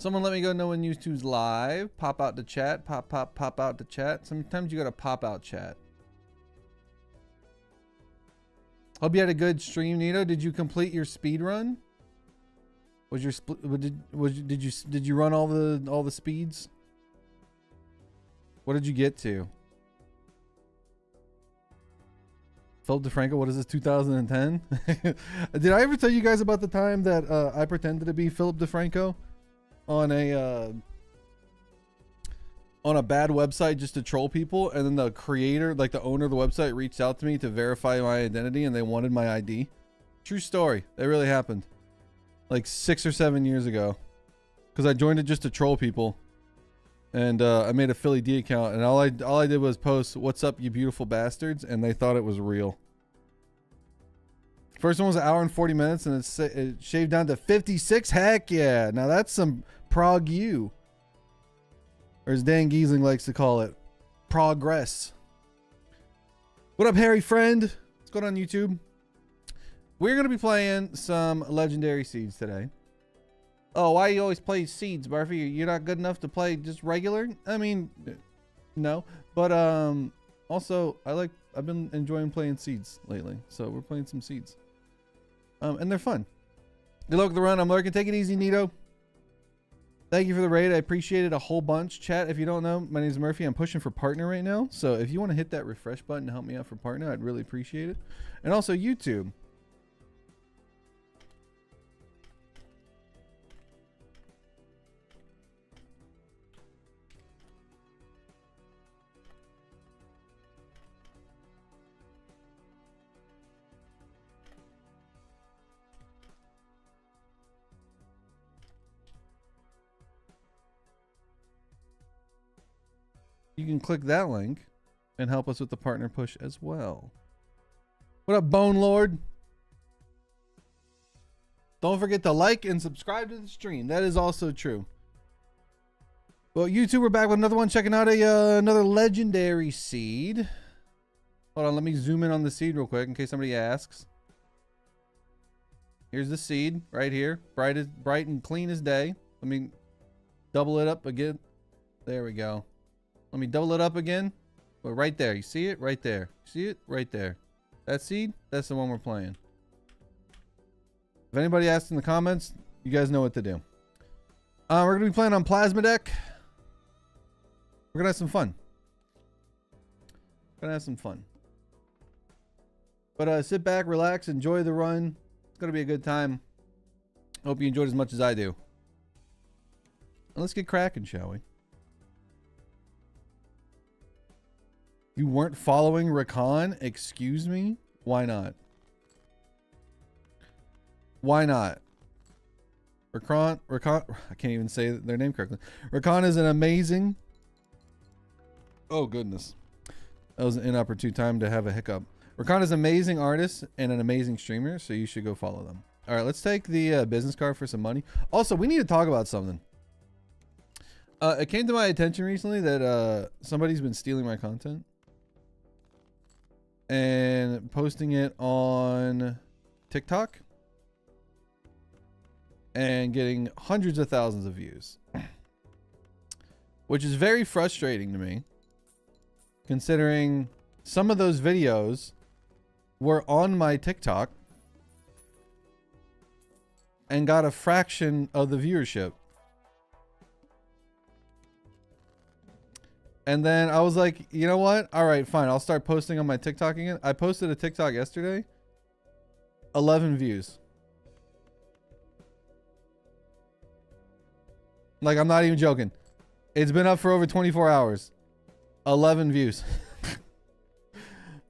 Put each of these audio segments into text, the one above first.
Someone let me go know when YouTube's live. Pop out the chat. Pop out the chat. Sometimes you gotta pop out chat. Hope you had a good stream, Nito. Did you complete your speed run? Was your did you run all the speeds? What did you get to? Philip DeFranco, what is this, 2010? Did I ever tell you guys about the time that I pretended to be Philip DeFranco on a bad website just to troll people, and then the creator, like the owner of the website, reached out to me to verify my identity, and they wanted my ID? True story. That really happened like 6 or 7 years ago, because I joined it just to troll people. And I made a Philly D account, and all I did was post, "What's up, you beautiful bastards?" and they thought it was real. First one was 1 hour and 40 minutes, and it shaved down to 56. Heck yeah! Now that's some prog you, or as Dan Giesling likes to call it, progress. What up, Harry friend? What's going on YouTube? We're gonna be playing some legendary seeds today. Oh, why you always play seeds, Murphy? You're not good enough to play just regular? I mean, no. But also I've been enjoying playing seeds lately, so we're playing some seeds. And they're fun. Good luck with the run. I'm lurking. Take it easy, Nito. Thank you for the raid. I appreciate it a whole bunch. Chat, if you don't know, my name is Murphy. I'm pushing for partner right now. So if you want to hit that refresh button to help me out for partner, I'd really appreciate it. And also YouTube. You can click that link and help us with the partner push as well. What up, Bone Lord? Don't forget to like and subscribe to the stream. That is also true. Well, YouTube, we're back with another one. Checking out another legendary seed. Hold on, let me zoom in on the seed real quick in case somebody asks. Here's the seed right here, bright and clean as day. Let me double it up again. There we go. Let me double it up again. But right there. You see it? Right there. See it? Right there. That seed? That's the one we're playing. If anybody asks in the comments, you guys know what to do. We're going to be playing on Plasma Deck. We're going to have some fun. But sit back, relax, enjoy the run. It's going to be a good time. Hope you enjoyed as much as I do. And let's get cracking, shall we? You weren't following Rakan? Excuse me? Why not? Why not? Rakan, I can't even say their name correctly. Rakan is an amazing... Oh, goodness. That was an inopportune time to have a hiccup. Rakan is an amazing artist and an amazing streamer, so you should go follow them. All right, let's take the business card for some money. Also, we need to talk about something. It came to my attention recently that somebody's been stealing my content and posting it on TikTok and getting hundreds of thousands of views, which is very frustrating to me, considering some of those videos were on my TikTok and got a fraction of the viewership. And then I was like, you know what? All right, fine. I'll start posting on my TikTok again. I posted a TikTok yesterday. 11 views. Like, I'm not even joking. It's been up for over 24 hours. 11 views.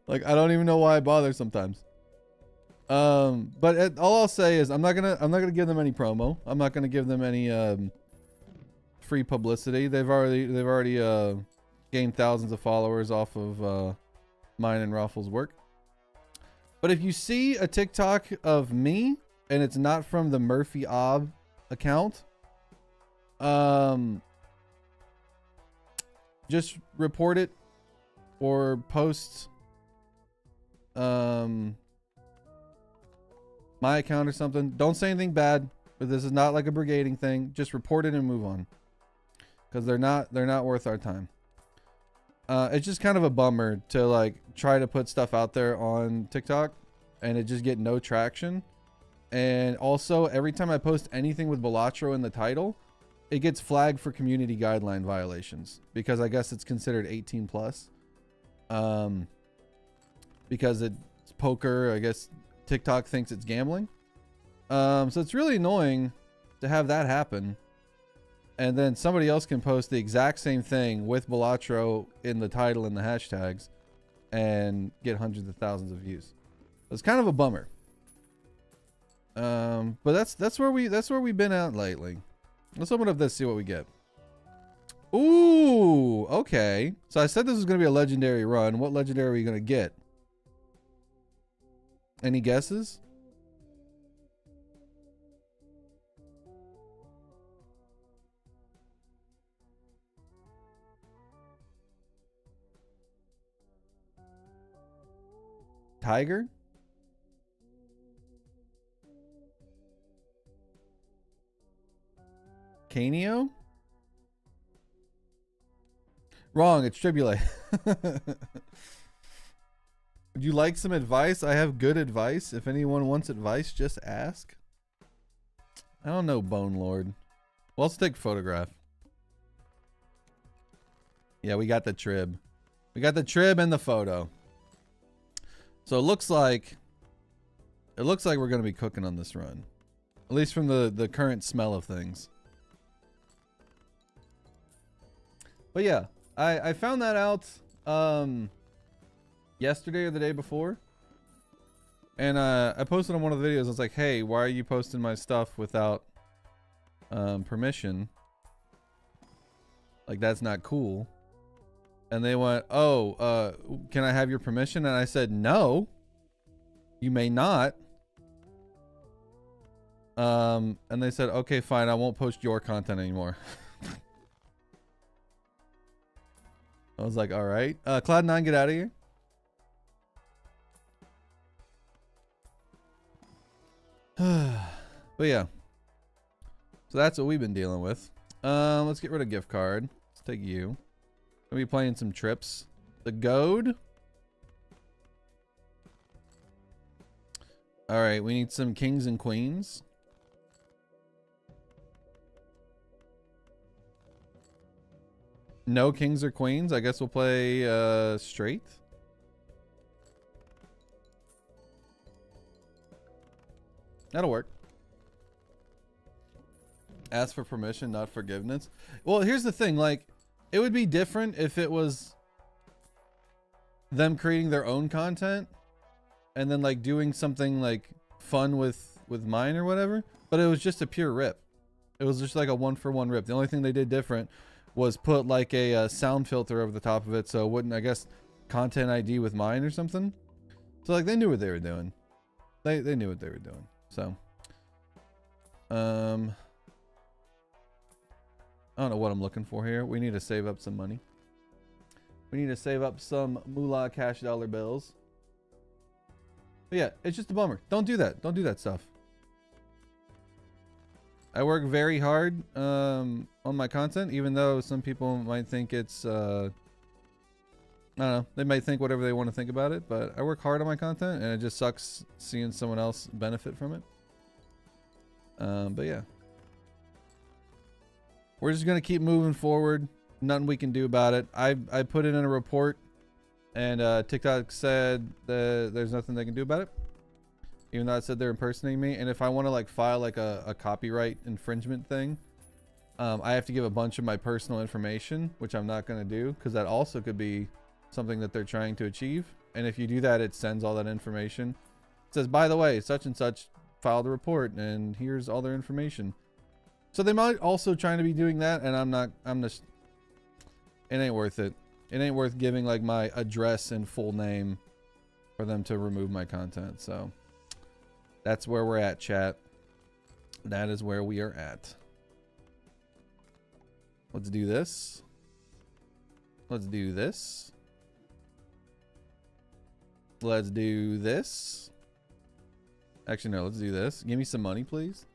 Like, I don't even know why I bother sometimes. But all I'll say is I'm not gonna give them any promo. I'm not gonna give them any free publicity. They've already gained thousands of followers off of mine and Raffles' work. But if you see a TikTok of me and it's not from the Murphy Ob account, just report it or post my account or something. Don't say anything bad. But this is not like a brigading thing. Just report it and move on. Because they're not worth our time. It's just kind of a bummer to like try to put stuff out there on TikTok and it just get no traction. And also every time I post anything with Balatro in the title, it gets flagged for community guideline violations because I guess it's considered 18 plus. Because it's poker, I guess TikTok thinks it's gambling. So it's really annoying to have that happen. And then somebody else can post the exact same thing with Balatro in the title and the hashtags and get hundreds of thousands of views. It's kind of a bummer. But that's where we've been at lately. Let's open up this, see what we get. Ooh, okay. So I said this was going to be a legendary run. What legendary are we going to get? Any guesses? Tiger? Canio? Wrong, it's Tribulate. Would you like some advice? I have good advice. If anyone wants advice, just ask. I don't know, Bone Lord. Well, let's take a photograph. Yeah, we got the trib. We got the trib and the photo. So it looks like we're going to be cooking on this run. At least from the current smell of things. But yeah, I found that out yesterday or the day before. And I posted on one of the videos. I was like, hey, why are you posting my stuff without permission? Like, that's not cool. And they went, oh, can I have your permission? And I said, no, you may not. And they said, okay, fine, I won't post your content anymore. I was like, all right. Cloud9, get out of here. But yeah. So that's what we've been dealing with. Let's get rid of gift card. Let's take you. We'll be playing some trips. The goad. All right, we need some kings and queens. No kings or queens. I guess we'll play straight. That'll work. Ask for permission, not forgiveness. Well, here's the thing. Like, it would be different if it was them creating their own content and then like doing something like fun with mine or whatever. But it was just a pure rip. It was just like a 1-for-1 rip. The only thing they did different was put like a sound filter over the top of it, so it wouldn't, I guess, content ID with mine or something. So like they knew what they were doing. They knew what they were doing. So I don't know what I'm looking for here. We need to save up some money. We need to save up some moolah cash dollar bills. But yeah, it's just a bummer. Don't do that. Don't do that stuff. I work very hard on my content, even though some people might think it's I don't know, they might think whatever they want to think about it, but I work hard on my content and it just sucks seeing someone else benefit from it. But yeah, we're just gonna keep moving forward. Nothing we can do about it. I put it in a report, and TikTok said that there's nothing they can do about it, even though it said they're impersonating me. And if I want to like file like a copyright infringement thing, I have to give a bunch of my personal information, which I'm not gonna do because that also could be something that they're trying to achieve. And if you do that, it sends all that information. It says, by the way, such and such filed a report, and here's all their information. So they might also trying to be doing that, and I'm just, it ain't worth it. It ain't worth giving like my address and full name for them to remove my content. So that's where we're at, chat. That is where we are at. Let's do this. Let's do this. Let's do this. Actually, no, let's do this. Give me some money, please.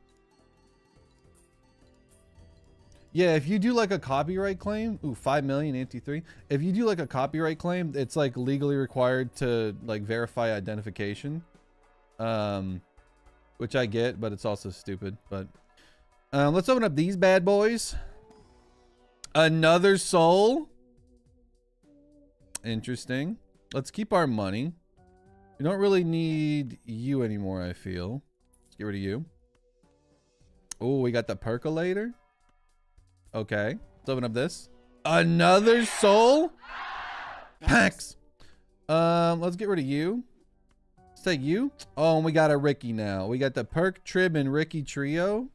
Yeah, if you do like a copyright claim, ooh, 5 million anti-3. If you do like a copyright claim, it's like legally required to like verify identification. Which I get, but it's also stupid. But let's open up these bad boys. Another soul. Interesting. Let's keep our money. We don't really need you anymore, I feel. Let's get rid of you. Oh, we got the percolator. Okay. Let's open up this. Another soul? Packs. Let's get rid of you. Let's take you. Oh, and we got a Ricky now. We got the Perk, Trib, and Ricky trio.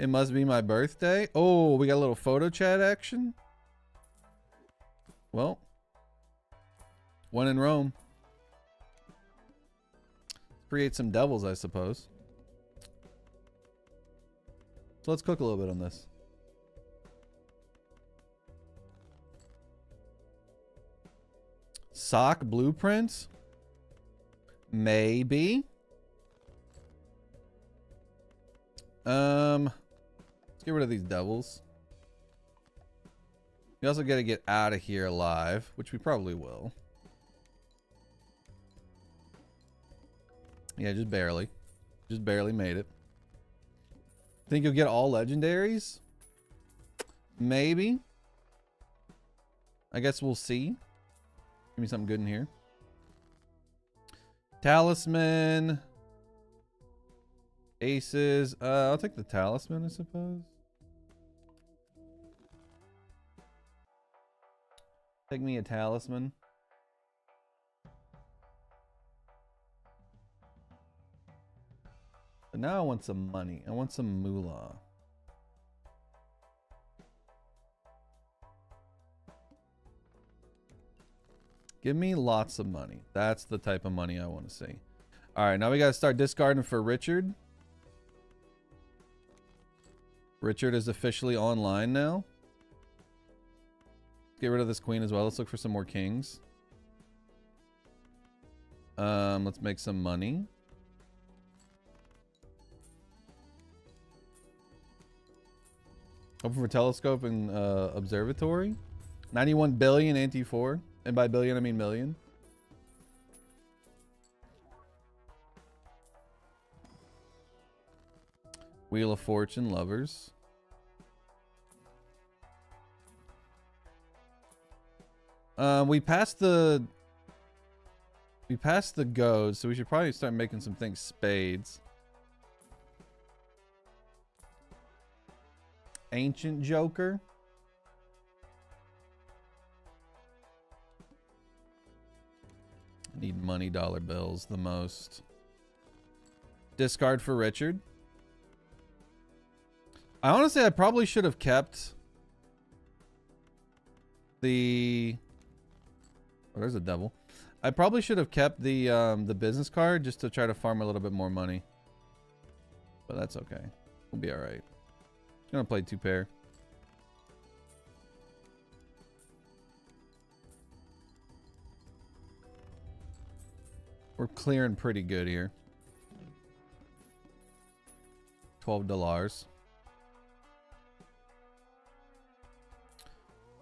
It must be my birthday. Oh, we got a little photo chat action. Well, one in Rome. Create some devils, I suppose. So let's cook a little bit on this. Sock blueprints? Maybe. Let's get rid of these devils. We also got to get out of here alive, which we probably will. Yeah, just barely. Just barely made it. Think you'll get all legendaries? Maybe. I guess we'll see. Give me something good in here. Talisman. Aces. I'll take the talisman, I suppose. Take me a talisman. But now I want some money. I want some moolah. Give me lots of money. That's the type of money I want to see. All right, now we got to start discarding for Richard. Richard is officially online now. Get rid of this queen as well. Let's look for some more kings. Let's make some money. Open for telescope and observatory. 91 billion anti-4. And by billion, I mean million. Wheel of Fortune, lovers. We passed the goads, so we should probably start making some things spades. Ancient Joker. Need money dollar bills the most. Discard for Richard. I honestly, I probably should have kept the... Oh, there's a devil. I probably should have kept the business card just to try to farm a little bit more money. But that's okay. We'll be all right. Gonna play 2 pair. We're clearing pretty good here. $12.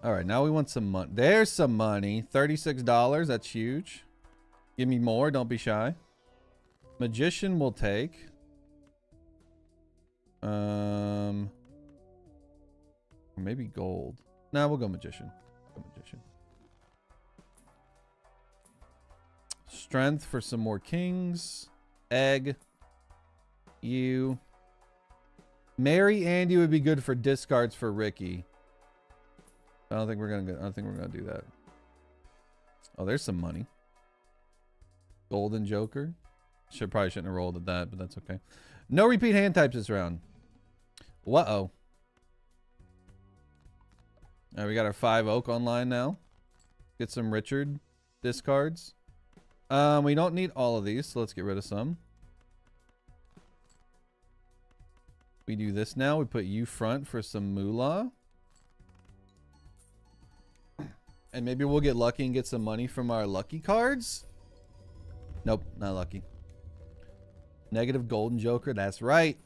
All right, now we want some money. There's some money. $36. That's huge. Give me more. Don't be shy. Magician will take. Or maybe gold. Nah, we'll go magician. Go magician. Strength for some more kings. Egg. You. Mary Andy would be good for discards for Ricky. I don't think we're gonna do that. Oh, there's some money. Golden Joker. Probably shouldn't have rolled at that, but that's okay. No repeat hand types this round. Uh-oh. All right, we got our 5 oak online now. Get some Richard discards. We don't need all of these, so let's get rid of some. We do this now. We put you front for some moolah. And maybe we'll get lucky and get some money from our lucky cards. Nope, not lucky. Negative Golden Joker. That's right.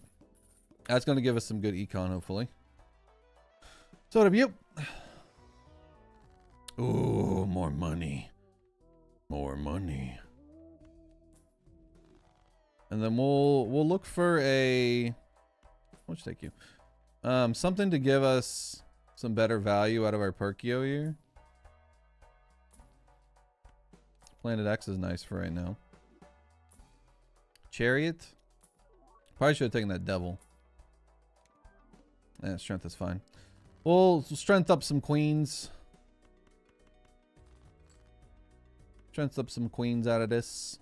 That's going to give us some good econ, hopefully. So what have you? Ooh, more money. More money. And then we'll look for a, what should take you? Something to give us some better value out of our Perkio here. Planet X is nice for right now. Chariot. Probably should have taken that devil. Yeah, strength is fine. We'll strength up some queens. Strength up some queens out of this.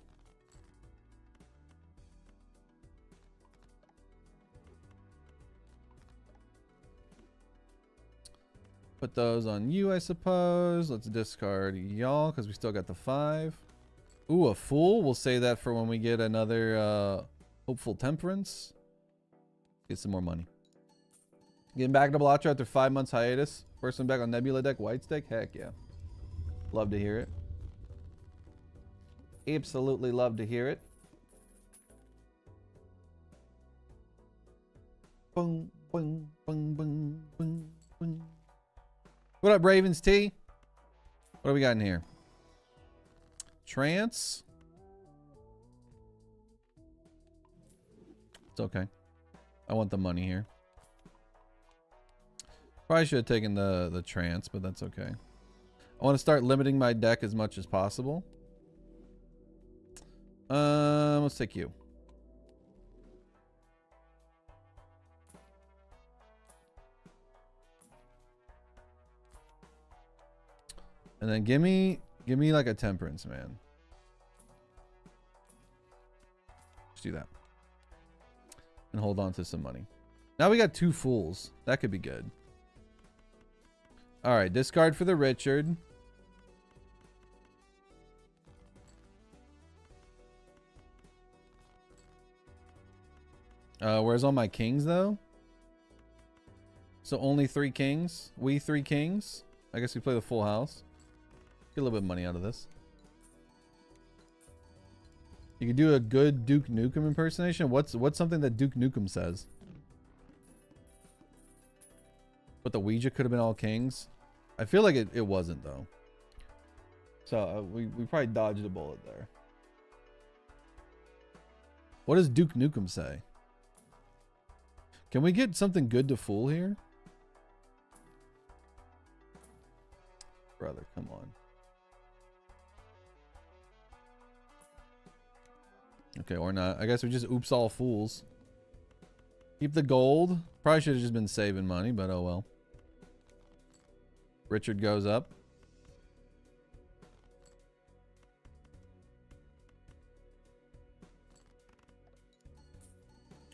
Put those on you, I suppose. Let's discard y'all because we still got the 5. Ooh, a fool. We'll say that for when we get another hopeful temperance. Get some more money. Getting back to Balatro after 5 months hiatus. First one back on Nebula deck, white stick. Heck yeah. Love to hear it. Absolutely love to hear it. Boom, boom, boom, boom, boom, boom. What up, Ravens T? What do we got in here? Trance. It's okay. I want the money here. Probably should have taken the trance, but that's okay. I want to start limiting my deck as much as possible. Let's take you. And then give me like a temperance, man. Let's do that. And hold on to some money. Now we got 2 fools. That could be good. All right, discard for the Richard. Where's all my kings though? So only 3 kings. We 3 kings. I guess we play the full house. Get a little bit of money out of this. You could do a good Duke Nukem impersonation. What's something that Duke Nukem says? But the Ouija could have been all kings. I feel like it wasn't though. So we probably dodged a bullet there. What does Duke Nukem say? Can we get something good to fool here? Brother, come on. Okay, or not. I guess we just oops all fools. Keep the gold. Probably should have just been saving money, but oh well. Richard goes up.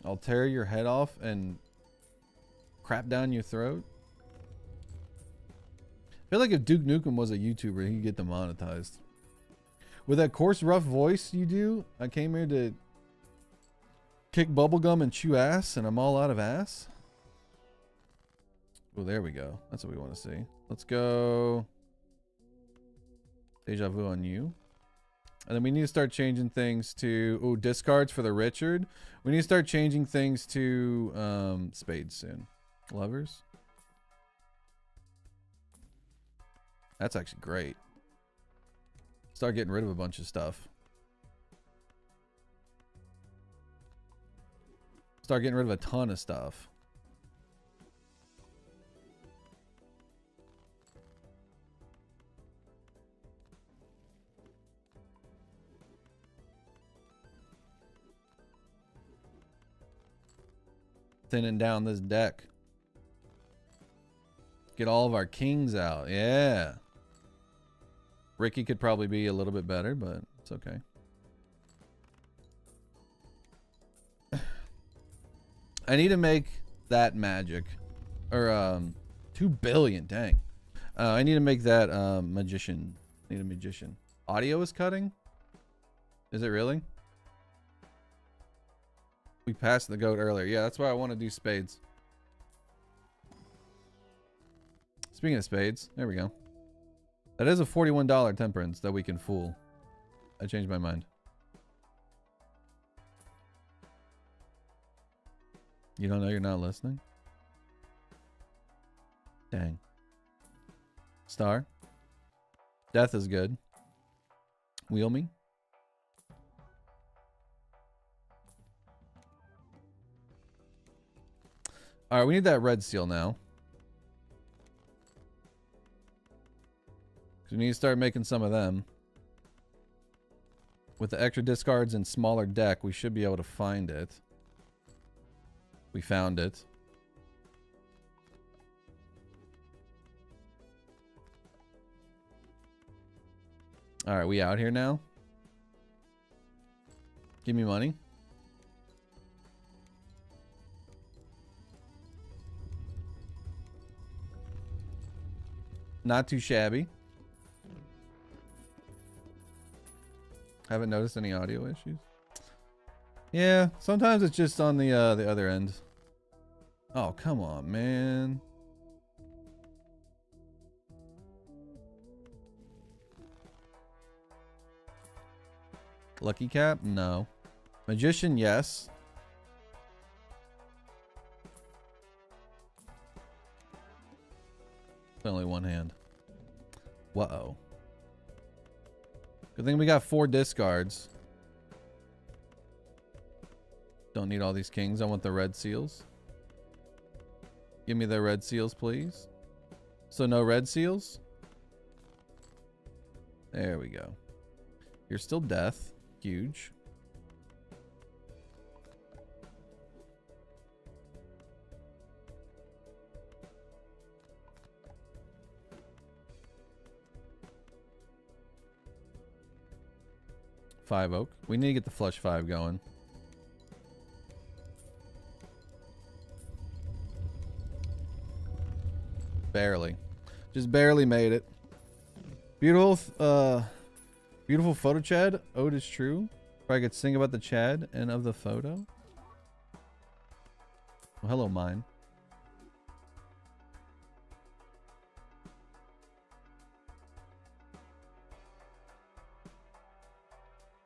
I'll tear your head off and crap down your throat. I feel like if Duke Nukem was a YouTuber, he'd get demonetized. With that coarse, rough voice you do, I came here to kick bubblegum and chew ass, and I'm all out of ass. Oh, there we go. That's what we want to see. Let's go Deja Vu on you. And then we need to start changing things to... Oh, discards for the Richard. We need to start changing things to spades soon. Lovers. That's actually great. Start getting rid of a bunch of stuff. Start getting rid of a ton of stuff. Thinning down this deck. Get all of our kings out. Yeah. Ricky could probably be a little bit better, but it's okay. I need to make that magic. Or 2 billion, dang. I need to make that magician. Need a magician. Audio is cutting? Is it really? We passed the goat earlier. Yeah, that's why I want to do spades. Speaking of spades, there we go. That is a $41 temperance that we can fool. I changed my mind. You don't know you're not listening? Dang. Star. Death is good. Wheel me. All right, we need that red seal now. We need to start making some of them. With the extra discards and smaller deck, we should be able to find it. We found it. All right, we out here now? Give me money. Not too shabby. Haven't noticed any audio issues. Yeah, sometimes it's just on the other end. Oh, come on, man. Lucky Cap? No. Magician, yes. Only one hand. Whoa. Good thing we got 4 discards. Don't need all these kings. I want the red seals. Give me the red seals, please. So no red seals? There we go. You're still death. Huge. Five oak. We need to get the flush 5 going. Barely. Just barely made it. Beautiful, beautiful photo, Chad. Ode is true. If I could sing about the Chad and of the photo. Well, hello, mine.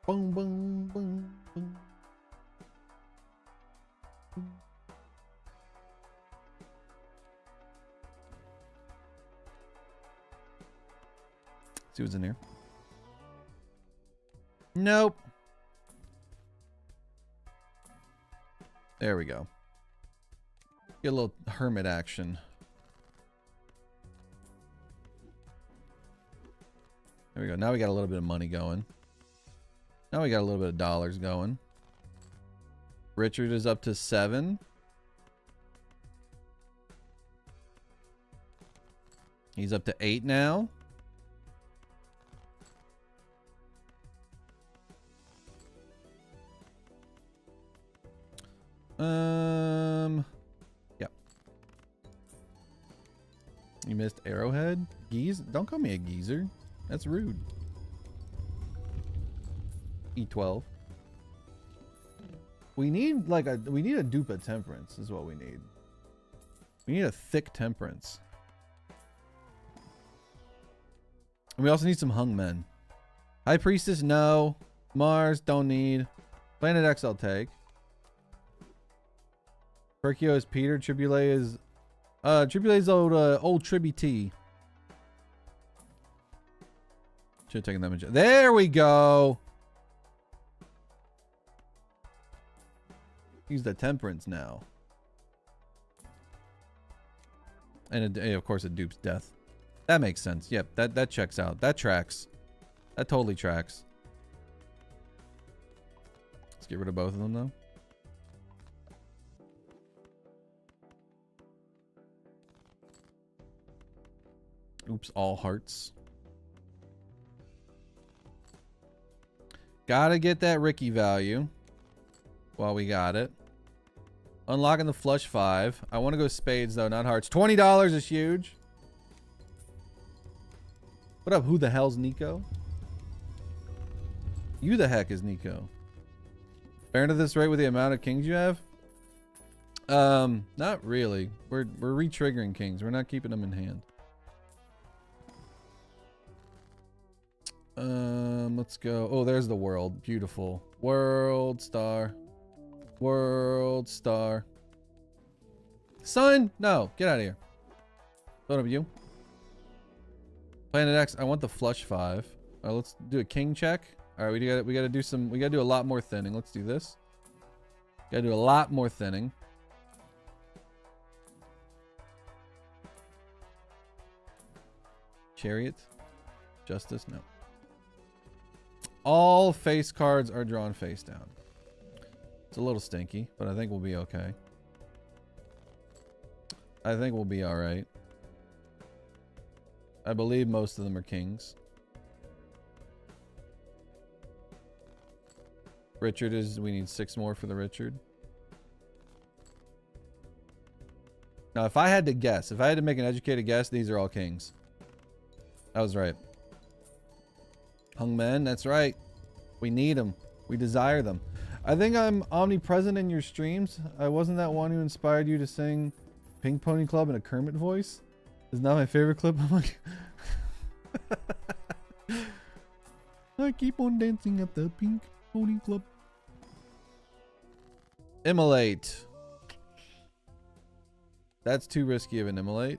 Boom, boom, boom, boom. See what's in here. Nope. There we go. Get a little hermit action. There we go. Now we got a little bit of money going. Now we got a little bit of dollars going. Richard is up to 7. He's up to 8 now. Yep. You missed Arrowhead? Geese? Don't call me a geezer. That's rude. E12. We need like a dupe of temperance is what we need. We need a thick temperance. And we also need some hung men. High Priestess, no. Mars, don't need. Planet X, I'll take. Perkio is Peter. Tribulate is Tribulate's old Triby T. Should have taken that much. There we go. Use the temperance now. And of course it dupes death. That makes sense. Yep, that checks out. That tracks. That totally tracks. Let's get rid of both of them though. Oops, all hearts. Gotta get that Ricky value while we got it. Unlocking the flush 5. I want to go spades though, not hearts. $20 is huge. What up? Who the hell's Nico? You the heck is Nico? Fair to this rate with the amount of kings you have? Not really. We're re-triggering kings. We're not keeping them in hand. Let's go. Oh, there's the world. Beautiful. World star. World star. Sun? No, get out of here. What up, you? Planet X, I want the flush 5. Let's do a king check. All right, we gotta do a lot more thinning. Let's do this. Gotta do a lot more thinning. Chariot, Justice, no. All face cards are drawn face down. It's a little stinky, but I think we'll be okay. I think we'll be all right. I believe most of them are kings. Richard is, we need 6 more for the Richard. Now, if I had to guess, if I had to make an educated guess, these are all kings. I was right. Hung men, that's right. We need them. We desire them. I think I'm omnipresent in your streams. I wasn't that one who inspired you to sing Pink Pony Club in a Kermit voice. Is not my favorite clip. I'm like, I keep on dancing at the Pink Pony Club. Immolate. That's too risky of an immolate.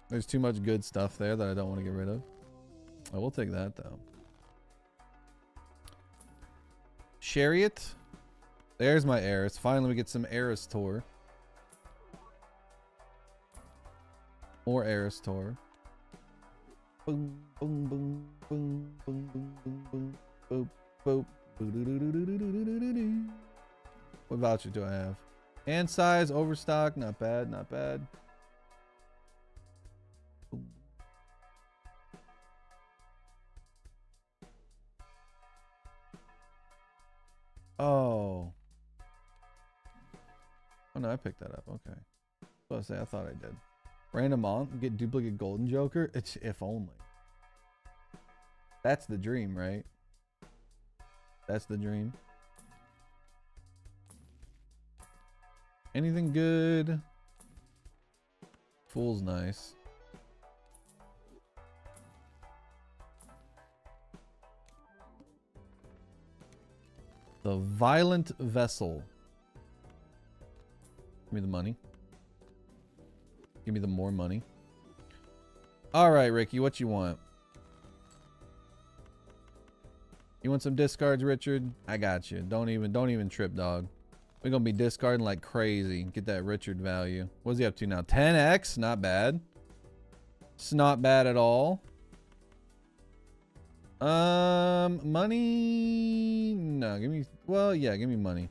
There's too much good stuff there that I don't want to get rid of. I will take that though. Chariot. There's my Eris. Finally we get some Eris Tour. More Eris Tour. Boom, boom, boom, boom, boom, boom, boom, boom, boom, boom. What voucher do I have? Hand size, overstock, not bad, not bad. Boom. Oh. Oh no, I picked that up. Okay. I was gonna say, I thought I did. Random on, get duplicate golden joker. It's if only. That's the dream, right? That's the dream. Anything good? Fool's nice. The violent vessel. Give me the money. Give me the more money. All right, Ricky, what you want? You want some discards, Richard? I got you. Don't even trip, dog. We're gonna be discarding like crazy. Get that Richard value. What's he up to now? 10x? Not bad. It's not bad at all. Money. No, give me. Well, yeah, give me money.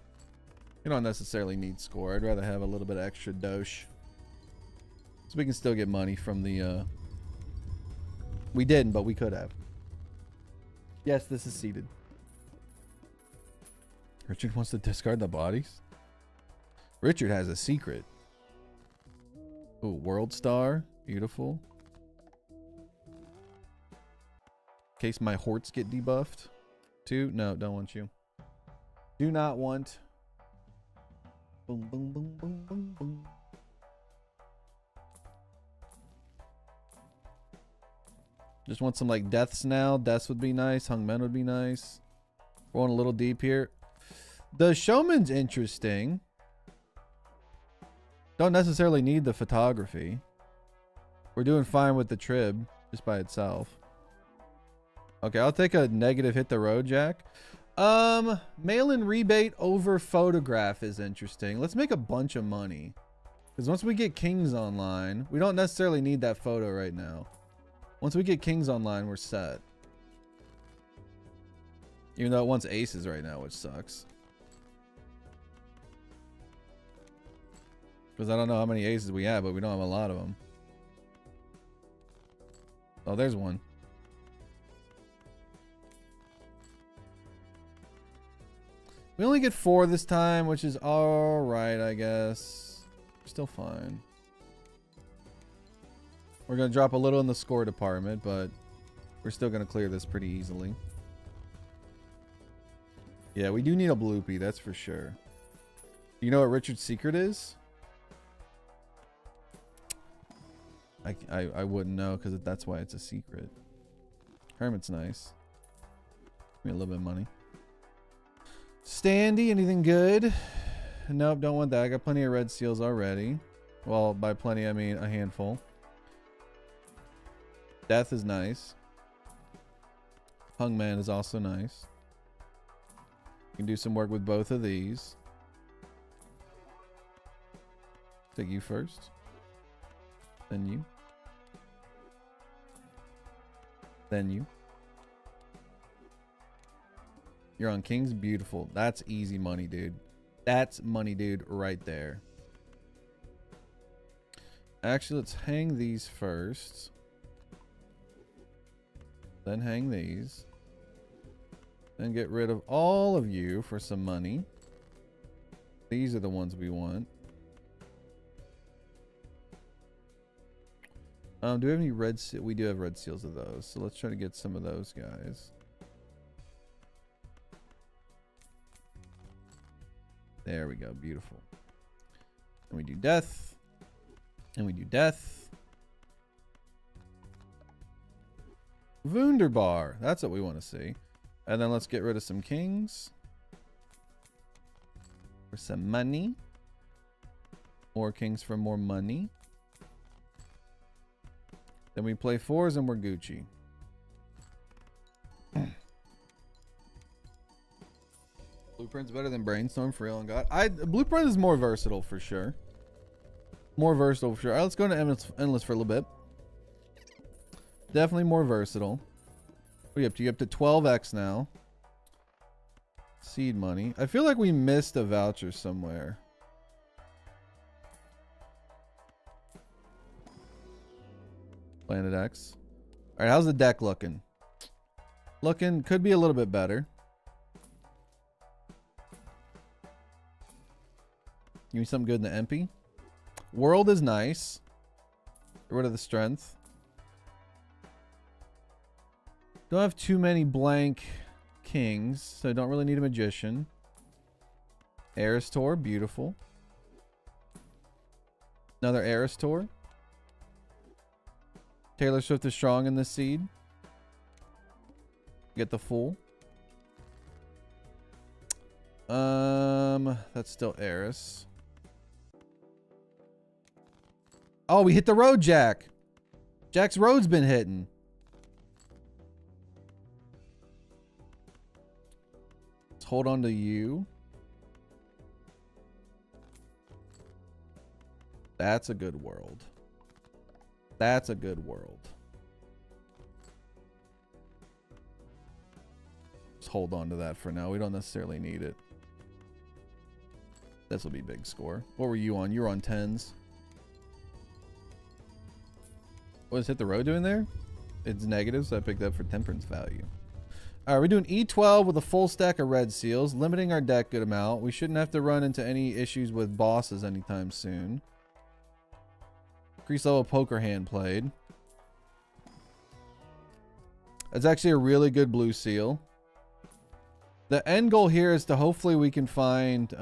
You don't necessarily need score. I'd rather have a little bit of extra dosh. So we can still get money from the, we didn't, but we could have. Yes, this is seated. Richard wants to discard the bodies. Richard has a secret. Ooh, World Star. Beautiful. In case my Horts get debuffed. 2. No, don't want you. Do not want. Boom, boom, boom, boom, boom, boom. Just want some like deaths now. Deaths would be nice. Hung men would be nice. We're going a little deep here. The showman's interesting. Don't necessarily need the photography. We're doing fine with the trib just by itself. Okay, I'll take a negative hit the road, Jack. Mail-in rebate over photograph is interesting. Let's make a bunch of money. Because once we get kings online, we don't necessarily need that photo right now. Once we get kings online, we're set. Even though it wants aces right now, which sucks. Because I don't know how many aces we have, but we don't have a lot of them. Oh, there's one. We only get 4 this time, which is alright, I guess. Still fine. We're going to drop a little in the score department, but we're still going to clear this pretty easily. Yeah, we do need a bloopy, that's for sure. You know what Richard's secret is? I wouldn't know, because that's why it's a secret. Hermit's nice. Give me a little bit of money. Standy, anything good? Nope, don't want that. I got plenty of red seals already. Well, by plenty, I mean a handful. Death is nice. Hungman is also nice. You can do some work with both of these. Take you first. Then you. Then you. You're on Kings. Beautiful. That's easy money, dude. That's money, dude, right there. Actually, let's hang these first. Then hang these. Then get rid of all of you for some money. These are the ones we want. Do we have any red seal? We do have red seals of those. So let's try to get some of those guys. There we go. Beautiful. And we do death. And we do death. Wunderbar. That's what we want to see. And then let's get rid of some kings. For some money. More kings for more money. Then we play fours and we're Gucci. Blueprint's better than Brainstorm for real and God. Blueprint is more versatile for sure. More versatile for sure. All right, let's go into endless for a little bit. Definitely more versatile. What are you up to? You're up to 12x now. Seed money. I feel like we missed a voucher somewhere. Planet X. All right, how's the deck looking? Looking, could be a little bit better. Give me something good in the MP. World is nice. Get rid of the strength. Don't have too many blank kings, so I don't really need a magician. Aristor, beautiful. Another Aristor. Taylor Swift is strong in this seed. Get the Fool. That's still Eris. Oh, we hit the road, Jack. Jack's road's been hitting. Let's hold on to you. That's a good world. That's a good world. Just hold on to that for now. We don't necessarily need it. This will be big score. What were you on? You were on 10s. What is Hit the Road doing there? It's negative, so I picked up for temperance value. Alright, we're doing E12 with a full stack of red seals, limiting our deck good amount. We shouldn't have to run into any issues with bosses anytime soon. Increase level poker hand played. That's actually a really good blue seal. The end goal here is to hopefully we can find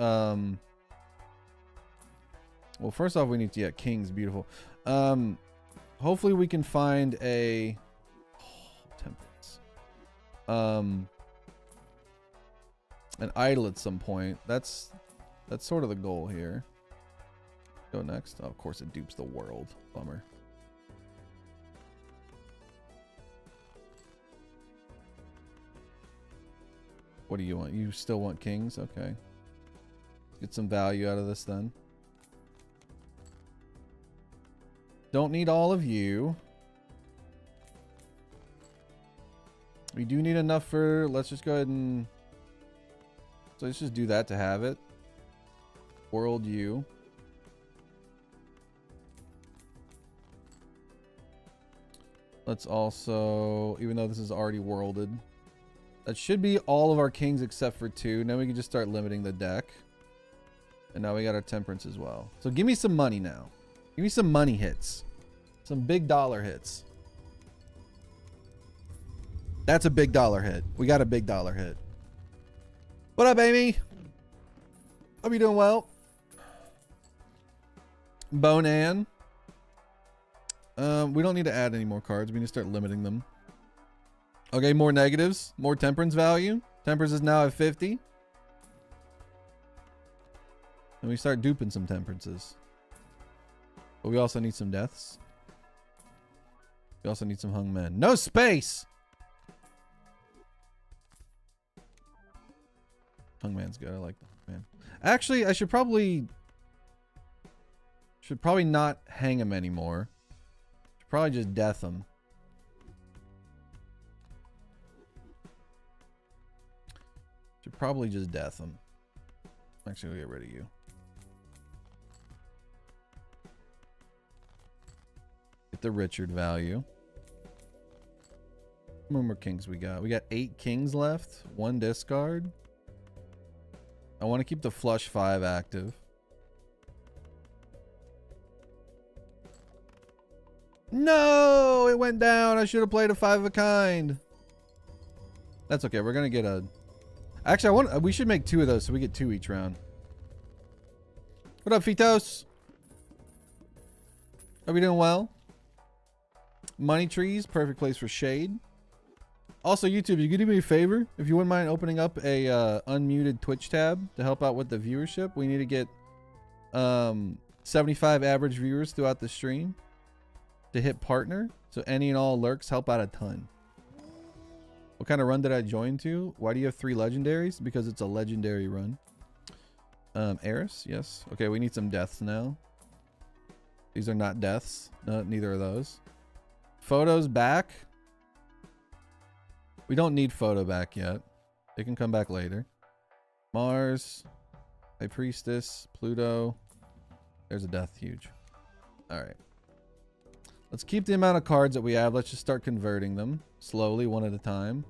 well, first off we need to get kings. Beautiful. Hopefully we can find a temperance. An idol at some point. That's sort of the goal here. Go next. Oh, of course it dupes the world. Bummer. What do you want? You still want kings? Okay. Get some value out of this then. Don't need all of you. We do need enough for... Let's just go ahead and... So let's just do that to have it. World you. Let's also, even though this is already worlded, that should be all of our kings except for 2. Now we can just start limiting the deck. And now we got our temperance as well. So give me some money now. Give me some money hits. Some big dollar hits. That's a big dollar hit. We got a big dollar hit. What up, Amy? Hope you doing well. Bonan. We don't need to add any more cards. We need to start limiting them. Okay, more negatives. More temperance value. Temperance is now at 50. And we start duping some temperances. But we also need some deaths. We also need some hung men. No space! Hung man's good. I like the hung man. Actually, I should probably not hang him anymore. Should probably just death him. Should probably just death him. Actually, we'll get rid of you. Get the Richard value. How many more kings we got? We got 8 kings left. 1 discard. I want to keep the flush 5 active. No, it went down. I should have played a 5 of a kind. That's okay. We're gonna get a. Actually, we should make 2 of those so we get 2 each round. What up, Fitos? Are we doing well? Money trees, perfect place for shade. Also, YouTube, you could do me a favor if you wouldn't mind opening up a unmuted Twitch tab to help out with the viewership. We need to get 75 average viewers throughout the stream to hit partner. So any and all lurks help out a ton. What kind of run did I join to? Why do you have 3 legendaries? Because it's a legendary run. Eris, yes. Okay, we need some deaths now. These are not deaths. No, neither are those. Photos back. We don't need photo back yet. They can come back later. Mars, High Priestess, Pluto. There's a death, huge. All right. Let's keep the amount of cards that we have. Let's just start converting them slowly, one at a time.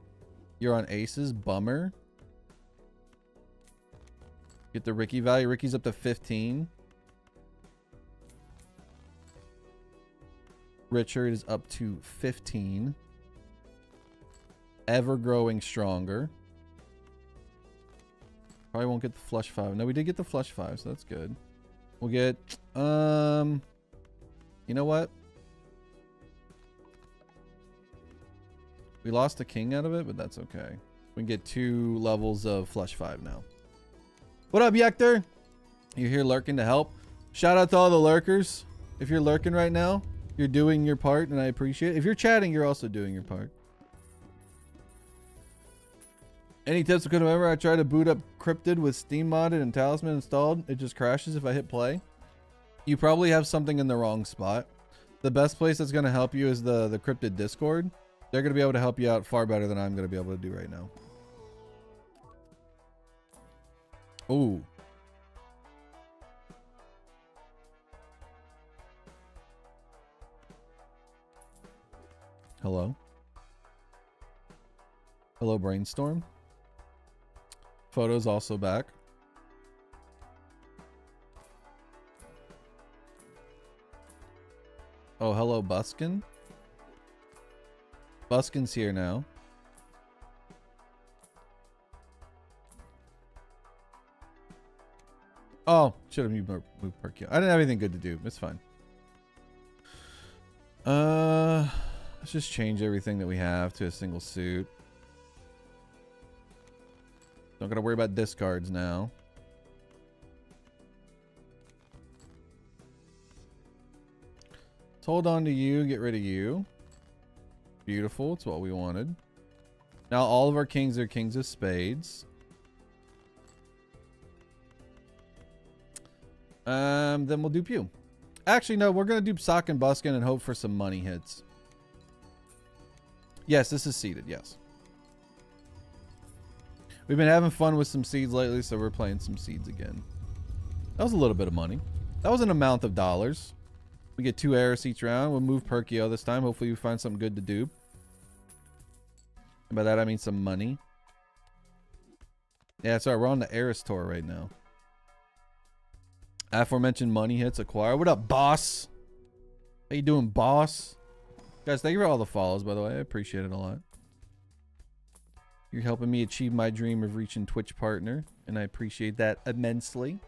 You're on aces, bummer. Get the Ricky value. Ricky's up to 15. Richard is up to 15. Ever growing stronger. Probably won't get the flush 5. No, we did get the flush 5, so that's good. We'll get you know what? We lost a king out of it, but that's okay. We can get 2 levels of flush 5 now. What up, Yector? You're here lurking to help. Shout out to all the lurkers. If you're lurking right now, you're doing your part, and I appreciate it. If you're chatting, you're also doing your part. Any tips for whenever I try to boot up Cryptid with Steam modded and Talisman installed, it just crashes if I hit play? You probably have something in the wrong spot. The best place that's going to help you is the Cryptid Discord. They're going to be able to help you out far better than I'm going to be able to do right now. Ooh. Hello? Hello, Brainstorm. Photos also back. Oh, hello, Buskin. Buskin's here now. Oh, should have moved Perkio. I didn't have anything good to do. It's fine. Let's just change everything that we have to a single suit. Don't gotta worry about discards now. Let's hold on to you, get rid of you. Beautiful, it's what we wanted. Now all of our kings are kings of spades. Then we'll dupe you. Actually, no, we're gonna dupe Sock and Buskin and hope for some money hits. Yes, this is seeded, yes. We've been having fun with some seeds lately, so we're playing some seeds again. That was a little bit of money. That was an amount of dollars. We get 2 Eris each round. We'll move Perkio this time. Hopefully we find something good to dupe. And by that I mean some money. Yeah, sorry, we're on the Eris tour right now. Aforementioned money hits acquire. What up, boss? How you doing, boss? Guys, thank you for all the follows, by the way. I appreciate it a lot. You're helping me achieve my dream of reaching Twitch partner, and I appreciate that immensely.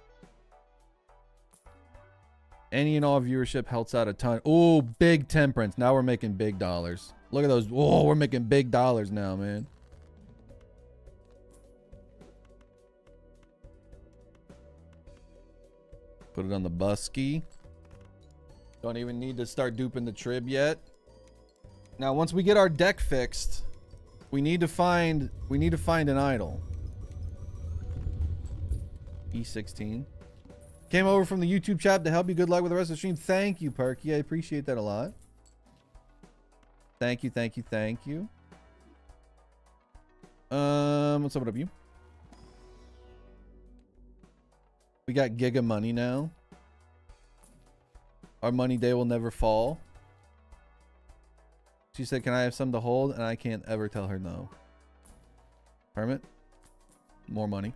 Any and all viewership helps out a ton. Oh, big temperance. Now we're making big dollars. Look at those. Oh, we're making big dollars now, man. Put it on the busky. Don't even need to start duping the trib yet. Now, once we get our deck fixed, we need to find an idol. E16. Came over from the YouTube chat to help you. Good luck with the rest of the stream. Thank you, Perky. I appreciate that a lot. Thank you, thank you, thank you. What's up with you? We got giga money now. Our money day will never fall. She said, can I have some to hold? And I can't ever tell her no. Hermit, more money.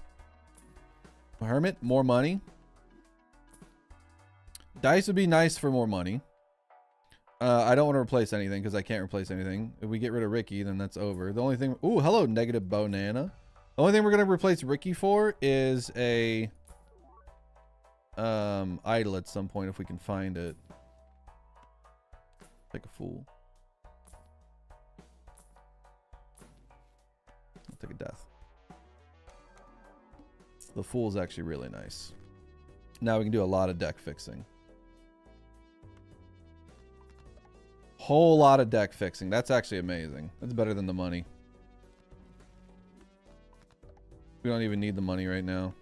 Hermit, more money. Dice would be nice for more money. I don't want to replace anything because I can't replace anything. If we get rid of Ricky, then that's over. The only thing... Ooh, hello, negative banana. The only thing we're going to replace Ricky for is a... idol at some point if we can find it. Take a fool. I'll take a death. The fool is actually really nice. Now we can do a lot of deck fixing. Whole lot of deck fixing. That's actually amazing. That's better than the money. We don't even need the money right now.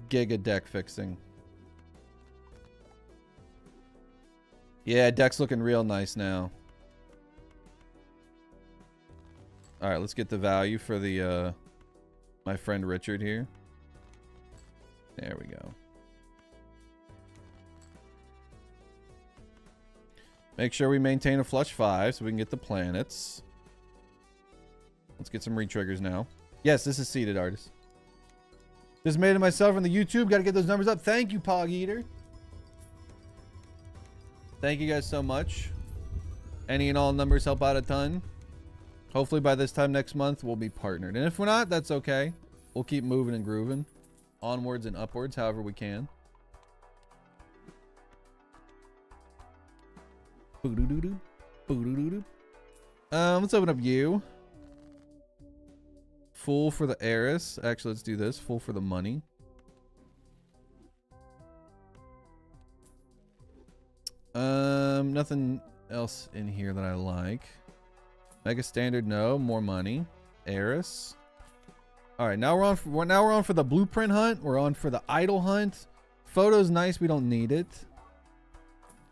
Giga deck fixing. Yeah, deck's looking real nice now. All right, let's get the value for the my friend Richard here. There we go. Make sure we maintain a flush 5 so we can get the planets. Let's get some retriggers now. Yes, this is seated, artist. Just made it myself on the YouTube. Got to get those numbers up. Thank you, Pog Eater. Thank you guys so much. Any and all numbers help out a ton. Hopefully by this time next month we'll be partnered. And if we're not, that's okay. We'll keep moving and grooving. Onwards and upwards, however we can. Let's open up you. Fool for the heiress. Actually, let's do this. Fool for the money. Nothing else in here that I like. Mega standard, no. More money. Heiress. All right, now we're on for the blueprint hunt. We're on for the idol hunt. Photo's nice. We don't need it.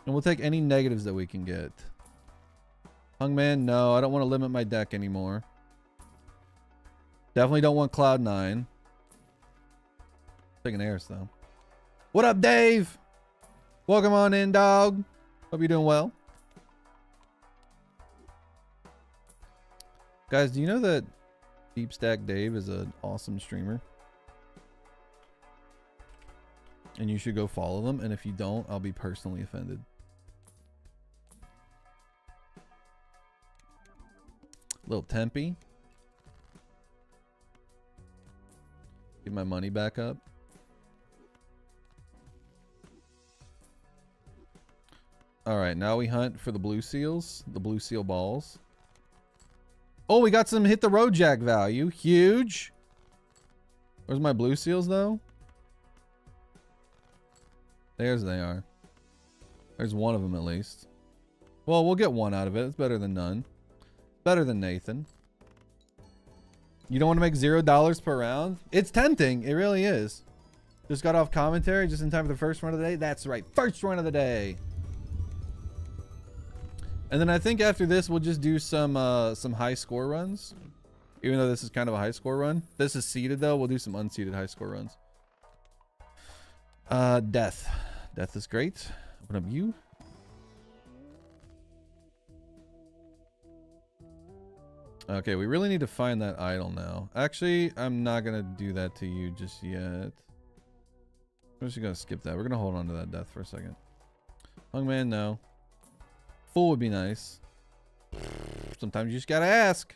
And we'll take any negatives that we can get. Hungman, no. I don't want to limit my deck anymore. Definitely don't want Cloud 9. Taking Heiress, though. What up, Dave? Welcome on in, dog. Hope you're doing well. Guys, do you know that Deep Stack Dave is an awesome streamer? And you should go follow them. And if you don't, I'll be personally offended. Little Tempe. Get my money back up. All right, now we hunt for the blue seals, the blue seal balls. Oh, we got some hit the road jack value. Huge. Where's my blue seals though? There's they are. There's one of them at least. Well, we'll get one out of it. It's better than none. Better than Nathan. You don't want to make $0 per round? It's tempting. It really is. Just got off commentary just in time for the first run of the day. That's right. First run of the day. And then I think after this, we'll just do some high score runs. Even though this is kind of a high score run. This is seeded though. We'll do some unseeded high score runs. Death. Death is great. Open up you. Okay, we really need to find that idol now. Actually, I'm not going to do that to you just yet. I'm just going to skip that. We're going to hold on to that death for a second. Hungman, no. Fool would be nice. Sometimes you just got to ask.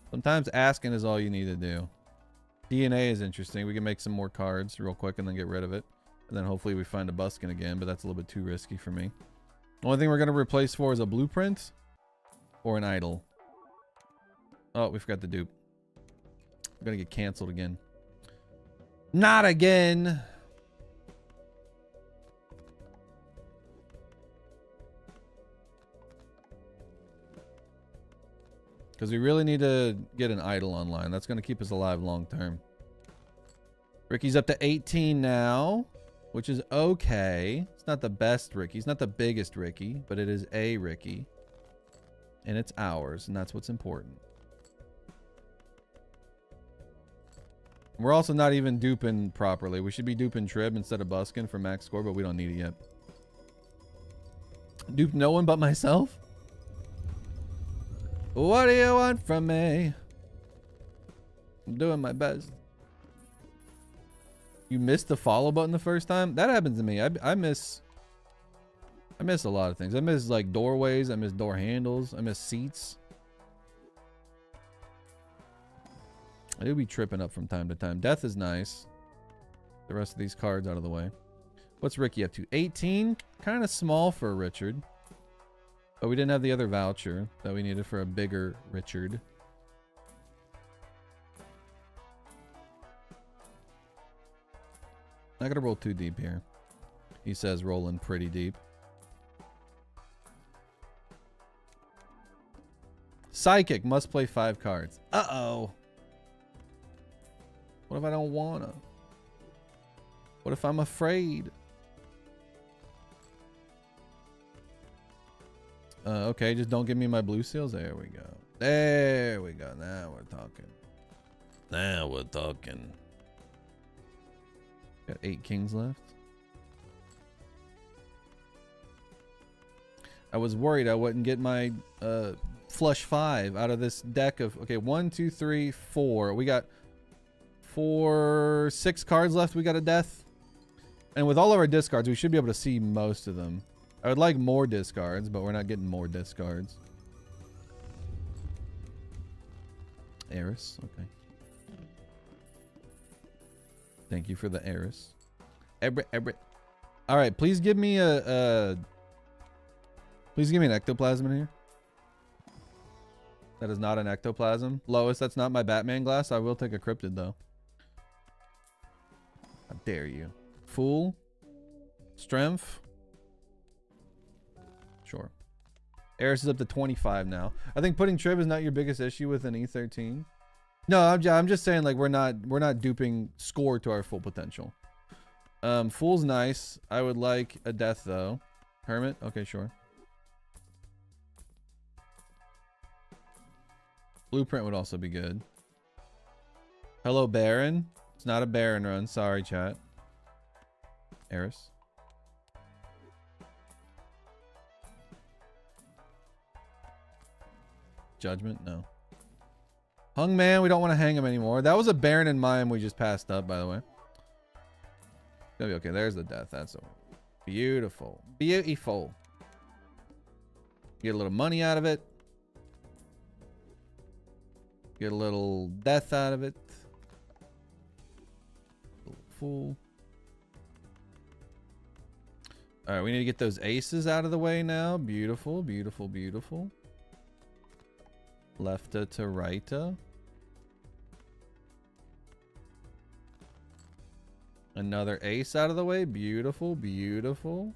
Sometimes asking is all you need to do. DNA is interesting. We can make some more cards real quick and then get rid of it. And then hopefully we find a Buskin again, but that's a little bit too risky for me. The only thing we're going to replace for is a blueprint or an idol. Oh, we forgot the dupe. I'm going to get canceled again. Not again. Because we really need to get an idol online. That's going to keep us alive long term. Ricky's up to 18 now, which is okay. It's not the best Ricky. It's not the biggest Ricky, but it is a Ricky. And it's ours, and that's what's important. We're also not even duping properly. We should be duping Trib instead of Buskin for max score, but we don't need it yet. Dupe no one but myself? What do you want from me? I'm doing my best. You missed the follow button the first time? That happens to me. I miss a lot of things. I miss like doorways. I miss door handles. I miss seats. I do be tripping up from time to time. Death is nice. The rest of these cards out of the way. What's Ricky up to? 18? Kind of small for a Richard. But we didn't have the other voucher that we needed for a bigger Richard. Not gonna roll too deep here. He says rolling pretty deep. Psychic must play 5 cards. Uh-oh. What if I don't wanna? What if I'm afraid? Okay, just don't give me my blue seals. There we go. There we go. Now we're talking. Now we're talking. Got 8 kings left. I was worried I wouldn't get my flush 5 out of this deck of... Okay, 1, 2, 3, 4. We got 6 cards left. We got a death. And with all of our discards, we should be able to see most of them. I would like more discards, but we're not getting more discards. Eris, okay. Thank you for the Eris. All right, please give me please give me an ectoplasm in here. That is not an ectoplasm. Lois, that's not my Batman glass. I will take a cryptid though. How dare you? Fool. Strength. Sure. Eris is up to 25 now. I think putting Trib is not your biggest issue with an E13. No, I'm just saying like we're not duping score to our full potential. Fool's nice. I would like a death though. Hermit. Okay, sure. Blueprint would also be good. Hello, Baron. It's not a Baron run. Sorry, chat. Eris. Judgment? No. Hung Man, we don't want to hang him anymore. That was a Baron in mine we just passed up, by the way. Gonna be okay. There's the death. That's a beautiful. Beautiful. Get a little money out of it. Get a little death out of it. Little fool. Alright, we need to get those aces out of the way now. Beautiful, beautiful, beautiful. Lefta to righta. Another ace out of the way. Beautiful, beautiful.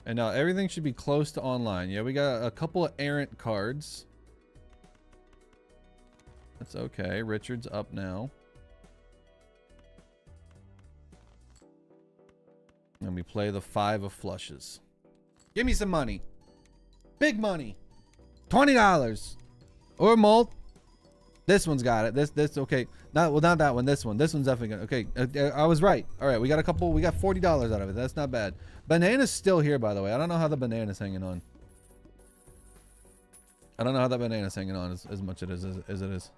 And now everything should be close to online. Yeah, we got a couple of errant cards. That's okay. Richard's up now. And we play the 5 of flushes. Give me some money. Big money. $20. Or malt. This one's got it. This okay. Not that one. This one. This one's definitely gonna. Okay, I was right. All right, we got a couple. We got $40 out of it. That's not bad. Banana's still here, by the way. I don't know how the banana's hanging on. I don't know how that banana's hanging on as much as it is.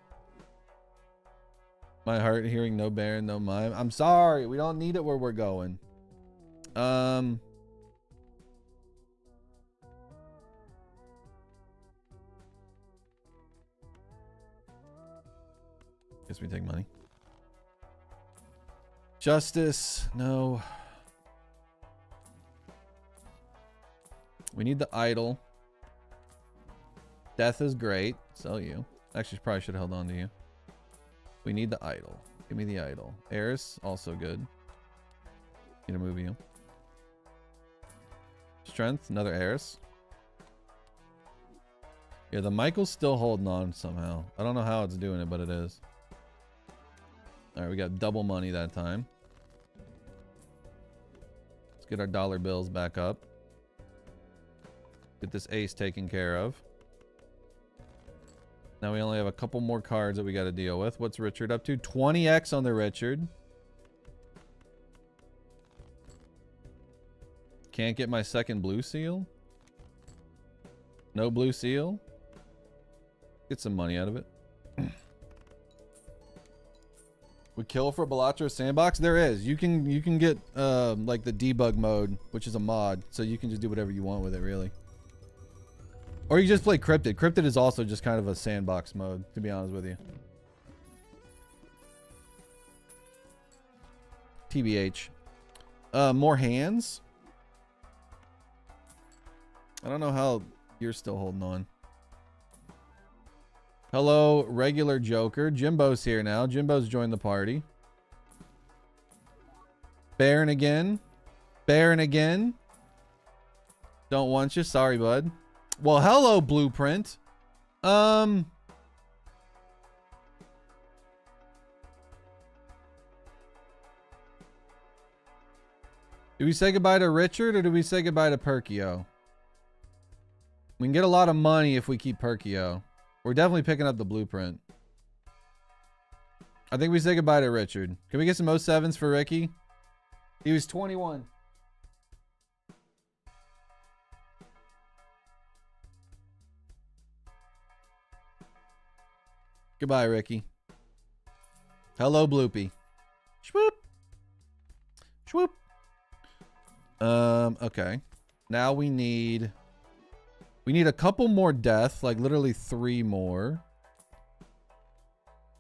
My heart hearing no Baron, no mime. I'm sorry. We don't need it where we're going. Guess we take money. Justice, no. We need the idol. Death is great. Sell you. Actually, probably should have held on to you. We need the idol. Give me the idol. Eris, also good. Need to move you. Strength, another Eris. Yeah, the Michael's still holding on somehow. I don't know how it's doing it, but it is. Alright, we got double money that time. Let's get our dollar bills back up. Get this ace taken care of. Now we only have a couple more cards that we got to deal with. What's Richard up to? 20x on the Richard. Can't get my second blue seal. No blue seal. Get some money out of it. We kill for Balatro sandbox? There is. You can get like the debug mode, which is a mod, so you can just do whatever you want with it, really. Or you just play Cryptid. Cryptid is also just kind of a sandbox mode, to be honest with you. TBH. More hands? I don't know how you're still holding on. Hello, regular Joker. Jimbo's here now. Jimbo's joined the party. Baron again. Baron again. Don't want you. Sorry, bud. Well, hello, Blueprint. Do we say goodbye to Richard or do we say goodbye to Perkio? We can get a lot of money if we keep Perkio. We're definitely picking up the Blueprint. I think we say goodbye to Richard. Can we get some 07s for Ricky? He was 21. Goodbye, Ricky. Hello, Bloopy. Swoop. Swoop. Okay. Now we need a couple more death, like literally 3 more.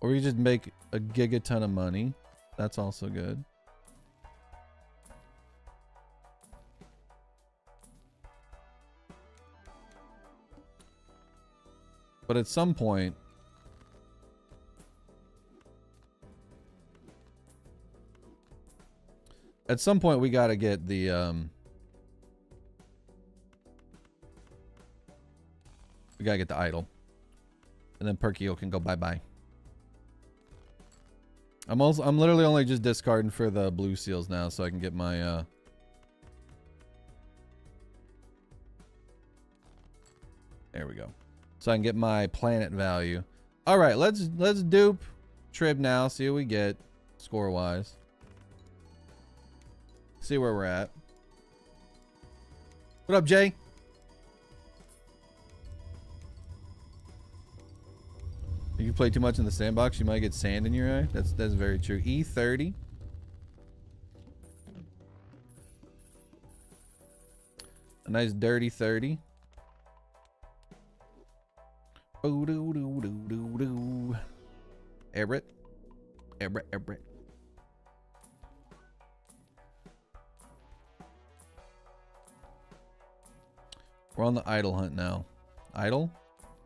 Or we just make a gigaton of money. That's also good. But at some point, we gotta get the we gotta get the idol, and then Perkio can go bye-bye. I'm literally only just discarding for the blue seals now, so I can get my there we go. So I can get my planet value. All right, let's dupe Trib now. See what we get score wise. See where we're at. What up, Jay? If you play too much in the sandbox, you might get sand in your eye. That's very true. E30. A nice dirty 30. Everett. We're on the idol hunt now. Idol?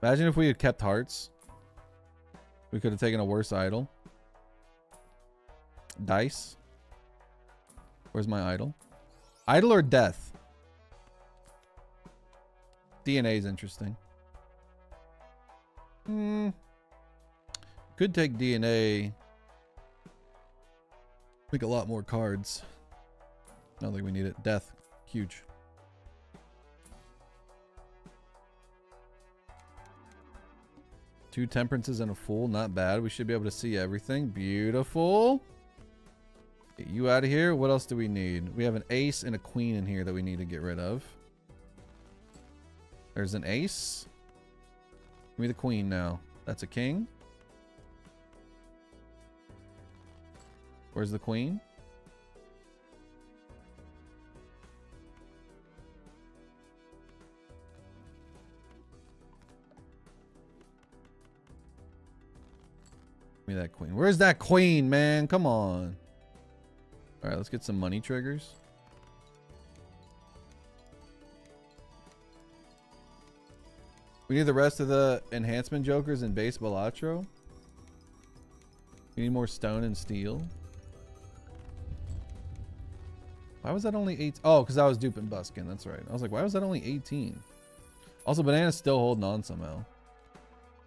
Imagine if we had kept hearts. We could have taken a worse idol. Dice. Where's my idol? Idol or death? DNA is interesting. Could take DNA. Make a lot more cards. I don't think we need it. Death. Huge. Two temperances and a fool. Not bad. We should be able to see everything. Beautiful. Get you out of here. What else do we need? We have an ace and a queen in here that we need to get rid of. There's an ace. Give me the queen now. That's a king. Where's the queen? Give me that queen. Where's that queen, man? Come on. All right, let's get some money triggers. We need the rest of the enhancement jokers in base Balatro. We need more stone and steel. Why was that only 8? Oh, because I was duping Buskin. That's right. I was like, why was that only 18? Also, Banana's still holding on somehow.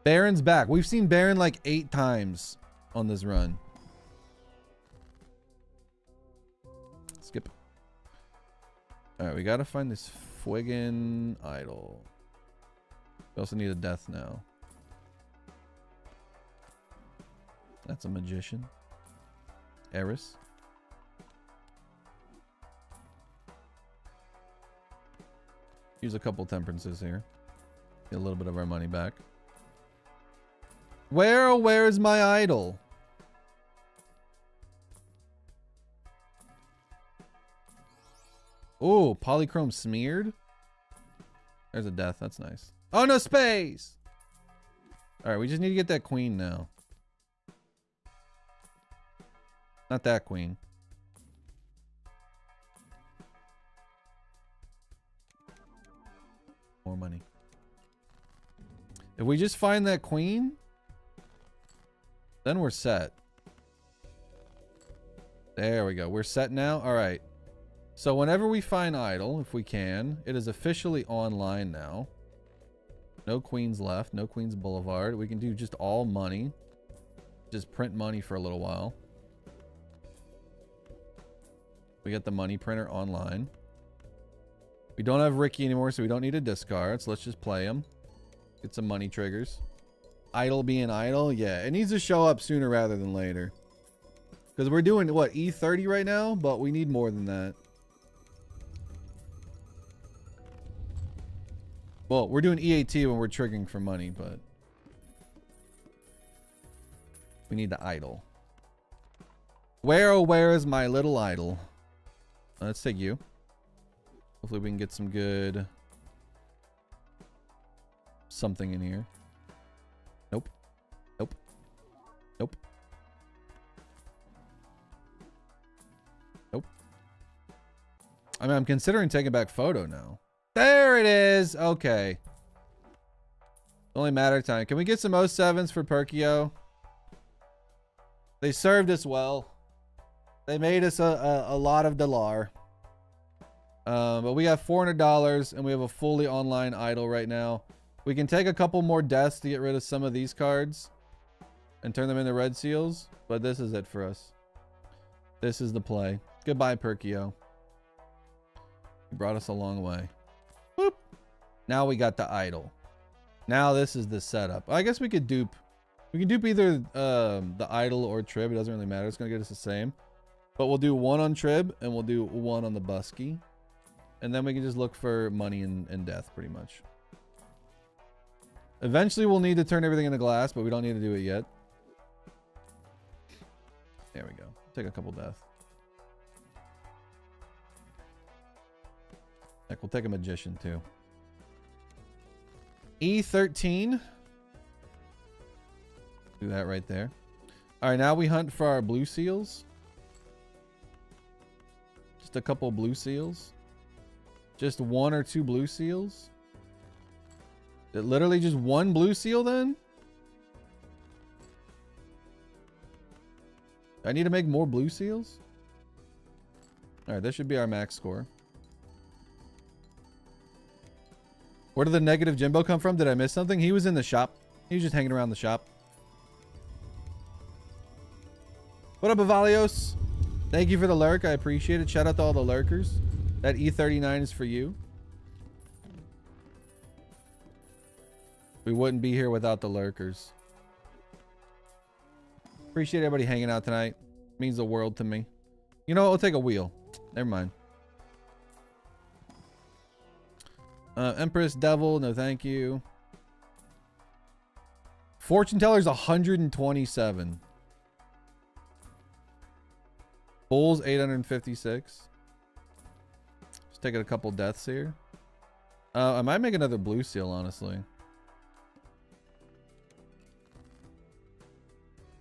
Baron's back. We've seen Baron like 8 times on this run. Skip it. Alright, we gotta find this Fuegan idol. We also need a death now. That's a magician. Eris. Use a couple temperances here. Get a little bit of our money back. Where's my idol? Oh, polychrome smeared. There's a death. That's nice. Oh, no space. All right, we just need to get that queen now. Not that queen. More money. If we just find that queen, then we're set. There we go. We're set now. All right. So whenever we find idol, if we can, it is officially online now. No queens left. No Queens Boulevard. We can do just all money. Just print money for a little while. We get the money printer online. We don't have Ricky anymore, so we don't need a discard. So let's just play him. Get some money triggers. Idol being idle. Yeah, it needs to show up sooner rather than later. Because we're doing, what, E30 right now? But we need more than that. Well, we're doing EAT when we're triggering for money, but we need the idol. Where, oh, where is my little idol? Let's take you. Hopefully we can get some good something in here. Nope. Nope. Nope. Nope. I mean, I'm considering taking back photo now. There it is. Okay. Only matter of time. Can we get some 07s for Perkio? They served us well. They made us a lot of dollar. But we got $400 and we have a fully online idol right now. We can take a couple more deaths to get rid of some of these cards and turn them into red seals. But this is it for us. This is the play. Goodbye, Perkio. You brought us a long way. Boop. Now we got the idol. Now this is the setup. I guess we could dupe. We can dupe either the idol or Trib. It doesn't really matter. It's going to get us the same. But we'll do one on Trib and we'll do one on the Busky. And then we can just look for money and death pretty much. Eventually we'll need to turn everything into glass, but we don't need to do it yet. There we go. Take a couple death. Heck, we'll take a magician too. E13. Do that right there. All right, now we hunt for our blue seals. Just a couple blue seals. Just 1 or 2 blue seals. Literally just 1 blue seal then? I need to make more blue seals? Alright, this should be our max score. Where did the negative Jimbo come from? Did I miss something? He was in the shop. He was just hanging around the shop. What up, Avalios? Thank you for the lurk. I appreciate it. Shout out to all the lurkers. That E39 is for you. We wouldn't be here without the lurkers. Appreciate everybody hanging out tonight. Means the world to me. You know what? We'll take a wheel. Never mind. Empress Devil. No, thank you. Fortune Teller's 127. Bulls 856. Just taking a couple deaths here. I might make another blue seal, honestly.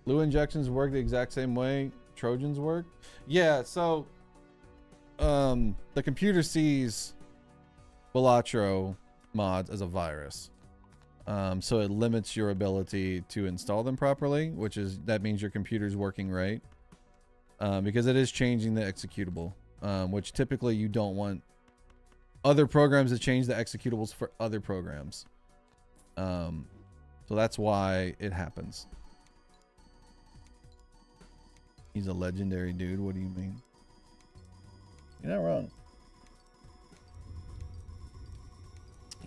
Blue injections work the exact same way Trojans work. Yeah, so the computer sees Balatro mods as a virus. So it limits your ability to install them properly, that means your computer's working right. Because it is changing the executable, which typically you don't want other programs to change the executables for other programs. So that's why it happens. He's a legendary dude. What do you mean? You're not wrong.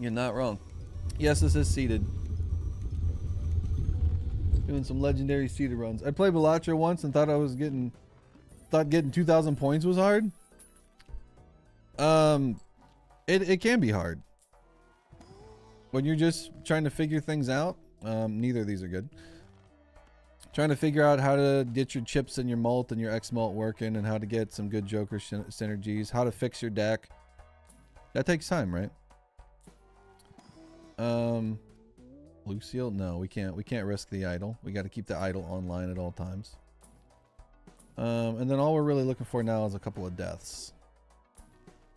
You're not wrong. Yes, this is seeded. Doing some legendary seeded runs. I played Balatro once and thought getting 2,000 points was hard. It can be hard when you're just trying to figure things out. Neither of these are good. Trying to figure out how to get your chips and your malt and your X malt working, and how to get some good Joker synergies, how to fix your deck. That takes time, right? Blue seal? No, we can't risk the idol. We got to keep the idol online at all times. And then all we're really looking for now is a couple of deaths,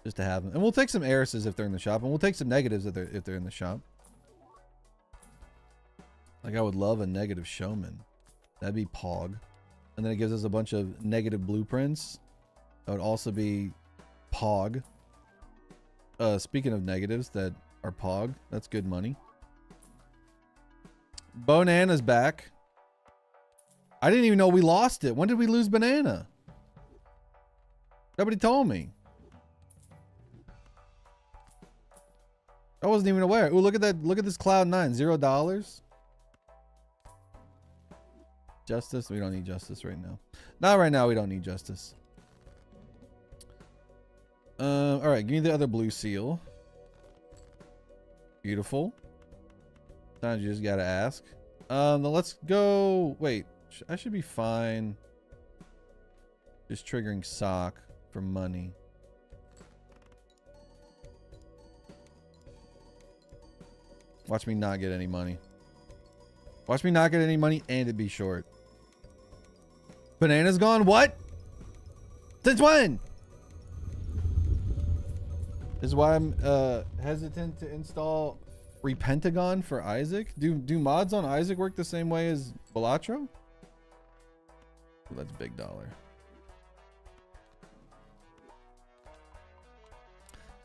just to have them. And we'll take some heiresses if they're in the shop, and we'll take some negatives if they're in the shop. Like, I would love a negative showman. That'd be Pog. And then it gives us a bunch of negative blueprints. That would also be Pog. Speaking of negatives that are Pog, that's good money. Bonana's back. I didn't even know we lost it. When did we lose Banana? Nobody told me. I wasn't even aware. Ooh, look at that. Look at this Cloud9. $0. Justice? We don't need justice right now. Not right now. We don't need justice. All right. Give me the other blue seal. Beautiful. Sometimes you just gotta ask. Then let's go. Wait. I should be fine. Just triggering sock for money. Watch me not get any money. Watch me not get any money and it be short. Banana's gone? What? Since when? This is why I'm hesitant to install Repentagon for Isaac. Do mods on Isaac work the same way as Balatro? Ooh, that's big dollar.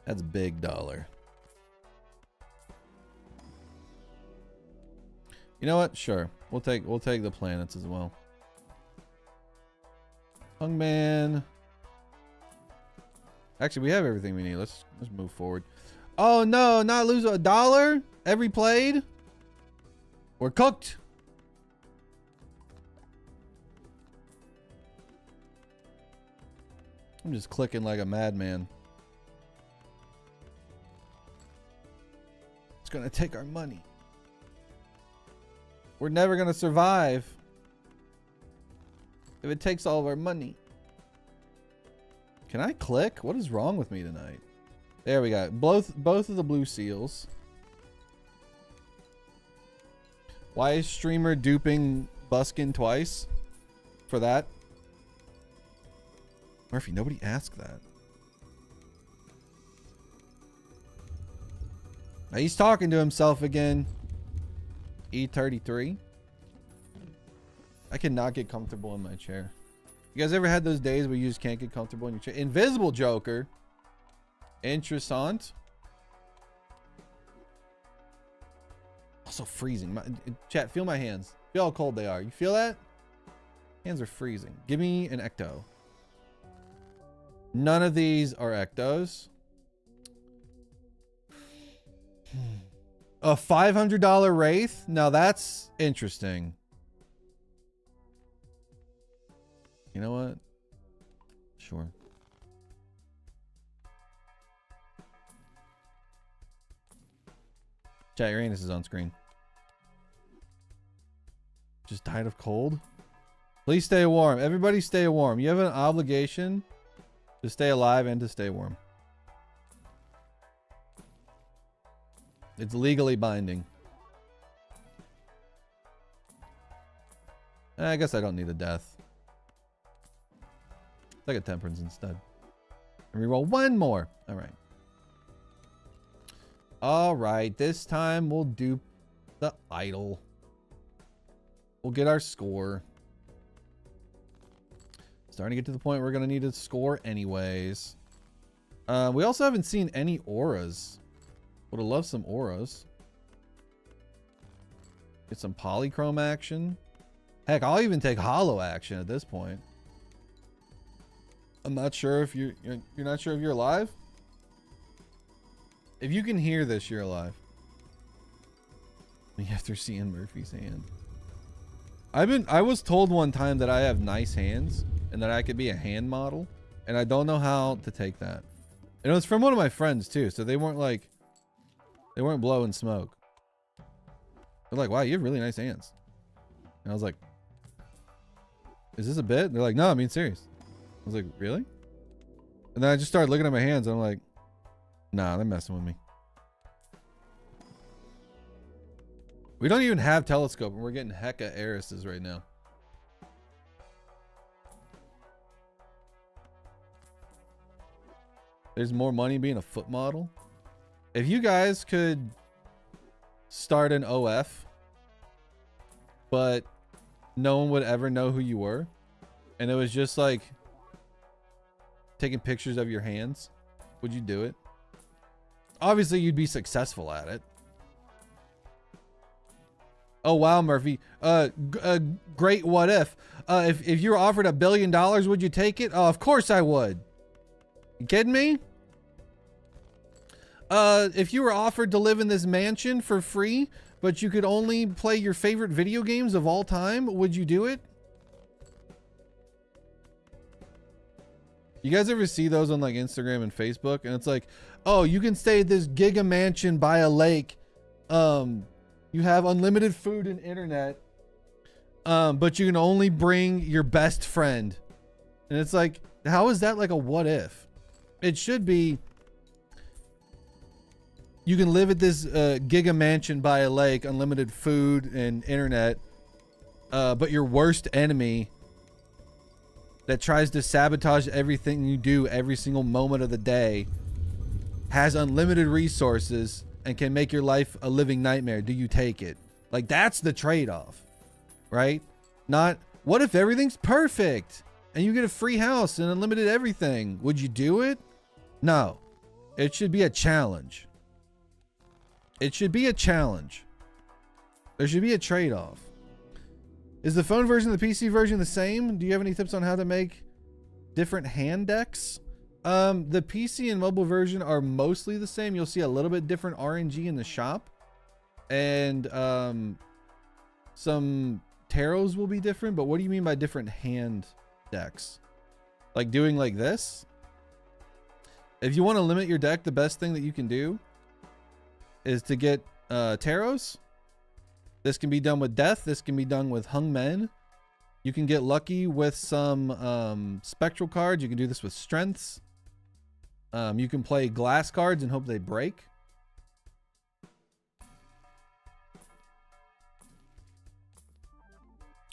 That's big dollar. You know what? Sure. We'll take the planets as well. Hungman. Actually, we have everything we need. Let's move forward. Oh no, not lose $1 every played. We're cooked. I'm just clicking like a madman. It's gonna take our money. We're never gonna survive if it takes all of our money. Can I click? What is wrong with me tonight? There we go. Both of the blue seals. Why is streamer duping Buskin twice for that? Murphy, nobody asked that. Now he's talking to himself again. E33. I cannot get comfortable in my chair. You guys ever had those days where you just can't get comfortable in your chair? Invisible Joker. Interessant. Also freezing. Chat, feel my hands. Feel how cold they are. You feel that? Hands are freezing. Give me an ecto. None of these are ectos. A $500 Wraith? Now that's interesting. You know what? Sure. Chat, your anus is on screen. Just died of cold? Please stay warm. Everybody stay warm. You have an obligation to stay alive and to stay warm. It's legally binding. I guess I don't need a death. Let's take a temperance instead. And reroll one more. All right. All right. This time we'll dupe The idol. We'll get our score. Starting to get to the point we're going to need to score anyways. We also haven't seen any auras. Would have loved some auras. Get some polychrome action. Heck, I'll even take hollow action at this point. I'm not sure if you're not sure if you're alive. If you can hear this, you're alive. After seeing Murphy's hand. I was told one time that I have nice hands and that I could be a hand model, and I don't know how to take that. And it was from one of my friends too, so they weren't blowing smoke. They're like, wow, you have really nice hands. And I was like, is this a bit? They're like, no, I mean serious. I was like, really? And then I just started looking at my hands and I'm like, nah, they're messing with me. We don't even have telescope and we're getting hecka heiresses right now. There's more money being a foot model. If you guys could start an OF, but no one would ever know who you were, and it was just like taking pictures of your hands, would you do it? Obviously, you'd be successful at it. Oh wow, Murphy. Great what if. If you were offered $1 billion, would you take it? Oh, of course I would. You kidding me? If you were offered to live in this mansion for free, but you could only play your favorite video games of all time, would you do it? You guys ever see those on like Instagram and Facebook? And it's like, oh, you can stay at this giga mansion by a lake. You have unlimited food and internet. But you can only bring your best friend. And it's like, how is that like a what if? It should be, you can live at this giga mansion by a lake, unlimited food and internet, but your worst enemy that tries to sabotage everything you do every single moment of the day has unlimited resources and can make your life a living nightmare. Do you take it? Like, that's the trade-off, right? Not, what if everything's perfect and you get a free house and unlimited everything? Would you do it? No. It should be a challenge. It should be a challenge. There should be a trade-off. Is the phone version and the PC version the same? Do you have any tips on how to make different hand decks? The PC and mobile version are mostly the same. You'll see a little bit different RNG in the shop. And some tarots will be different. But what do you mean by different hand decks? Like doing like this? If you want to limit your deck, the best thing that you can do is to get tarots. This can be done with death. This can be done with hung men. You can get lucky with some spectral cards. You can do this with strengths. You can play glass cards and hope they break.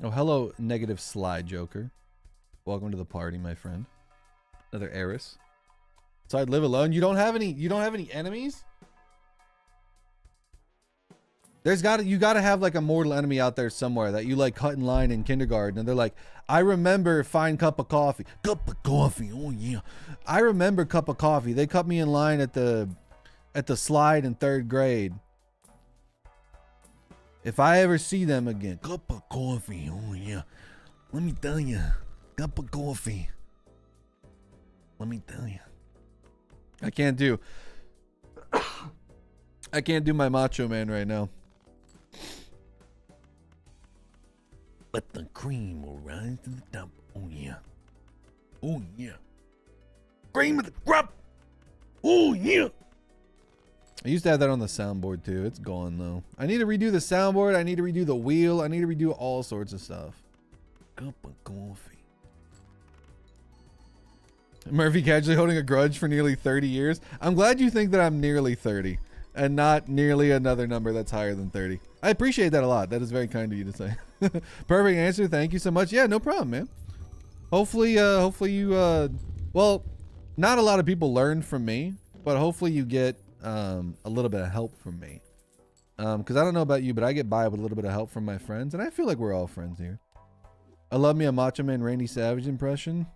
Oh, hello, negative slide joker. Welcome to the party, my friend. Another heiress. So I'd live alone. You don't have any enemies? You gotta have like a mortal enemy out there somewhere that you like cut in line in kindergarten, and they're like, I remember fine cup of coffee. Cup of coffee, oh yeah. I remember cup of coffee. They cut me in line at the slide in 3rd grade. If I ever see them again, cup of coffee, oh yeah. Let me tell you, cup of coffee. Let me tell you. I can't do my Macho Man right now. But the cream will rise to the top. Oh yeah. Oh yeah. Cream of the crop. Oh yeah. I used to have that on the soundboard too. It's gone though. I need to redo the soundboard. I need to redo the wheel. I need to redo all sorts of stuff. Cup of coffee. Murphy casually holding a grudge for nearly 30 years. I'm glad you think that I'm nearly 30 and not nearly another number that's higher than 30. I appreciate that a lot. That is very kind of you to say. Perfect answer. Thank you so much. Yeah, no problem, man. Hopefully you, well, not a lot of people learn from me, but hopefully you get a little bit of help from me. Because I don't know about you, but I get by with a little bit of help from my friends, and I feel like we're all friends here. I love me a Macho Man Randy Savage impression.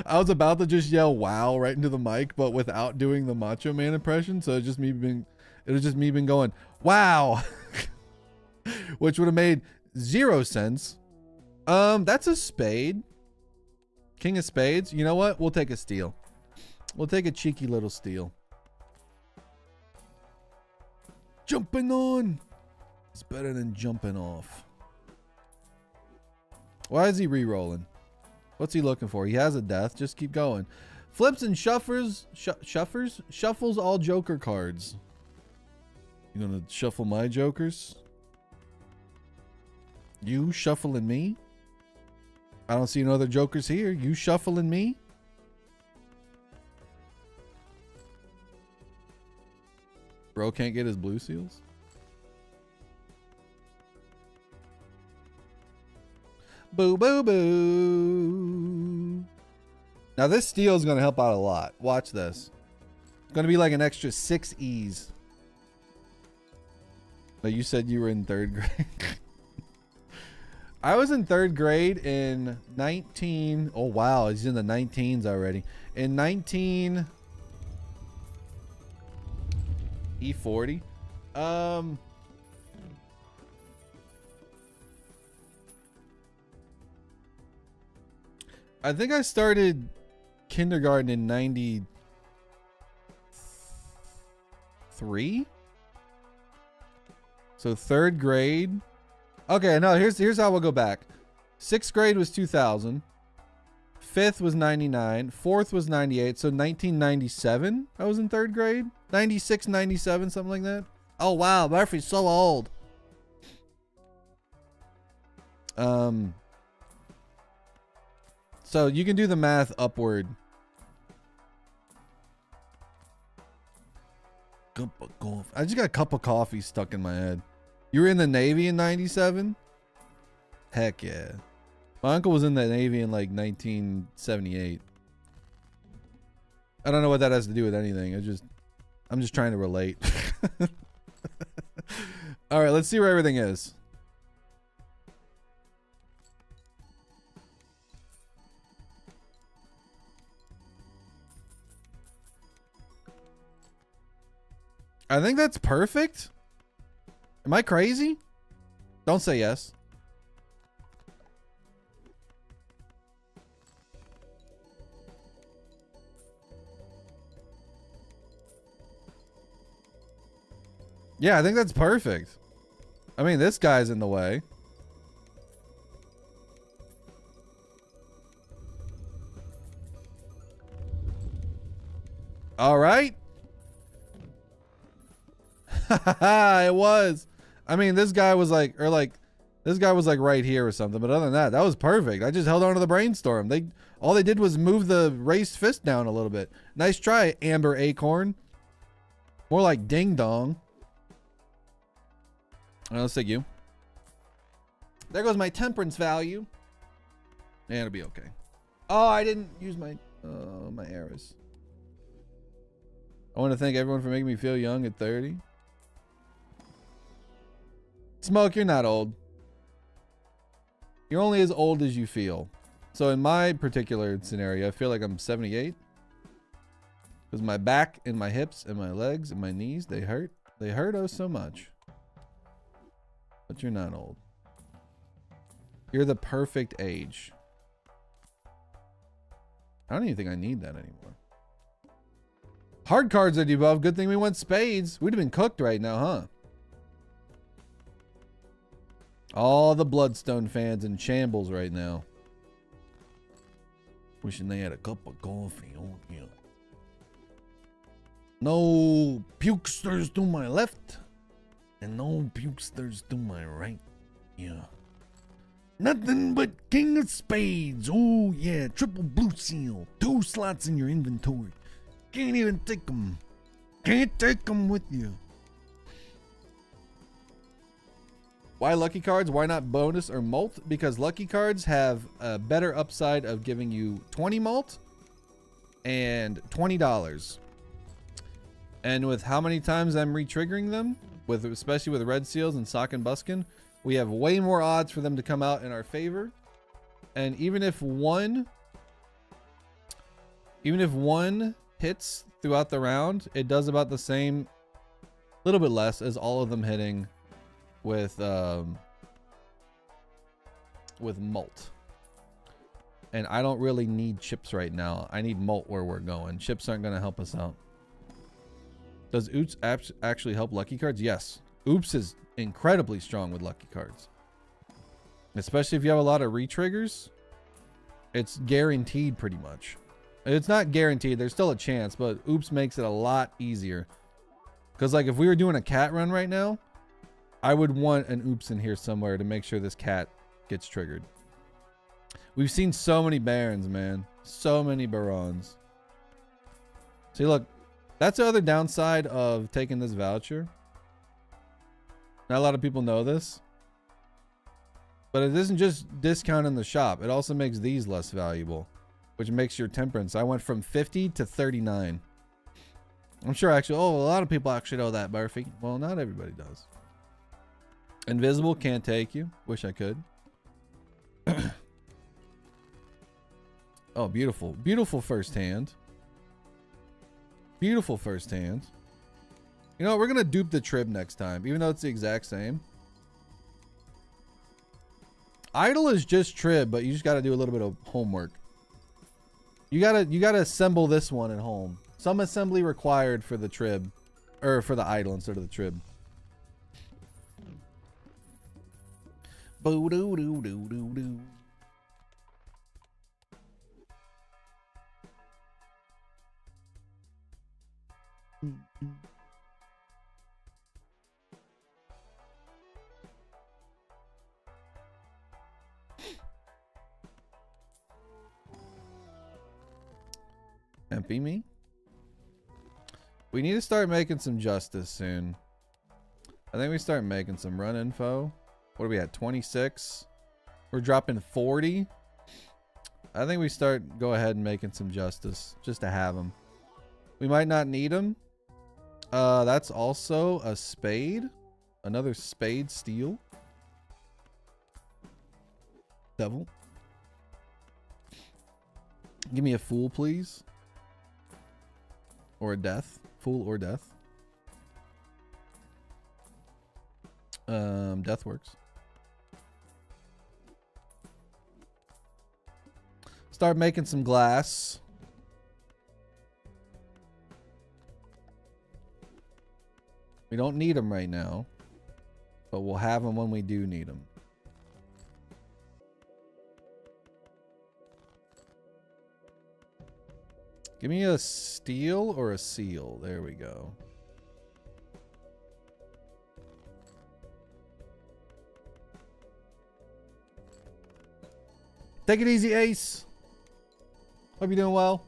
I was about to just yell "wow" right into the mic, but without doing the Macho Man impression, so it was just me being going "wow," which would have made 0 sense. That's a spade. King of spades. You know what? We'll take a steal. We'll take a cheeky little steal. Jumping on. It's better than jumping off. Why is he re-rolling? What's he looking for? He has a death. Just keep going. Flips and shuffles all joker cards. You gonna shuffle my jokers? You shuffling me? I don't see no other jokers here. You shuffling me? Bro can't get his blue seals? Boo, boo, boo. Now this steal is going to help out a lot. Watch this. It's going to be like an extra 6 E's. But you said you were in 3rd grade. I was in 3rd grade in 19. Oh, wow. He's in the 19s already. In 19. E40. I think I started kindergarten in 93. So 3rd grade. Okay, no, here's how we'll go back. 6th grade was 2000. 5th was 99. 4th was 98. So 1997, I was in 3rd grade. 96, 97, something like that. Oh, wow. Murphy's so old. So you can do the math upward. Cup of coffee. I just got a cup of coffee stuck in my head. You were in the Navy in 97? Heck yeah. My uncle was in the Navy in like 1978. I don't know what that has to do with anything. I'm just trying to relate. All right, let's see where everything is. I think that's perfect. Am I crazy? Don't say yes. Yeah, I think that's perfect. I mean, this guy's in the way. All right. It was. I mean, this guy was like, this guy was like right here or something. But other than that, that was perfect. I just held on to the brainstorm. All they did was move the raised fist down a little bit. Nice try, Amber Acorn. More like ding dong. All right, let's take you. There goes my temperance value. Yeah, it'll be okay. Oh, I didn't use my arrows. I want to thank everyone for making me feel young at 30. Smoke, you're not old. You're only as old as you feel. So in my particular scenario, I feel like I'm 78. Because my back and my hips and my legs and my knees, they hurt. They hurt oh so much. But you're not old. You're the perfect age. I don't even think I need that anymore. Hard cards are debuffed. Good thing we went spades. We'd have been cooked right now, huh? All the Bloodstone fans in shambles right now. Wishing they had a cup of coffee. Oh, yeah. No pukesters to my left. And no pukesters to my right. Yeah. Nothing but king of spades. Oh, yeah. Triple blue seal. 2 slots in your inventory. Can't even take them. Can't take them with you. Why lucky cards? Why not bonus or mult? Because lucky cards have a better upside of giving you 20 mult and $20. And with how many times I'm re-triggering them, with especially with red seals and sock and buskin, we have way more odds for them to come out in our favor. And even if one hits throughout the round, it does about the same, little bit less as all of them hitting with molt. And I don't really need chips right now. I need molt where we're going. Chips aren't going to help us out. Does Oops actually help lucky cards? Yes. Oops is incredibly strong with lucky cards. Especially if you have a lot of re-triggers. It's guaranteed pretty much. It's not guaranteed. There's still a chance, but Oops makes it a lot easier. Because like if we were doing a cat run right now, I would want an Oops in here somewhere to make sure this cat gets triggered. We've seen so many Barons, man. So many Barons. See, look. That's the other downside of taking this voucher. Not a lot of people know this. But it isn't just discount in the shop. It also makes these less valuable. Which makes your temperance. I went from 50 to 39. I'm sure actually, oh, a lot of people actually know that, Murphy. Well, not everybody does. Invisible, can't take you. Wish I could. Oh, beautiful. Beautiful first hand. Beautiful first hand. You know, we're going to dupe the Trib next time, even though it's the exact same. Idle is just Trib, but you just got to do a little bit of homework. You gotta assemble this one at home. Some assembly required for the Trib, or for the Idle instead of the Trib. Boo doo doo doo doo doo. Empty me. We need to start making some justice soon. I think we start making some run info. What are we at? 26. We're dropping 40. I think we start go ahead and making some justice just to have them. We might not need them. That's also a spade. Another spade steel. Devil. Give me a fool, please. Or a death. Fool or death. Death works. Start making some glass. We don't need them right now, but we'll have them when we do need them. Give me a steel or a seal. There we go. Take it easy, Ace. Hope you're doing well.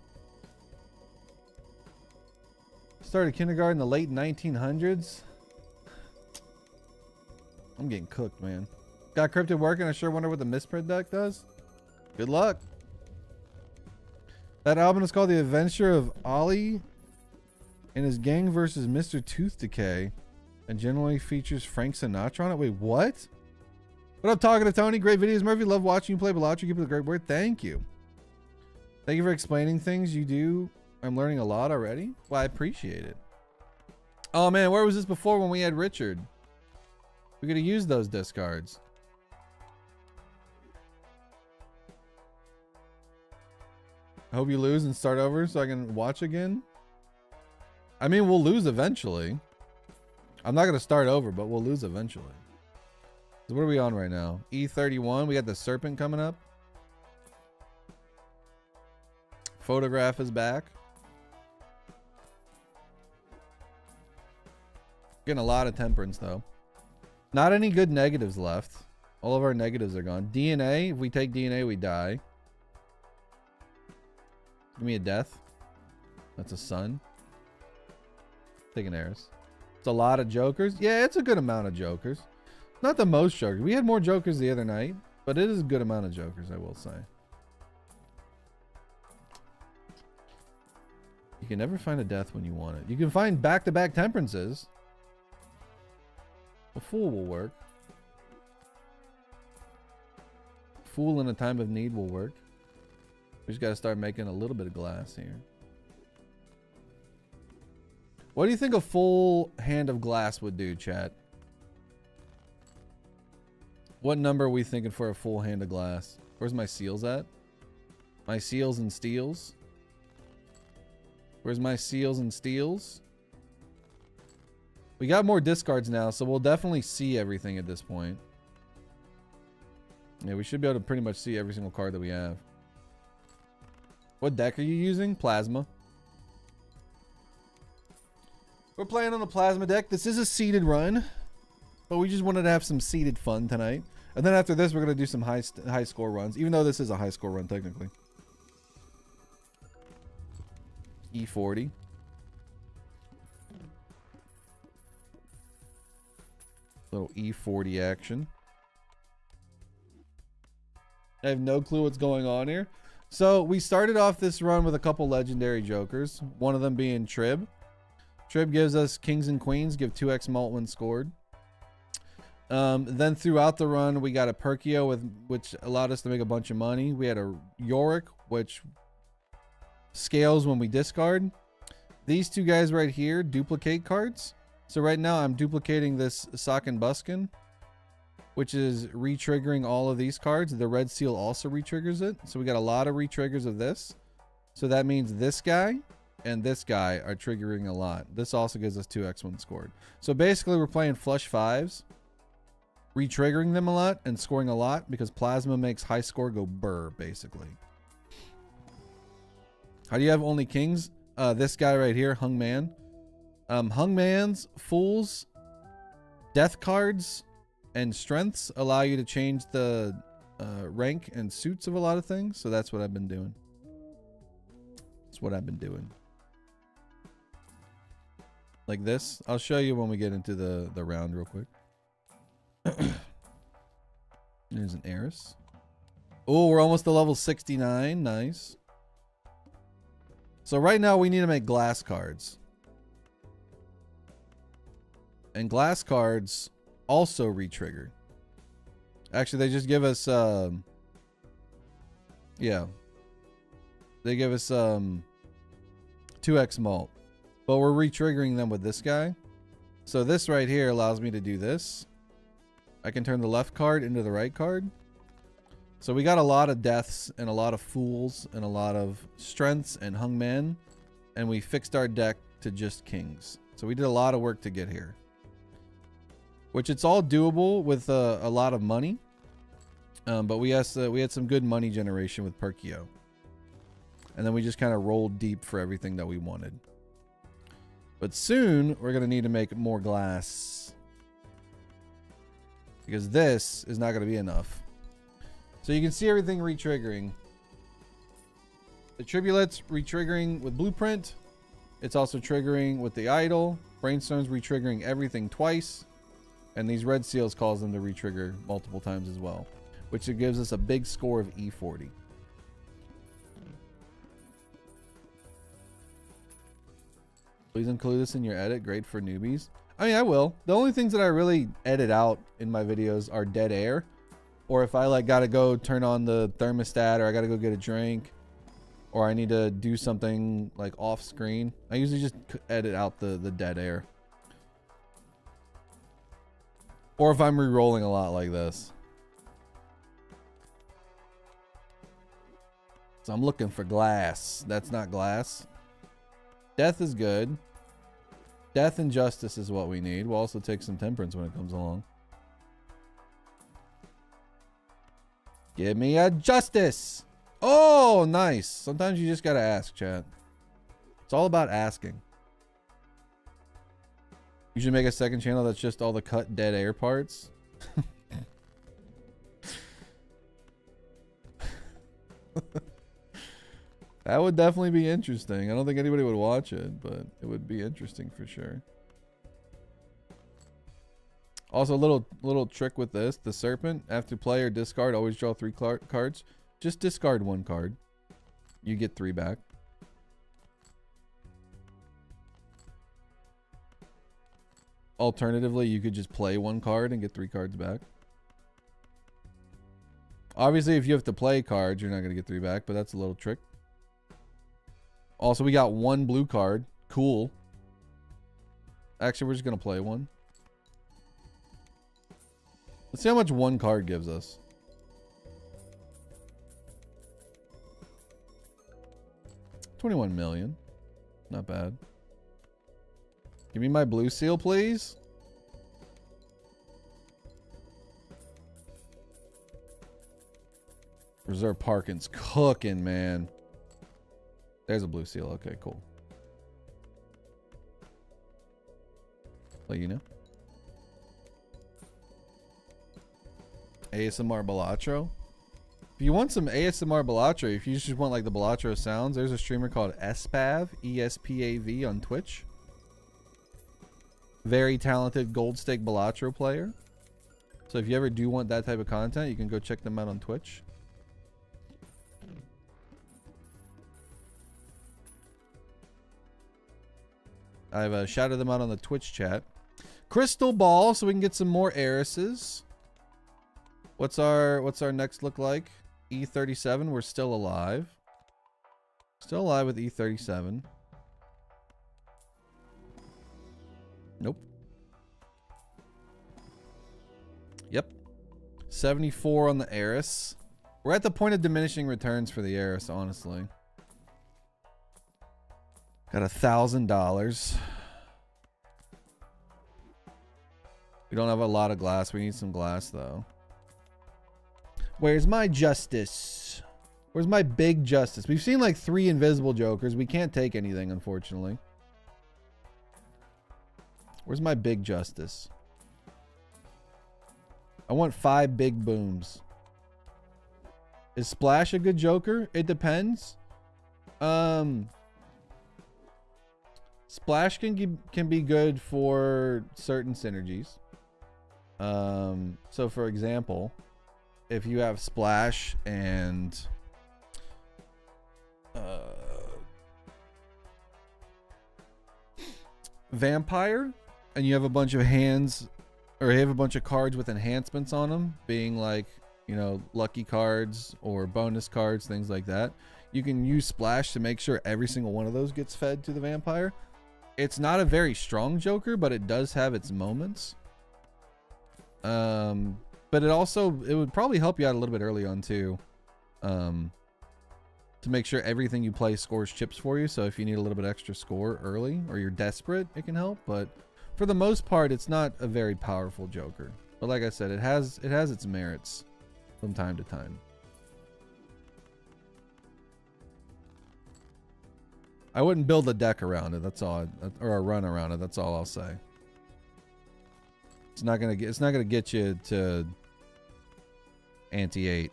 Started kindergarten in the late 1900s. I'm getting cooked, man. Got cryptid working. I sure wonder what the misprint deck does. Good luck. That album is called The Adventure of Ollie and his gang versus Mr. Tooth Decay, and generally features Frank Sinatra on it. Wait, what? What up, talking to Tony? Great videos, Murphy. Love watching you play Balatro. Keep it a great word. Thank you. Thank you for explaining things you do. I'm learning a lot already. Well, I appreciate it. Oh man, where was this before when we had Richard? We could have used those discards. I hope you lose and start over so I can watch again. I mean, we'll lose eventually. I'm not going to start over, but we'll lose eventually. So what are we on right now? E31. We got the Serpent coming up. Photograph is back. Getting a lot of temperance, though. Not any good negatives left. All of our negatives are gone. DNA. If we take DNA, we die. Give me a death. That's a sun. Taking Eris. It's a lot of jokers. Yeah, it's a good amount of jokers. Not the most jokers. We had more jokers the other night, but it is a good amount of jokers, I will say. You can never find a death when you want it. You can find back-to-back temperances. A fool will work. Fool in a time of need will work. We just got to start making a little bit of glass here. What do you think a full hand of glass would do, chat? What number are we thinking for a full hand of glass? Where's my seals at? My seals and steels. Where's my seals and steels? We got more discards now, so we'll definitely see everything at this point. Yeah, we should be able to pretty much see every single card that we have. What deck are you using? Plasma. We're playing on the Plasma deck. This is a seeded run, but we just wanted to have some seeded fun tonight. And then after this, we're going to do some high score runs, even though this is a high score run technically. E40. Little E40 action. I have no clue what's going on here. So we started off this run with a couple legendary jokers, one of them being Trib. Trib gives us kings and queens, give 2x malt when scored. Then throughout the run, we got a Perkio, which allowed us to make a bunch of money. We had a Yorick, which scales when we discard. These two guys right here duplicate cards. So right now I'm duplicating this Sock and Buskin, which is re-triggering all of these cards. The red seal also re-triggers it. So we got a lot of re-triggers of this. So that means this guy and this guy are triggering a lot. This also gives us 2x when scored. So basically we're playing flush fives, re-triggering them a lot and scoring a lot because Plasma makes high score go burr, basically. How do you have only kings? This guy right here, Hung Man. Hung Man's fools, death cards, and strengths allow you to change the rank and suits of a lot of things. So that's what I've been doing. That's what I've been doing. Like this. I'll show you when we get into the round real quick. There's an Eris. Oh, we're almost to level 69. Nice. So right now we need to make glass cards. And glass cards also re-trigger. Actually, they just give us yeah. They give us 2x malt. But we're re-triggering them with this guy. So this right here allows me to do this. I can turn the left card into the right card. So we got a lot of deaths and a lot of fools and a lot of strengths and hung men. And we fixed our deck to just kings. So we did a lot of work to get here. Which it's all doable with a lot of money. But we had some good money generation with Perkio. And then we just kind of rolled deep for everything that we wanted. But soon, we're going to need to make more glass. Because this is not going to be enough. So you can see everything re-triggering. The Tribulate's re-triggering with Blueprint. It's also triggering with the Idol. Brainstorm's re-triggering everything twice. And these red seals cause them to re-trigger multiple times as well. Which it gives us a big score of E40. Please include this in your edit. Great for newbies. I mean, I will. The only things that I really edit out in my videos are dead air. Or if I like gotta go turn on the thermostat, or I gotta go get a drink, or I need to do something like off screen. I usually just edit out the dead air. Or if I'm re-rolling a lot like this. So I'm looking for glass. That's not glass. Death is good. Death and justice is what we need. We'll also take some temperance when it comes along. Give me a justice. Oh, nice. Sometimes you just gotta ask, chat. It's all about asking. You should make a second channel that's just all the cut dead air parts. That would definitely be interesting. I don't think anybody would watch it, but it would be interesting for sure. Also, a little trick with this. The Serpent, after play or discard, always draw 3 cards. Just discard 1 card. You get 3 back. Alternatively, you could just play one card and get 3 cards back. Obviously, if you have to play cards, you're not going to get 3 back, but that's a little trick. Also, we got 1 blue card. Cool. Actually, we're just going to play one. Let's see how much 1 card gives us. $21 million. Not bad. Give me my blue seal, please. Reserve Parkin's cooking, man. There's a blue seal. Okay, cool. Let you know. ASMR Balatro. If you want some ASMR Balatro, if you just want like the Balatro sounds, there's a streamer called Espav, ESPAV on Twitch. Very talented gold stake Balatro player. So if you ever do want that type of content, you can go check them out on Twitch. I've shouted them out on the Twitch chat. Crystal Ball, so we can get some more heiresses. What's our next look like? E37, we're still alive. Still alive with E37. Nope. Yep. 74 on the heiress. We're at the point of diminishing returns for the heiress, honestly. Got $1,000. We don't have a lot of glass. We need some glass, though. Where's my justice? Where's my big justice? We've seen like 3 invisible jokers. We can't take anything, unfortunately. Where's my big justice? I want 5 big booms. Is Splash a good joker? It depends. Splash can be good for certain synergies. So for example, if you have Splash and Vampire, and you have a bunch of hands, or you have a bunch of cards with enhancements on them, being like, you know, lucky cards or bonus cards, things like that, you can use Splash to make sure every single one of those gets fed to the Vampire. It's not a very strong joker, but it does have its moments. But it would probably help you out a little bit early on too, to make sure everything you play scores chips for you. So if you need a little bit extra score early, or you're desperate, it can help. But for the most part, it's not a very powerful joker. But like I said, it has its merits from time to time. I wouldn't build a deck around it. That's all, or a run around it. That's all I'll say. It's not gonna get you to ante-8.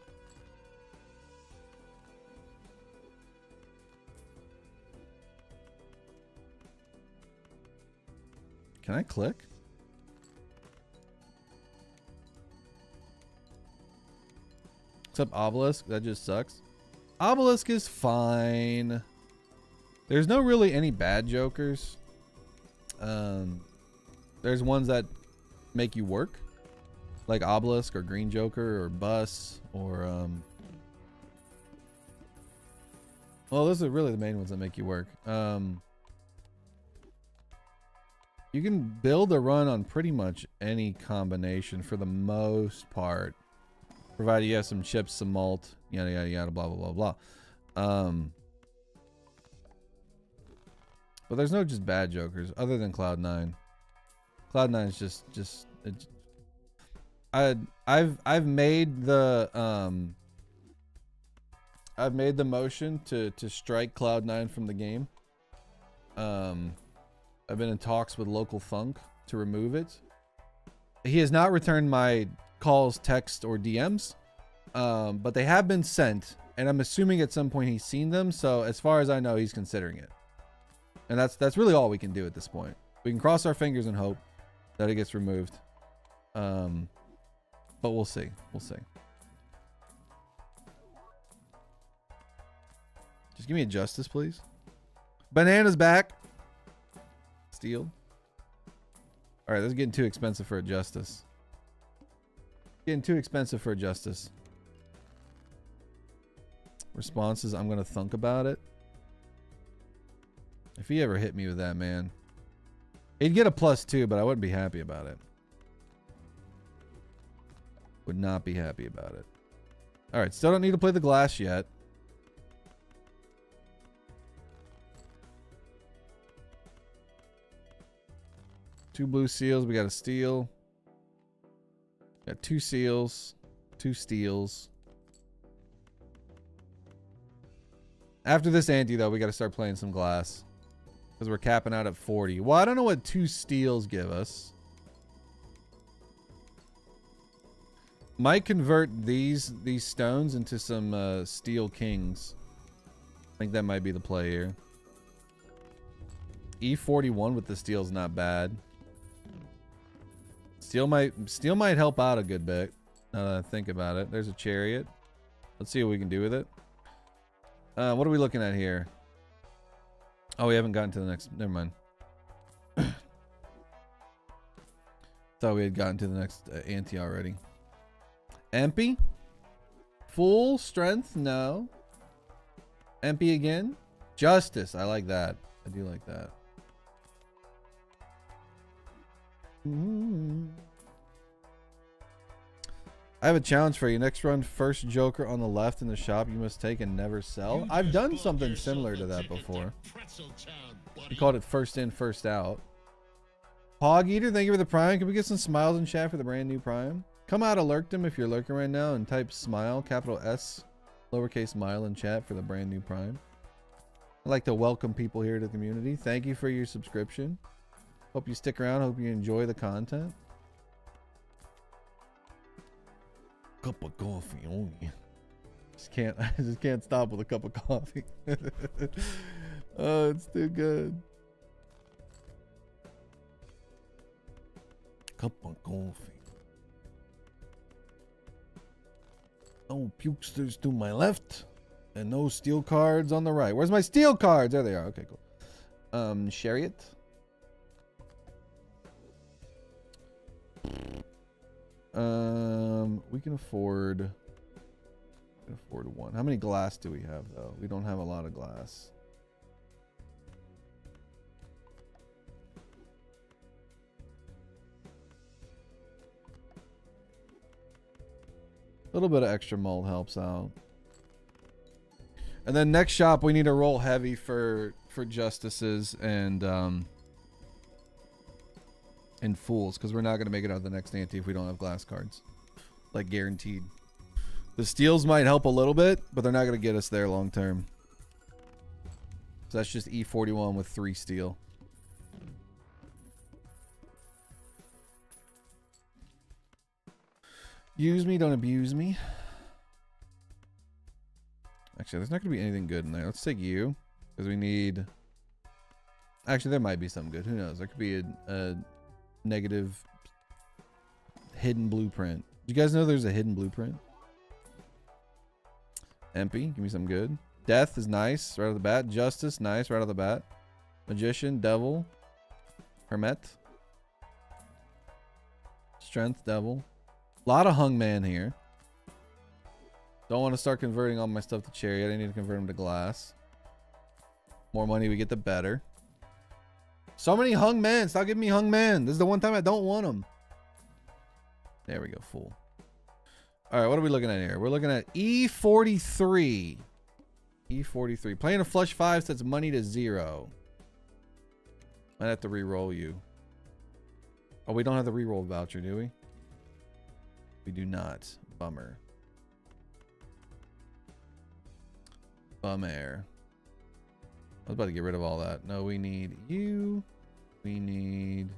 Can I click? Except Obelisk, that just sucks. Obelisk is fine. There's no really any bad jokers. There's ones that make you work, like Obelisk or Green Joker or Bus or well, those are really the main ones that make you work. You can build a run on pretty much any combination for the most part, provided you have some chips, some malt, yada yada yada, blah blah blah blah. But there's no just bad jokers other than Cloud9. Cloud9 is just I've made the motion to strike Cloud9 from the game. I've been in talks with Local Thunk to remove it. He has not returned my calls, text, or DMs, but they have been sent, and I'm assuming at some point he's seen them. So as far as I know, he's considering it, and that's really all we can do at this point. We can cross our fingers and hope that it gets removed, but we'll see. We'll see. Just give me a justice, please. Banana's back. Steal. All right, this is getting too expensive for a justice. Getting too expensive for a justice. Responses, I'm gonna thunk about it. If he ever hit me with that, man. He'd get a +2, but I wouldn't be happy about it. Would not be happy about it. Alright, still don't need to play the glass yet. Two blue seals, we got a steal. Got 2 seals, 2 steals. After this ante, though, we got to start playing some glass. Because we're capping out at 40. Well, I don't know what 2 steals give us. Might convert these stones into some steel kings. I think that might be the play here. E41 with the steel is not bad. Steel might help out a good bit. Now that I think about it. There's a chariot. Let's see what we can do with it. What are we looking at here? Oh, we haven't gotten to the next. Never mind. Thought we had gotten to the next ante already. Empy? Full strength? No. Empy again? Justice. I like that. I do like that. I have a challenge for you. Next run, first joker on the left in the shop you must take and never sell. I've done something similar to that before. We called it first in, first out. Hog Eater, thank you for the prime. Can we get some smiles in chat for the brand new prime? Come out of lurkdom if you're lurking right now and type smile, capital S, lowercase mile in chat for the brand new prime. I'd like to welcome people here to the community. Thank you for your subscription. Hope you stick around. Hope you enjoy the content. Cup of coffee only. I just can't stop with a cup of coffee. Oh, it's too good. Cup of coffee. No pukesters to my left, and no steel cards on the right. Where's my steel cards? There they are. Okay, cool. Chariot. We can afford one. How many glass do we have though? We don't have a lot of glass. A little bit of extra mold helps out. And then next shop we need to roll heavy for justices and fools, because we're not going to make it out of the next ante if we don't have glass cards. Like, guaranteed. The steals might help a little bit, but they're not going to get us there long term. So that's just E41 with 3 steel. Use me, don't abuse me. Actually, there's not going to be anything good in there. Let's take you, because we need... Actually, there might be something good. Who knows? There could be a negative hidden blueprint. Do you guys know there's a hidden blueprint? Empy, give me some good. Death is nice right off the bat. Justice, nice right off the bat. Magician, Devil, Hermet. Strength, Devil. A lot of hung man here. Don't want to start converting all my stuff to chariot. I need to convert them to glass. More money we get, the better. So many hung men. Stop giving me hung men. This is the one time I don't want them. There we go. Full. All right. What are we looking at here? We're looking at E43. E43. Playing a flush 5 sets money to 0. Might have to re-roll you. Oh, we don't have the re-roll voucher, do we? We do not. Bummer. Bummer. I was about to get rid of all that. No, we need you. We need...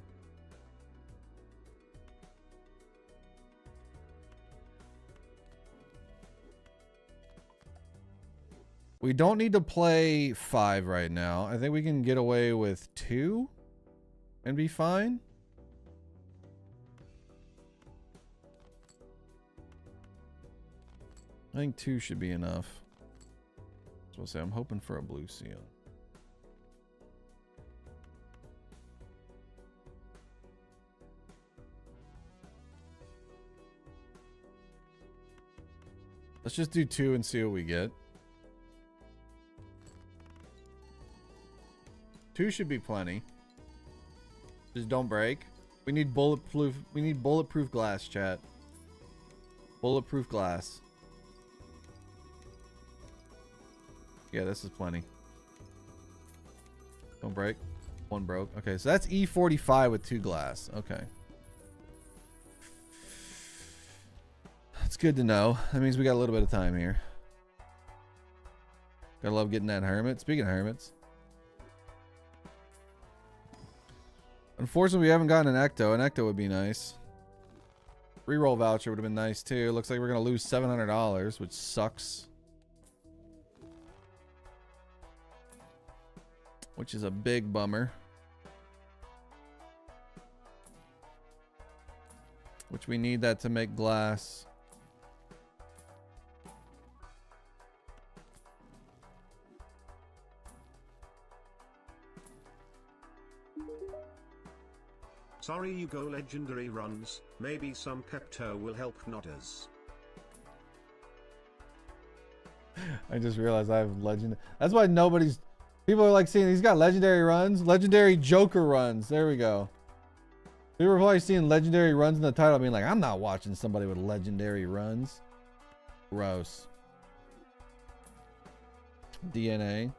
We don't need to play 5 right now. I think we can get away with 2 and be fine. I think 2 should be enough. So we'll say I'm hoping for a blue seal. Let's just do 2 and see what we get. 2 should be plenty. Just don't break. We need bulletproof. We need bulletproof glass, chat. Bulletproof glass. Yeah, this is plenty. Don't break. 1 broke. Okay, so that's E45 with 2 glass. Okay. That's good to know. That means we got a little bit of time here. Gotta love getting that hermit. Speaking of hermits. Unfortunately, we haven't gotten an ecto. An ecto would be nice. Reroll voucher would have been nice too. Looks like we're gonna lose $700, which sucks. Which is a big bummer. Which we need that to make glass. Sorry you go legendary runs, maybe some Pepto will help nodders. I just realized I have legend. That's why nobody's... People are like seeing he's got legendary runs. Legendary Joker runs. There we go. People were probably seeing legendary runs in the title being like, I'm not watching somebody with legendary runs. Gross. DNA.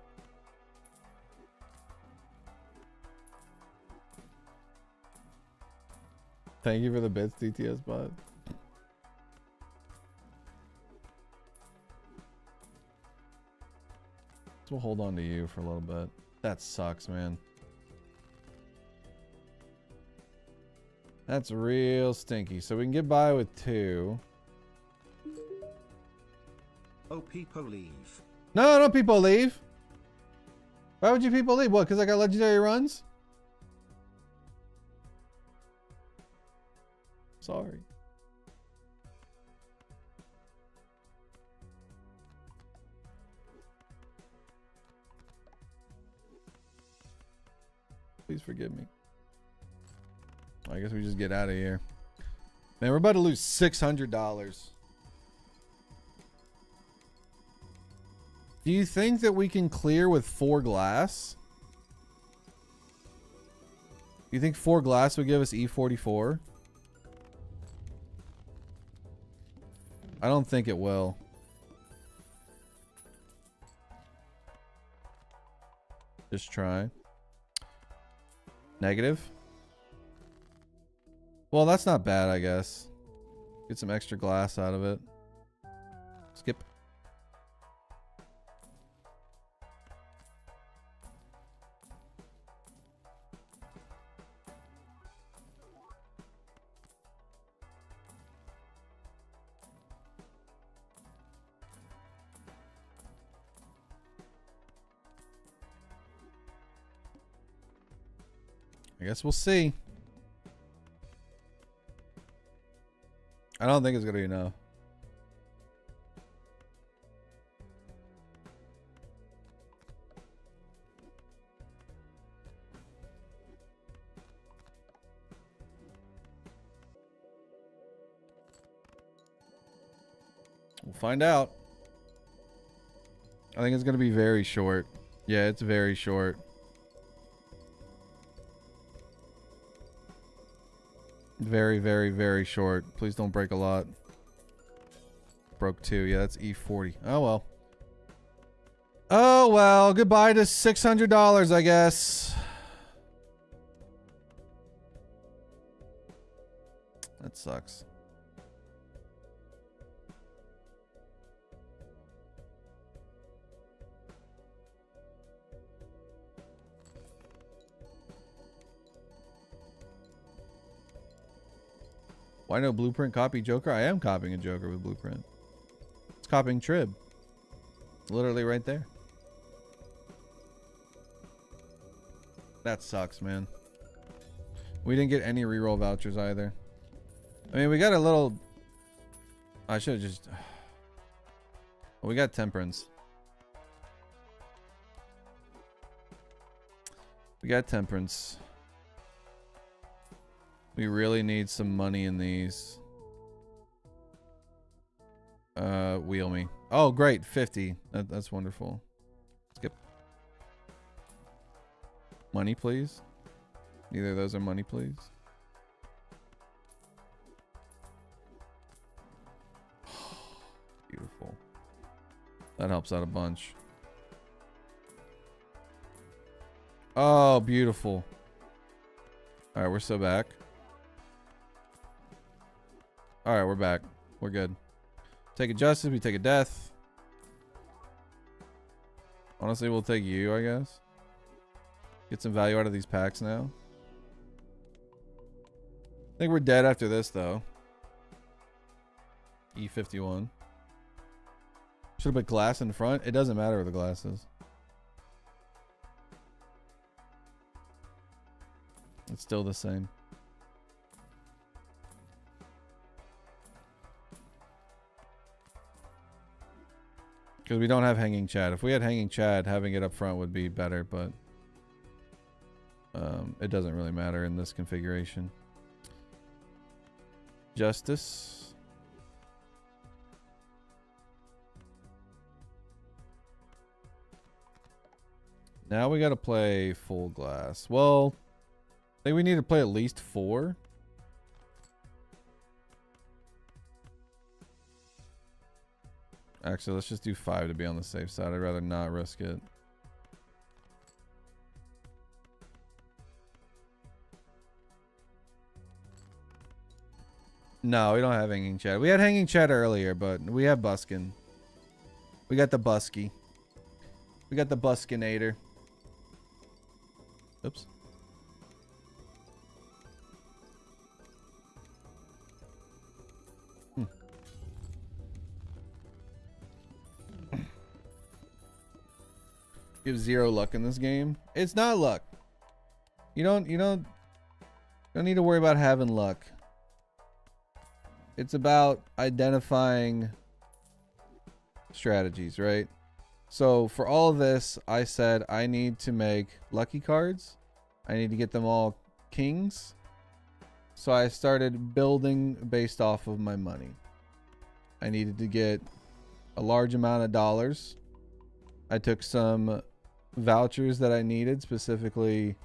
Thank you for the bits, DTS bot. So we'll hold on to you for a little bit. That sucks, man. That's real stinky. So we can get by with 2. Oh, people leave. No, no, people leave. Why would you people leave? What, because I got legendary runs? Sorry. Please forgive me. I guess we just get out of here. Man, we're about to lose $600. Do you think that we can clear with 4 glass? Do you think 4 glass would give us E44? I don't think it will. Just try. Negative. Well, that's not bad, I guess. Get some extra glass out of it. Skip. I guess we'll see. I don't think it's gonna be enough. We'll find out. I think it's gonna be very short. Yeah, it's very short. Very, very, very short. Please don't break a lot. Broke 2. Yeah, that's E40. Oh, well. Oh, well. Goodbye to $600, I guess. That sucks. Why no blueprint copy Joker? I am copying a Joker with blueprint. It's copying Trib. Literally right there. That sucks, man. We didn't get any reroll vouchers either. I mean, we got a little... I should have just... Well, we got Temperance. We got Temperance. We really need some money in these. Wheel me. Oh, great. 50. That's wonderful. Skip. Money, please. Neither of those are money, please. Beautiful. That helps out a bunch. Oh, beautiful. All right, we're still back. All right, we're back. We're good. Take a justice, we take a death. Honestly, we'll take you, I guess. Get some value out of these packs now. I think we're dead after this, though. E51. Should have put glass in front. It doesn't matter where the glass is. It's still the same. Because we don't have hanging Chad. If we had hanging Chad, having it up front would be better, but it doesn't really matter in this configuration. Justice. Now we got to play full glass. Well, I think we need to play at least 4. Actually, let's just do 5 to be on the safe side. I'd rather not risk it. No, we don't have hanging Chad. We had hanging Chad earlier, but we have Buskin. We got the Busky. We got the Buskinator. Oops. You have 0 luck in this game. It's not luck. You don't need to worry about having luck. It's about identifying strategies, right? So for all of this, I said I need to make lucky cards. I need to get them all kings. So I started building based off of my money. I needed to get a large amount of dollars. I took some vouchers that I needed, specifically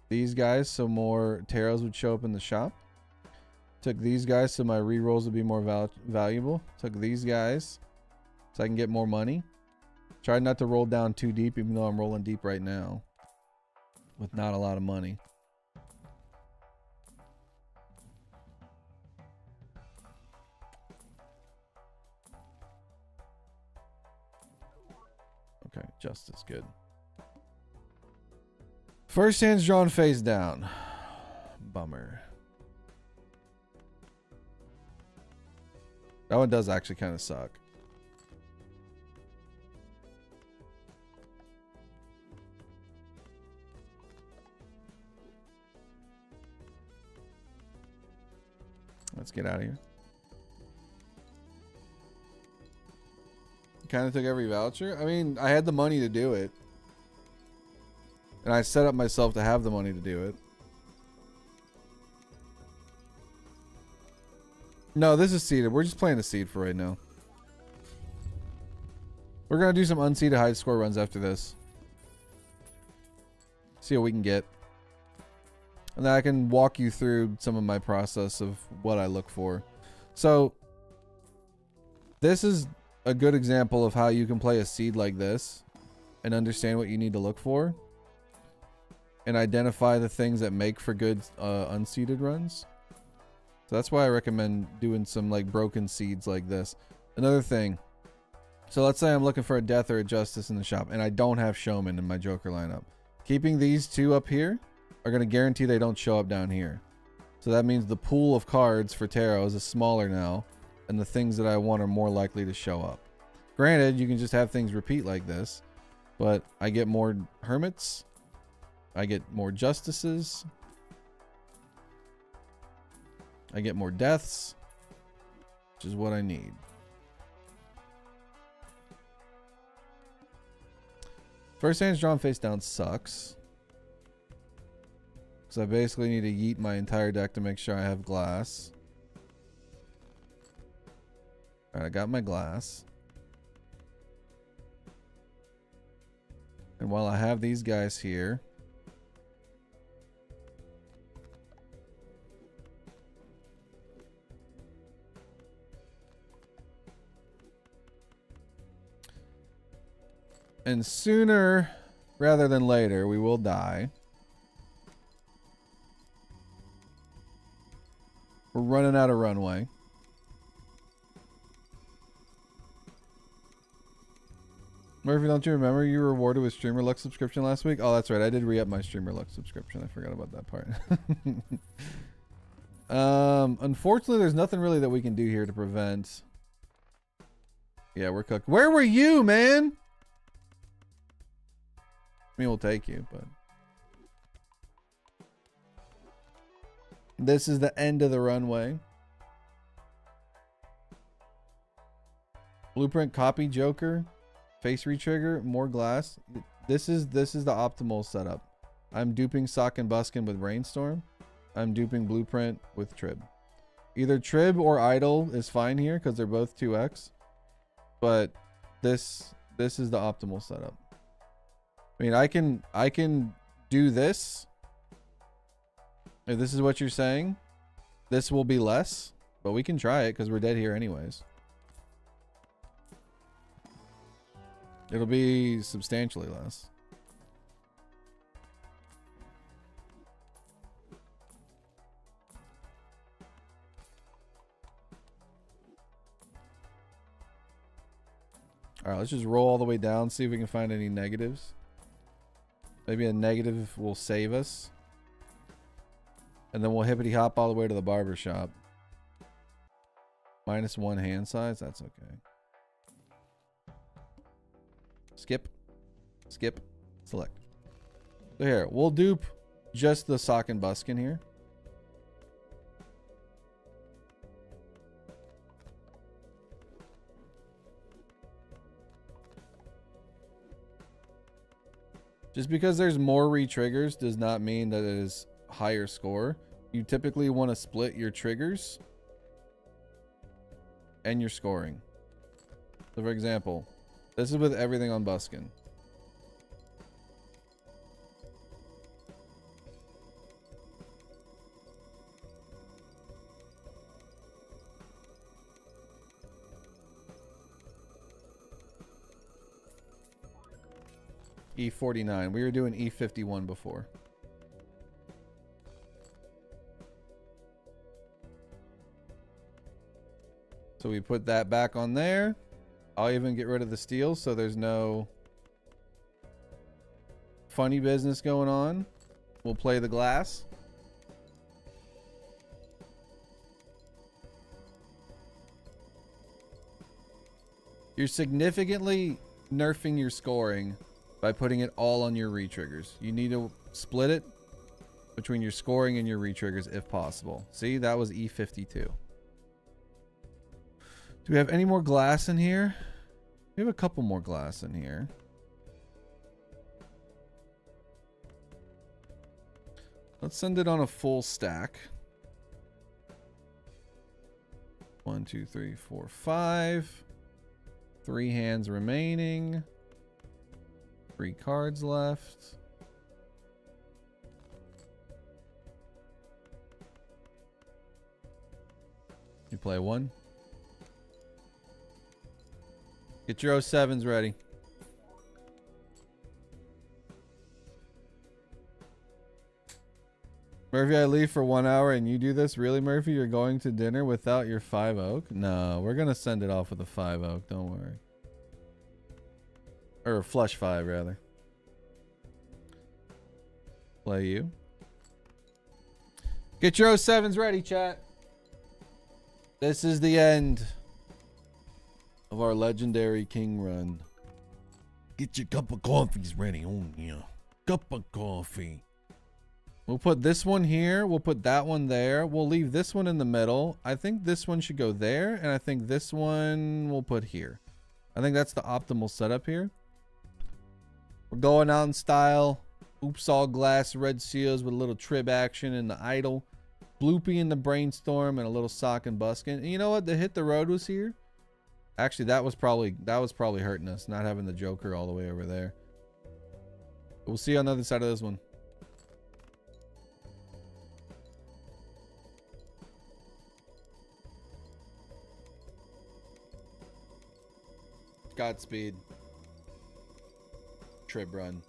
these guys, so more taros would show up in the shop. Took these guys so my rerolls would be more valuable. Took these guys so I can get more money. Tried not to roll down too deep, even though I'm rolling deep right now with not a lot of money. Okay, justice, good. First hand's drawn face down. Bummer. That one does actually kind of suck. Let's get out of here. Kind of took every voucher. I mean, I had the money to do it. And I set up myself to have the money to do it. No, this is seeded. We're just playing the seed for right now. We're going to do some unseeded high score runs after this. See what we can get. And then I can walk you through some of my process of what I look for. So, this is a good example of how you can play a seed like this and understand what you need to look for and identify the things that make for good unseeded runs. So that's why I recommend doing some like broken seeds like this. Another thing, so let's say I'm looking for a death or a justice in the shop and I don't have showman in my joker lineup. Keeping these 2 up here are going to guarantee they don't show up down here. So that means the pool of cards for taros is smaller now, and the things that I want are more likely to show up. Granted, you can just have things repeat like this, but I get more hermits, I get more justices, I get more deaths, which is what I need. First hand's drawn face down sucks. So I basically need to yeet my entire deck to make sure I have glass. All right, I got my glass. And while I have these guys here, and sooner rather than later, we will die. We're running out of runway. Murphy, don't you remember you were rewarded with Streamer Luck subscription last week? Oh, that's right. I did re-up my Streamer Luck subscription. I forgot about that part. Unfortunately, there's nothing really that we can do here to prevent. Yeah, we're cooked. Where were you, man? I mean, we'll take you, but this is the end of the runway. Blueprint copy Joker. Face retrigger, more glass. This is the optimal setup. I'm duping Sock and Buskin with Brainstorm. I'm duping Blueprint with Trib. Either Trib or Idle is fine here because they're both 2x. But this is the optimal setup. I mean, I can do this. If this is what you're saying, this will be less, but we can try it because we're dead here anyways. It'll be substantially less. All right, let's just roll all the way down, see if we can find any negatives. Maybe a negative will save us. And then we'll hippity hop all the way to the barber shop. -1 hand size, that's okay. Skip, skip, select. So here, we'll dupe just the Sock and Buskin here. Just because there's more re-triggers does not mean that it is higher score. You typically want to split your triggers and your scoring. So for example, this is with everything on Buskin. E49. We were doing E51 before. So we put that back on there. I'll even get rid of the steel so there's no funny business going on. We'll play the glass. You're significantly nerfing your scoring by putting it all on your re-triggers. You need to split it between your scoring and your re-triggers if possible. See, that was E52. Do we have any more glass in here? We have a couple more glass in here. Let's send it on a full stack. 1, 2, 3, 4, 5. 3 hands remaining. 3 cards left. You play 1. Get your 07s ready. Murphy, I leave for 1 hour and you do this? Really, Murphy? You're going to dinner without your 5 oak? No, we're going to send it off with a 5 oak. Don't worry. Or flush 5, rather. Play you. Get your 07s ready, chat. This is the end of our legendary king run. Get your cup of coffees ready. Oh, yeah. Cup of coffee. We'll put this one here. We'll put that one there. We'll leave this one in the middle. I think this one should go there. And I think this one we'll put here. I think that's the optimal setup here. We're going out in style. Oops, all glass red seals with a little trib action and the idle. Bloopy in the brainstorm and a little Sock and Buskin. And you know what? The hit the road was here. Actually, that was probably hurting us, not having the Joker all the way over there. We'll see on the other side of this one. Godspeed. Trib run.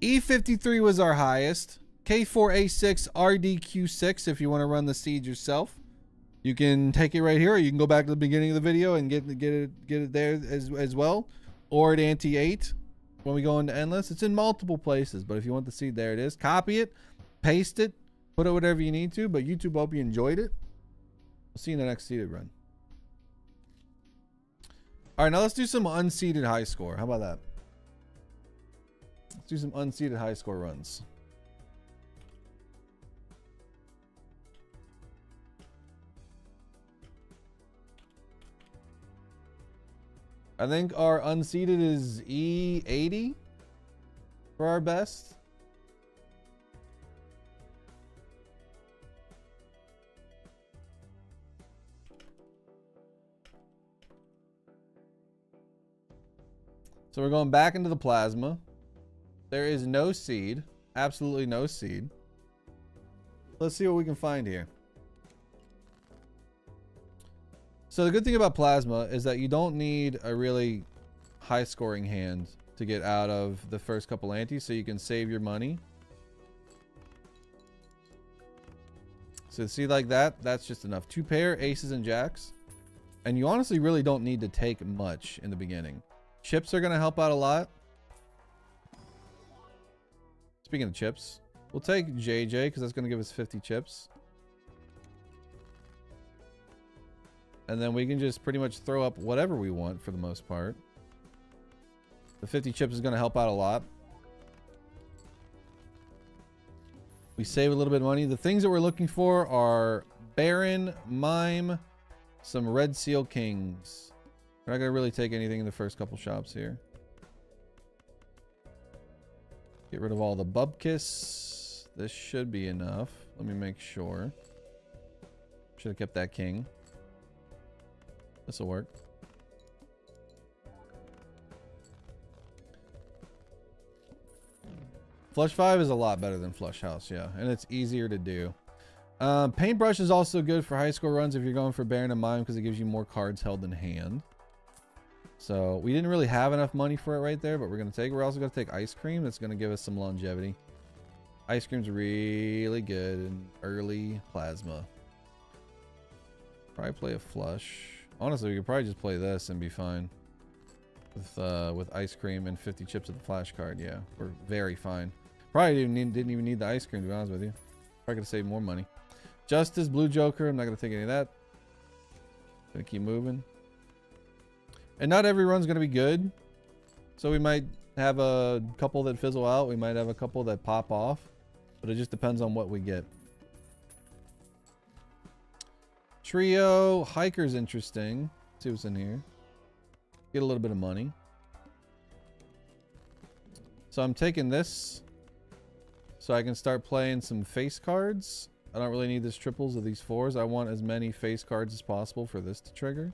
E53 was our highest. K4A6 RDQ6 if you want to run the siege yourself. You can take it right here, or you can go back to the beginning of the video and get it there as well. Or at Anti-8 when we go into Endless. It's in multiple places, but if you want the seed, there it is. Copy it, paste it, put it whatever you need to, but YouTube, hope you enjoyed it. We'll see you in the next seeded run. All right, now let's do some unseeded high score. How about that? Let's do some unseeded high score runs. I think our unseeded is E80 for our best. So we're going back into the plasma. There is no seed. Absolutely no seed. Let's see what we can find here. So the good thing about plasma is that you don't need a really high scoring hand to get out of the first couple antes, so you can save your money. So see, like that, that's just enough. 2 pair, aces and jacks. And you honestly really don't need to take much in the beginning. Chips are going to help out a lot. Speaking of chips, we'll take JJ because that's going to give us 50 chips. And then we can just pretty much throw up whatever we want for the most part. The 50 chips is going to help out a lot. We save a little bit of money. The things that we're looking for are Baron, Mime, some Red Seal Kings. We're not going to really take anything in the first couple shops here. Get rid of all the Bubkiss. This should be enough. Let me make sure. Should have kept that king. This will work. Flush 5 is a lot better than Flush House, yeah. And it's easier to do. Paintbrush is also good for high score runs if you're going for Baron and Mime because it gives you more cards held in hand. So we didn't really have enough money for it right there, but we're going to take it. We're also going to take Ice Cream. That's going to give us some longevity. Ice Cream's really good in early plasma. Probably play a Flush. Honestly, we could probably just play this and be fine. With Ice Cream and 50 chips of the flash card. Yeah, we're very fine. Probably didn't even need the Ice Cream, to be honest with you. Probably could save more money. Justice, Blue Joker. I'm not going to take any of that. Gonna keep moving. And not every run's going to be good. So we might have a couple that fizzle out. We might have a couple that pop off. But it just depends on what we get. Trio. Hiker's interesting. Let's see what's in here. Get a little bit of money. So I'm taking this so I can start playing some face cards. I don't really need this triples of these 4s. I want as many face cards as possible for this to trigger.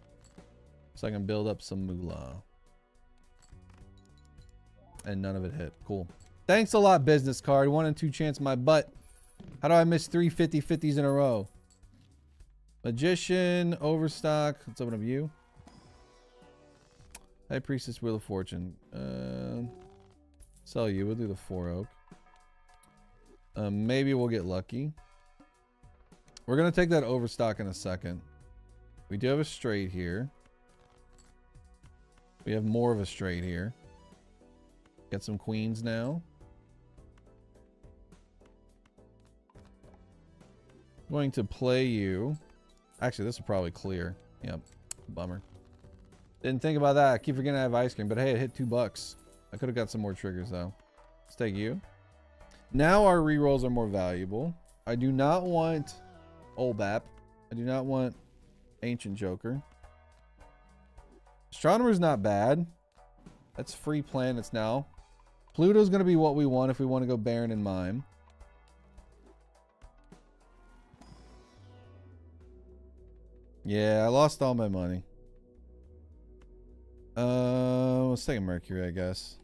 So I can build up some moolah. And none of it hit. Cool. Thanks a lot, business card. 1 and 2 chance my butt. How do I miss 3 50/50s in a row? Magician, Overstock. Let's open up you. High Priestess, Wheel of Fortune. Sell you. We'll do the 4 oak. Maybe we'll get lucky. We're going to take that Overstock in a second. We do have a straight here. We have more of a straight here. Get some queens now. I'm going to play you. Actually, this will probably clear. Yep. Bummer. Didn't think about that. I keep forgetting I have Ice Cream, but hey, it hit $2. I could have got some more triggers though. Let's take you. Now our rerolls are more valuable. I do not want Olbap. I do not want Ancient Joker. Astronomer's not bad. That's free planets now. Pluto's going to be what we want if we want to go Baron and Mime. Yeah, I lost all my money. Let's take a Mercury, I guess.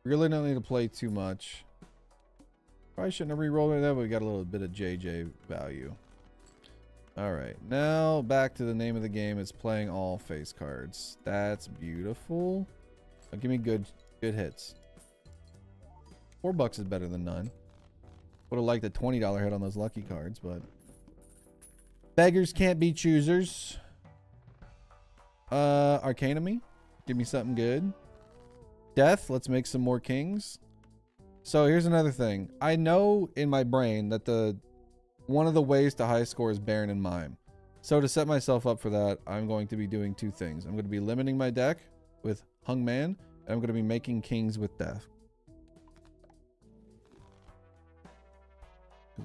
Really don't need to play too much. Probably shouldn't have re-rolled it, but we got a little bit of JJ value. Alright, now back to the name of the game. It's playing all face cards. That's beautiful. Give me good hits. $4 is better than none. Would have liked a $20 hit on those lucky cards, but beggars can't be choosers. Arcanemy. Give me something good. Death. Let's make some more kings. So here's another thing. I know in my brain that one of the ways to high score is Baron and Mime. So to set myself up for that, I'm going to be doing two things. I'm going to be limiting my deck with Hung Man, and I'm going to be making kings with Death.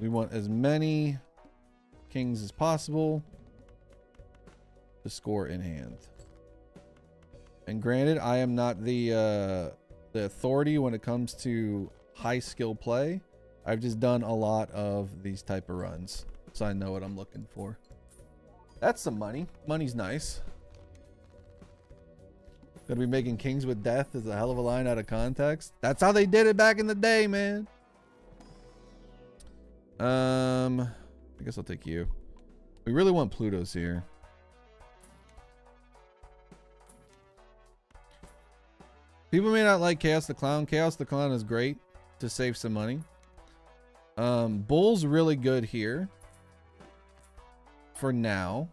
We want as many kings as possible to score in hand. And granted, I am not the authority when it comes to high skill play. I've just done a lot of these type of runs, so I know what I'm looking for. That's some money. Money's nice. Gonna be making kings with Death is a hell of a line out of context. That's how they did it back in the day, man. I guess I'll take you. We really want Pluto's here. People may not like Chaos the Clown. Chaos the Clown is great to save some money. Bull's really good here for now.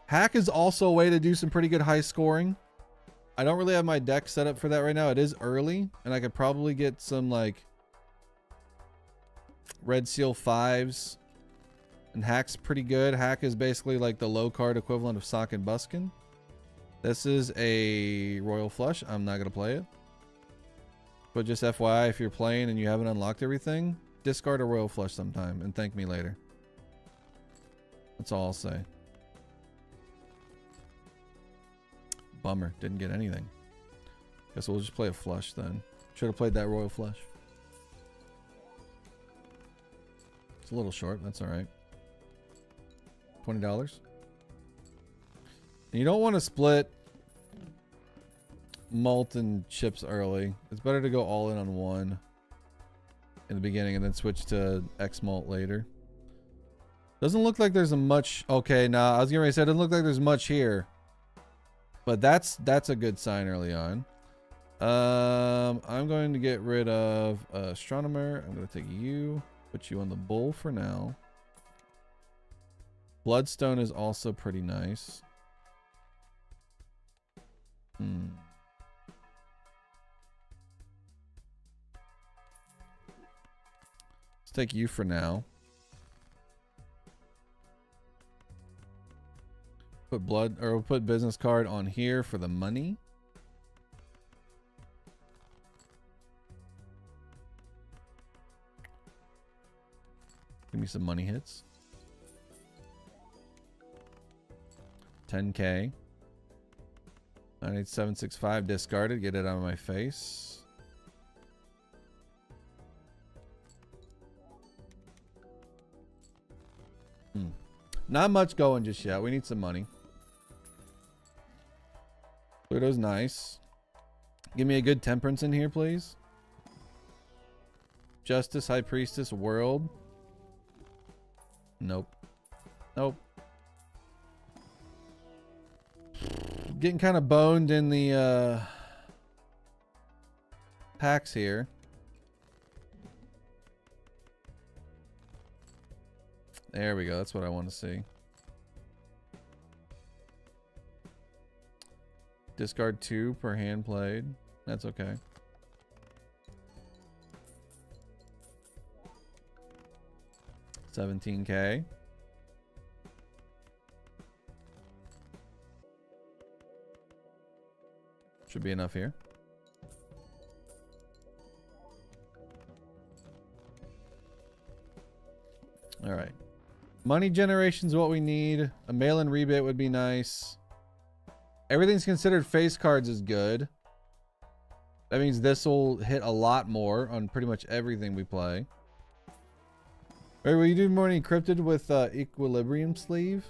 Hack is also a way to do some pretty good high scoring. I don't really have my deck set up for that right now. It is early, and I could probably get some like Red Seal 5s. And Hack's pretty good. Hack is basically like the low card equivalent of Sock and Buskin. This is a Royal Flush. I'm not going to play it. But just FYI, if you're playing and you haven't unlocked everything, discard a Royal Flush sometime and thank me later. That's all I'll say. Bummer. Didn't get anything. Guess we'll just play a flush then. Should have played that Royal Flush. It's a little short. That's all right. $20. You don't want to split malt and chips early. It's better to go all in on one in the beginning and then switch to X malt later. Doesn't look like there's a much. Okay, nah, I was getting ready to say it doesn't look like there's much here, but that's a good sign early on. I'm going to get rid of Astronomer. I'm going to take you, put you on the Bull for now. Bloodstone is also pretty nice. Let's take you for now. Put we'll put business card on here for the money. Give me some money hits. 10K. 98765 discarded. Get it out of my face. Not much going just yet. We need some money. Pluto's nice. Give me a good temperance in here, please. Justice, High Priestess, World. Nope. Nope. Getting kind of boned in the packs here. There we go. That's what I want to see. Discard 2 per hand played. That's okay. $17K. Should be enough here. All right. Money generation is what we need. A mail-in rebate would be nice. Everything's considered face cards is good. That means this will hit a lot more on pretty much everything we play. All right, will you do more encrypted with Equilibrium Sleeve?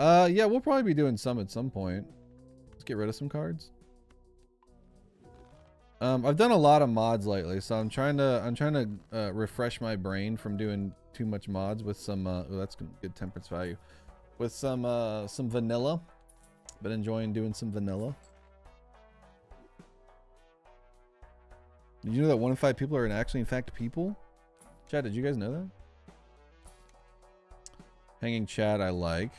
Yeah, we'll probably be doing some at some point. Let's get rid of some cards. I've done a lot of mods lately, so I'm trying to refresh my brain from doing too much mods with some oh, that's good temperance value. With some vanilla. Been enjoying doing some vanilla. Did you know that 1 in 5 people are actually in fact people? Chad, did you guys know that? Hanging Chad I like.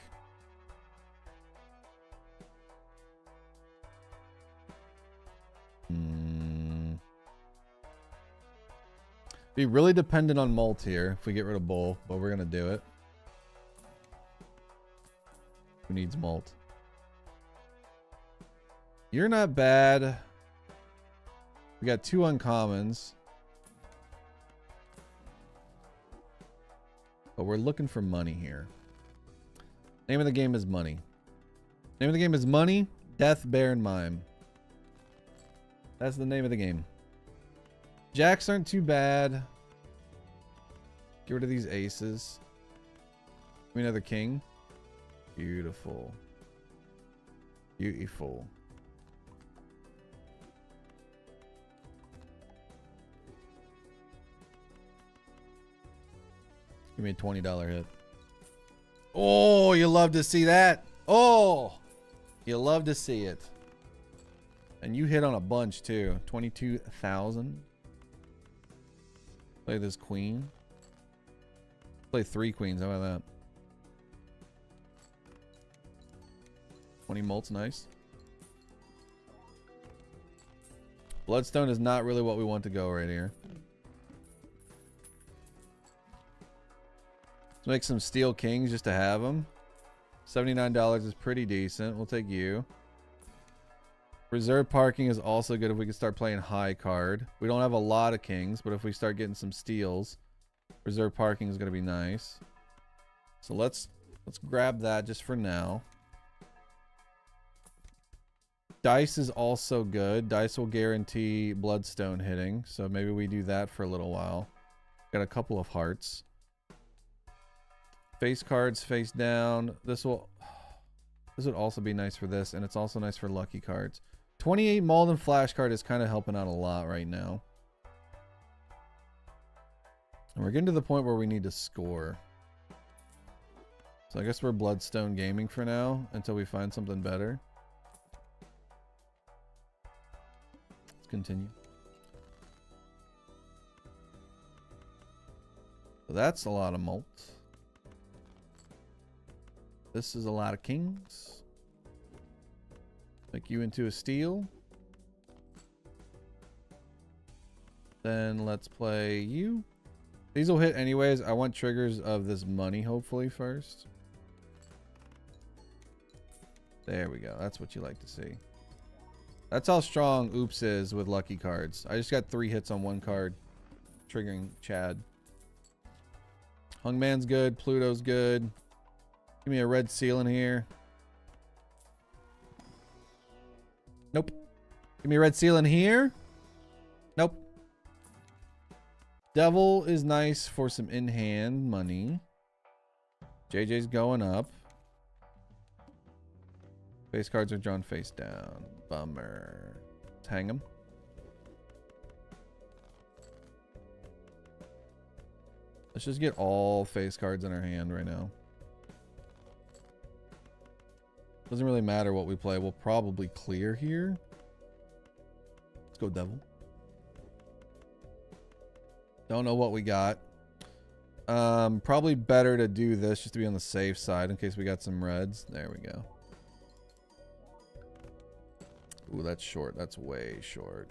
Be really dependent on Molt here if we get rid of Bull, but we're gonna do it. Who needs Molt? You're not bad. We got 2 uncommons. But we're looking for money here. Name of the game is money. Name of the game is money, death, bear, and mime. That's the name of the game. Jacks aren't too bad. Get rid of these aces. Give me another king. Beautiful. Beautiful. Give me a $20 hit. Oh, you love to see that. Oh, you love to see it. And you hit on a bunch too. 22,000. Play this queen. Play 3 queens. How about that? 20 mults, nice. Bloodstone is not really what we want to go right here. Let's make some steel kings just to have them. $79 is pretty decent. We'll take you. Reserve parking is also good if we can start playing high card. We don't have a lot of kings, but if we start getting some steals, reserve parking is going to be nice. So let's grab that just for now. Dice is also good. Dice will guarantee bloodstone hitting, so maybe we do that for a little while. Got a couple of hearts. Face cards face down. This would also be nice for this, and it's also nice for lucky cards. 28 Malden flash card is kind of helping out a lot right now. And we're getting to the point where we need to score. So I guess we're Bloodstone gaming for now until we find something better. Let's continue. So that's a lot of malt. This is a lot of kings. Make you into a steel. Then let's play you. These will hit anyways. I want triggers of this money hopefully first. There we go. That's what you like to see. That's how strong Oops is with lucky cards. I just got 3 hits on 1 card. Triggering Chad. Hungman's good. Pluto's good. Give me a red seal in here. Nope. Give me a red seal in here. Nope. Devil is nice for some in-hand money. JJ's going up. Face cards are drawn face down. Bummer. Let's hang them. Let's just get all face cards in our hand right now. Doesn't really matter what we play. We'll probably clear here. Let's go devil. Don't know what we got. Probably better to do this just to be on the safe side in case we got some reds. There we go. Ooh, that's short. That's way short.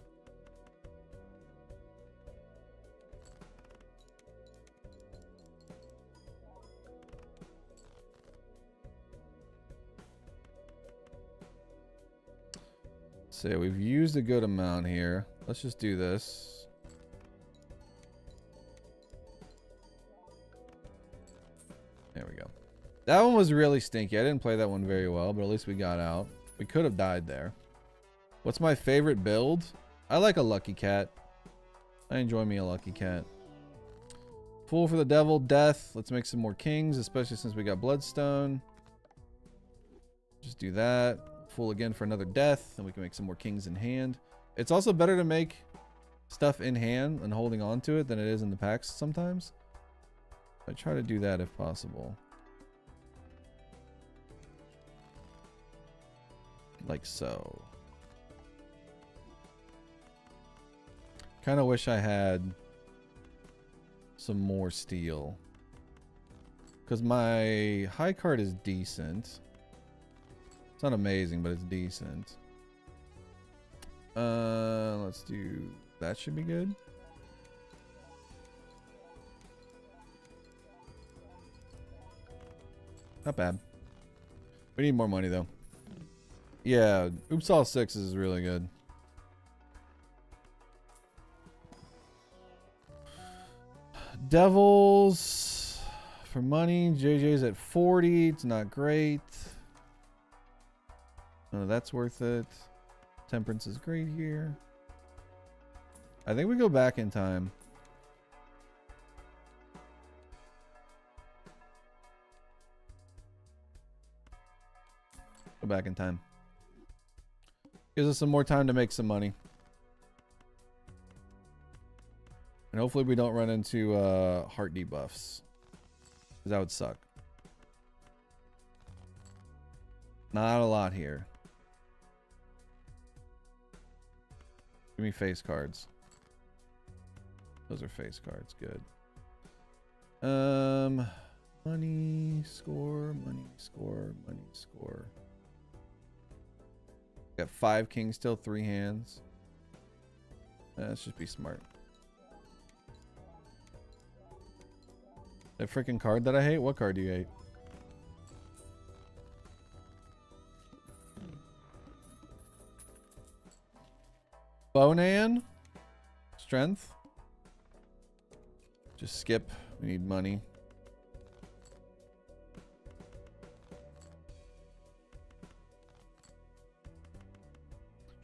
So we've used a good amount here. Let's just do this. There we go. That one was really stinky. I didn't play that one very well, but at least we got out. We could have died there. What's my favorite build? I like a lucky cat. I enjoy me a lucky cat. Fool for the devil, death. Let's make some more kings, especially since we got bloodstone. Just do that. Full again for another death, and we can make some more kings in hand. It's also better to make stuff in hand and holding on to it than it is in the packs sometimes. I try to do that if possible. Like so. Kind of wish I had some more steel. Because my high card is decent. It's not amazing, but it's decent. Let's do... That should be good. Not bad. We need more money, though. Yeah, Oops All Sixes is really good. Devils for money. JJ's at 40. It's not great. No, that's worth it. Temperance is great here. I think we go back in time. Go back in time. Gives us some more time to make some money. And hopefully we don't run into heart debuffs. Because that would suck. Not a lot here. Give me face cards. Those are face cards. Good. Money, score, money, score, money, score. Got 5 kings still, 3 hands. Let's just be smart. That freaking card that I hate? What card do you hate? Bonan? Strength? Just skip. We need money.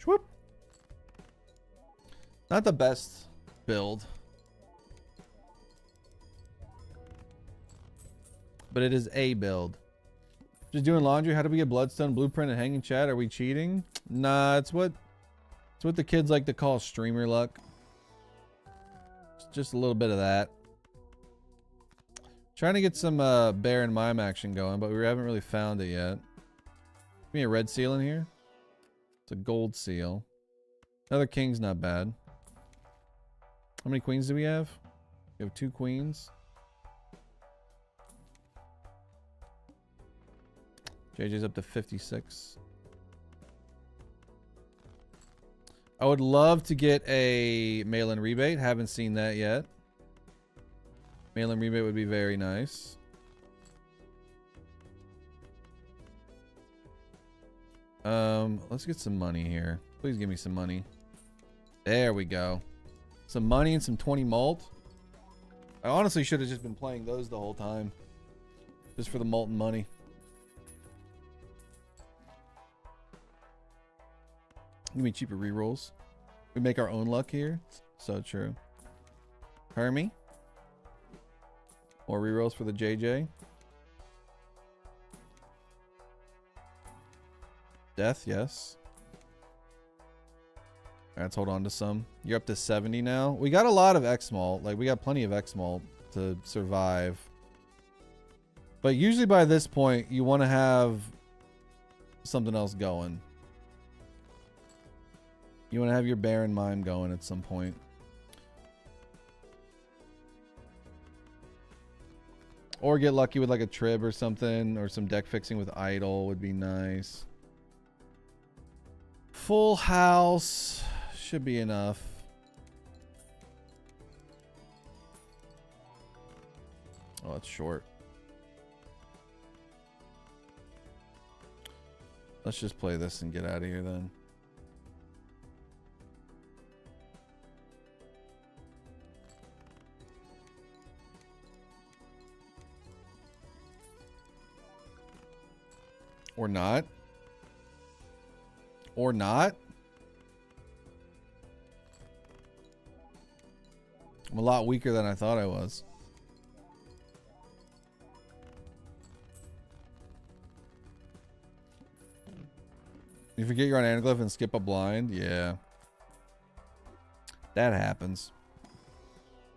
Whoop. Not the best build. But it is a build. Just doing laundry. How do we get Bloodstone, Blueprint, and Hanging Chat? Are we cheating? Nah, it's what the kids like to call streamer luck. It's just a little bit of that. Trying to get some bear and mime action going, but we haven't really found it yet. Give me a red seal in here. It's a gold seal. Another king's not bad. How many queens do we have? We have 2 queens. JJ's up to 56. I would love to get a mail-in rebate. Haven't seen that yet. Mail-in rebate would be very nice. Let's get some money here. Please give me some money. There we go. Some money and some 20 malt. I honestly should have just been playing those the whole time. Just for the molten money. Give me cheaper rerolls. We make our own luck here. So true. Hermie. More rerolls for the JJ. Death, yes. Alright, let's hold on to some. You're up to 70 now. We got a lot of X-Malt. Like, we got plenty of X-Malt to survive. But usually by this point, you want to have something else going. You want to have your bear and mime going at some point. Or get lucky with like a trib or something. Or some deck fixing with idle would be nice. Full house should be enough. Oh, it's short. Let's just play this and get out of here then. Or not. Or not. I'm a lot weaker than I thought I was. You forget you're on Anaglyph and skip a blind? Yeah. That happens.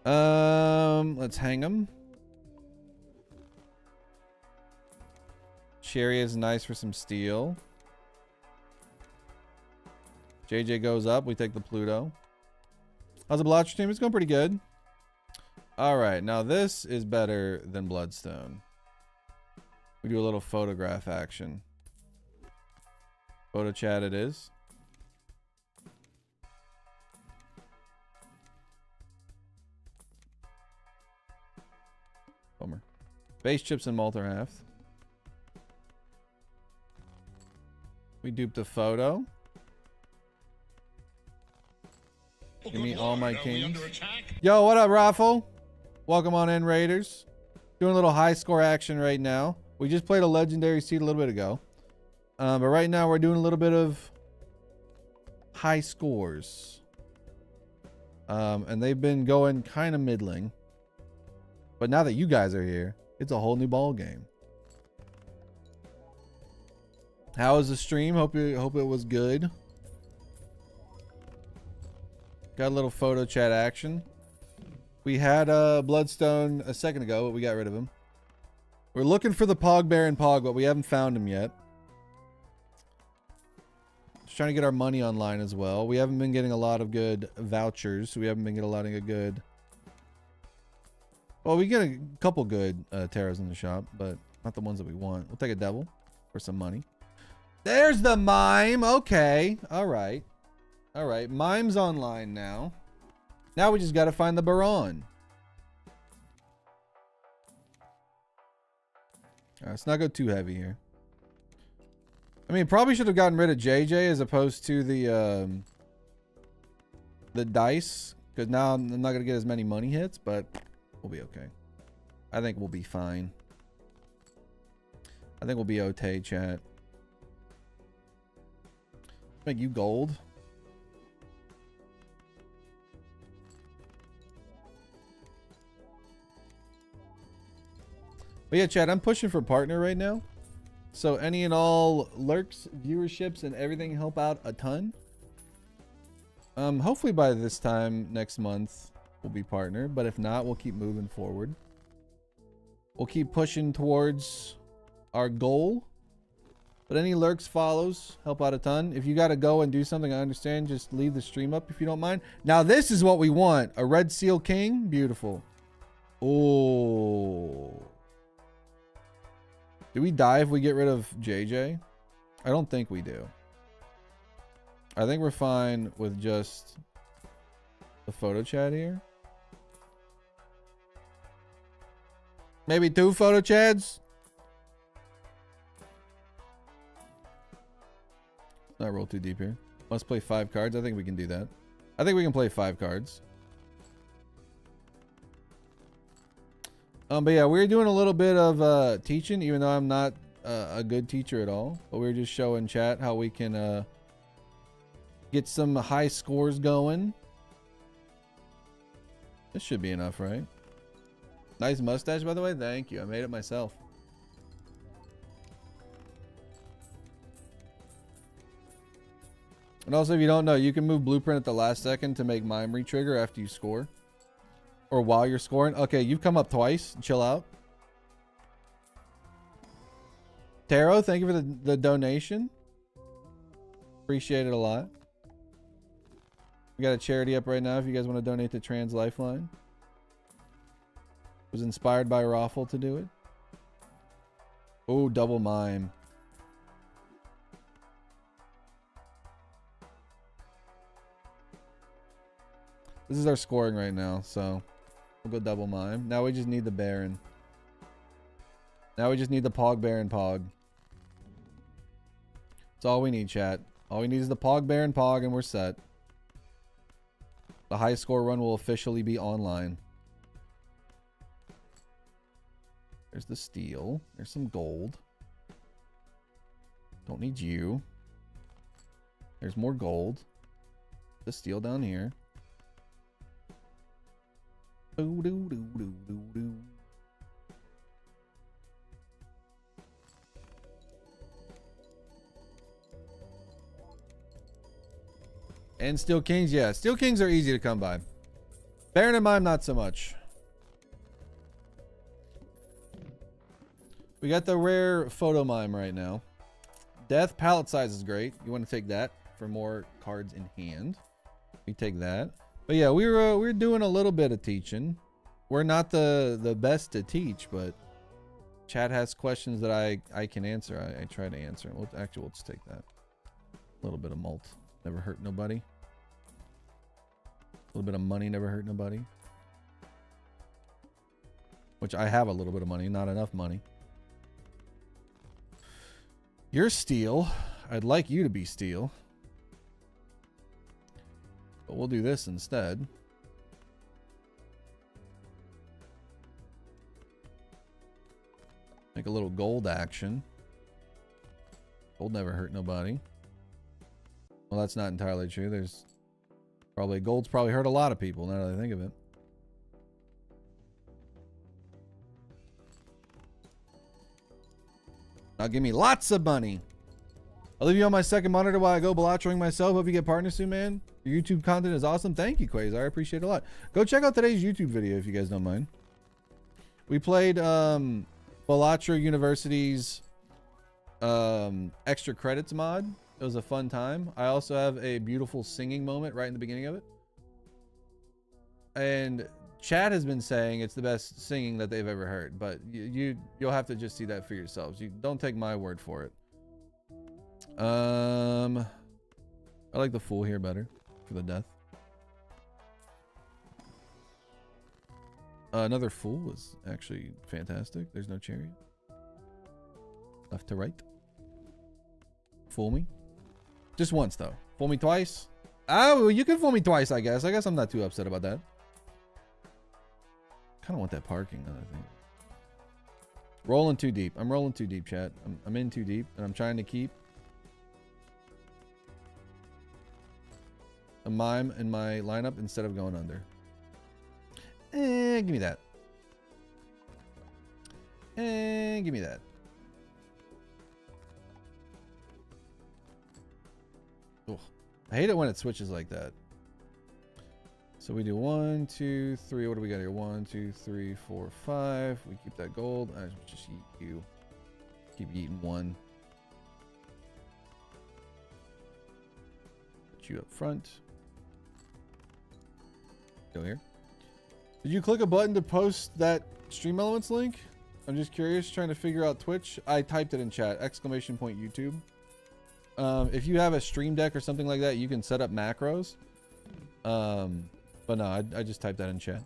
Let's hang him. Cherry is nice for some steel. JJ goes up. We take the Pluto. How's the Balatro team? It's going pretty good. All right. Now this is better than Bloodstone. We do a little photograph action. Photo chat it is. Bummer. Base chips and Malter half. We duped a photo. Give me all my kings. Yo, what up, Raffle? Welcome on in, Raiders. Doing a little high score action right now. We just played a legendary seed a little bit ago. But right now we're doing a little bit of high scores. And they've been going kind of middling. But now that you guys are here, it's a whole new ball game. How was the stream? Hope it was good. Got a little photo chat action. We had Bloodstone a second ago, but we got rid of him. We're looking for the Pog Baron Pog, but we haven't found him yet. Just trying to get our money online as well. We haven't been getting a lot of good vouchers. So we haven't been getting a lot of good. Well, we get a couple good Terras in the shop, but not the ones that we want. We'll take a devil for some money. There's the mime. Okay. All right. All right. Mime's online now. Now we just got to find the Baron. Let's not go too heavy here. I mean, probably should have gotten rid of JJ as opposed to the dice. Because now I'm not going to get as many money hits, but we'll be okay. I think we'll be fine. I think we'll be okay, chat. Make you gold. But yeah, chat, I'm pushing for partner right now. So any and all lurks, viewerships, and everything help out a ton. Hopefully by this time next month we'll be partner, but if not, we'll keep moving forward. We'll keep pushing towards our goal. But any lurks, follows, help out a ton. If you got to go and do something, I understand. Just leave the stream up if you don't mind. Now, this is what we want. A Red Seal King. Beautiful. Oh. Do we die if we get rid of JJ? I don't think we do. I think we're fine with just the photo chat here. Maybe 2 photo chats? Not roll too deep here. Must play 5 cards. I think we can do that. I think we can play 5 cards. But yeah, we're doing a little bit of teaching, even though I'm not a good teacher at all. But we're just showing chat how we can get some high scores going. This should be enough, right? Nice mustache, by the way. Thank you. I made it myself. And also, if you don't know, you can move Blueprint at the last second to make Mime re-trigger after you score. Or while you're scoring. Okay, you've come up twice. Chill out. Taro, thank you for the donation. Appreciate it a lot. We got a charity up right now if you guys want to donate to Trans Lifeline. Was inspired by Raffle to do it. Oh, double Mime. This is our scoring right now, so we'll go double Mime. Now we just need the Baron. Now we just need the Pog Baron Pog. That's all we need, chat. All we need is the Pog Baron Pog and we're set. The high score run will officially be online. There's the steel. There's some gold. Don't need you. There's more gold. The steel down here. Doo, doo, doo, doo, doo, doo. And Steel Kings, yeah. Steel Kings are easy to come by. Baron and Mime, not so much. We got the rare Photo Mime right now. Death palette size is great. You want to take that for more cards in hand. We take that. But yeah, we're doing a little bit of teaching. We're not the best to teach, but chat has questions that I can answer. I try to answer. Well, actually, we'll just take that. A little bit of malt. Never hurt nobody. A little bit of money never hurt nobody. Which I have a little bit of money, not enough money. You're steel. I'd like you to be steel. But we'll do this instead. Make a little gold action. Gold never hurt nobody. Well, that's not entirely true. There's probably gold's probably hurt a lot of people now that I think of it. Now give me lots of money. I'll leave you on my second monitor while I go Balatroing myself. Hope you get partners soon, man. Your YouTube content is awesome. Thank you, Quasar. I appreciate it a lot. Go check out today's YouTube video if you guys don't mind. We played Balatro University's extra credits mod. It was a fun time. I also have a beautiful singing moment right in the beginning of it. And Chad has been saying it's the best singing that they've ever heard, but you'll have to just see that for yourselves. You don't take my word for it. I like the fool here better for the death. Another fool was actually fantastic. There's no chariot. Left to right. Fool me. Just once though. Fool me twice. Oh, you can fool me twice, I guess. I guess I'm not too upset about that. Kind of want that parking, though, I think. Rolling too deep. I'm rolling too deep, chat. I'm in too deep, and I'm trying to keep a mime in my lineup instead of going under. Give me that. Give me that. Ugh. I hate it when it switches like that. So we do 1, 2, 3. What do we got here? 1, 2, 3, 4, 5. We keep that gold. I just eat you. Keep eating 1. Put you up front. Go here. Did you click a button to post that Stream Elements link? I'm just curious, trying to figure out Twitch. I typed it in chat. ! YouTube. If you have a Stream Deck or something like that, you can set up macros. But no, I just typed that in chat.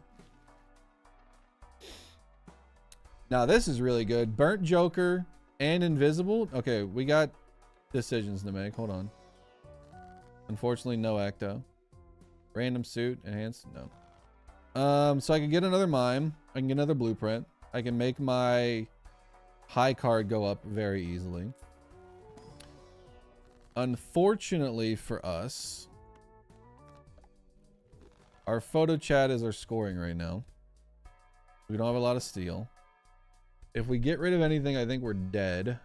Now this is really good. Burnt Joker and Invisible. Okay, we got decisions to make. Hold on. Unfortunately, no Ecto. Random suit, enhanced, no. So I can get another mime. I can get another blueprint. I can make my high card go up very easily. Unfortunately for us, our photo chat is our scoring right now. We don't have a lot of steel. If we get rid of anything, I think we're dead.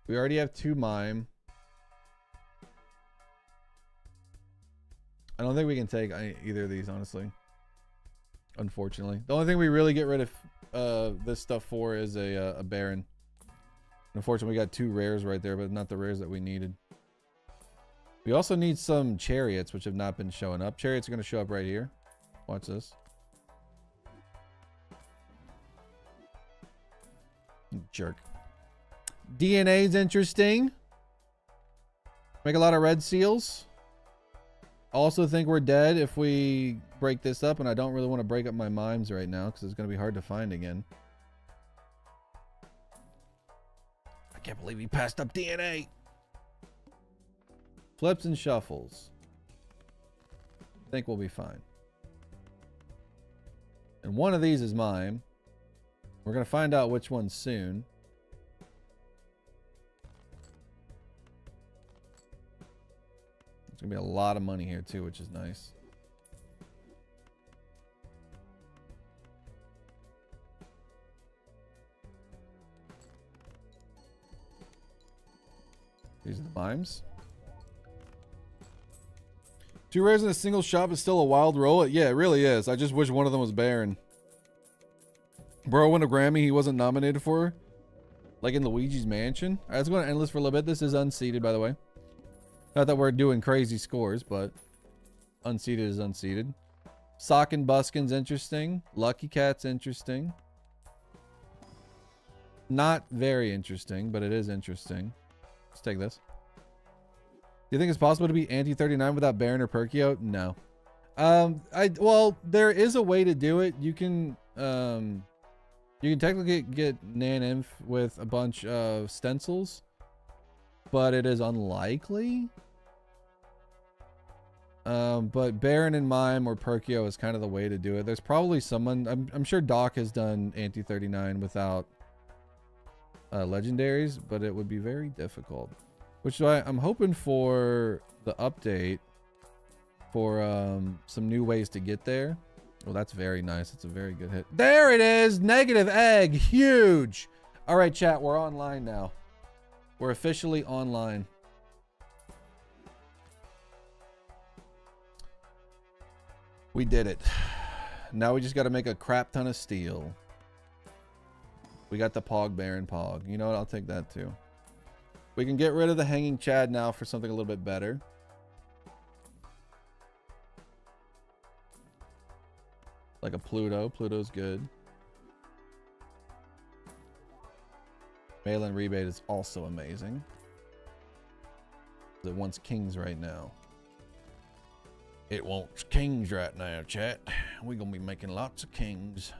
We already have 2 mime. I don't think we can take either of these, honestly. Unfortunately. The only thing we really get rid of this stuff for is a Baron. Unfortunately, we got 2 rares right there, but not the rares that we needed. We also need some chariots, which have not been showing up. Chariots are going to show up right here. Watch this. Jerk. DNA is interesting. Make a lot of red seals. Also think we're dead if we break this up, and I don't really want to break up my mimes right now because it's going to be hard to find again. I can't believe he passed up DNA. Flips and shuffles. I think we'll be fine. And one of these is mime. We're going to find out which one soon. There's going to be a lot of money here too, which is nice. These are the mimes. 2 rares in a single shop is still a wild roll. Yeah, it really is. I just wish one of them was Baron. Bro won a Grammy he wasn't nominated for. Like in Luigi's Mansion. Alright, let's go to Endless for a little bit. This is unseeded, by the way. Not that we're doing crazy scores, but unseeded is unseeded. Sock and Buskin's interesting. Lucky Cat's interesting. Not very interesting, but it is interesting. Let's take this. Do you think it's possible to be anti-39 without Baron or Perkio? No. Well, there is a way to do it. You can technically get Nan-Inf with a bunch of stencils, but it is unlikely. But Baron and Mime or Perkio is kind of the way to do it. There's probably someone, I'm sure Doc has done anti-39 without legendaries, but it would be very difficult. Which is why I'm hoping for the update for some new ways to get there. Well, that's very nice. It's a very good hit. There it is. Negative egg. Huge. All right, chat. We're online now. We're officially online. We did it. Now we just got to make a crap ton of steel. We got the Pog Baron Pog. You know what? I'll take that too. We can get rid of the Hanging Chad now for something a little bit better. Like a Pluto. Pluto's good. Mail-in rebate is also amazing. It wants kings right now. It wants kings right now, chat. We're gonna be making lots of kings.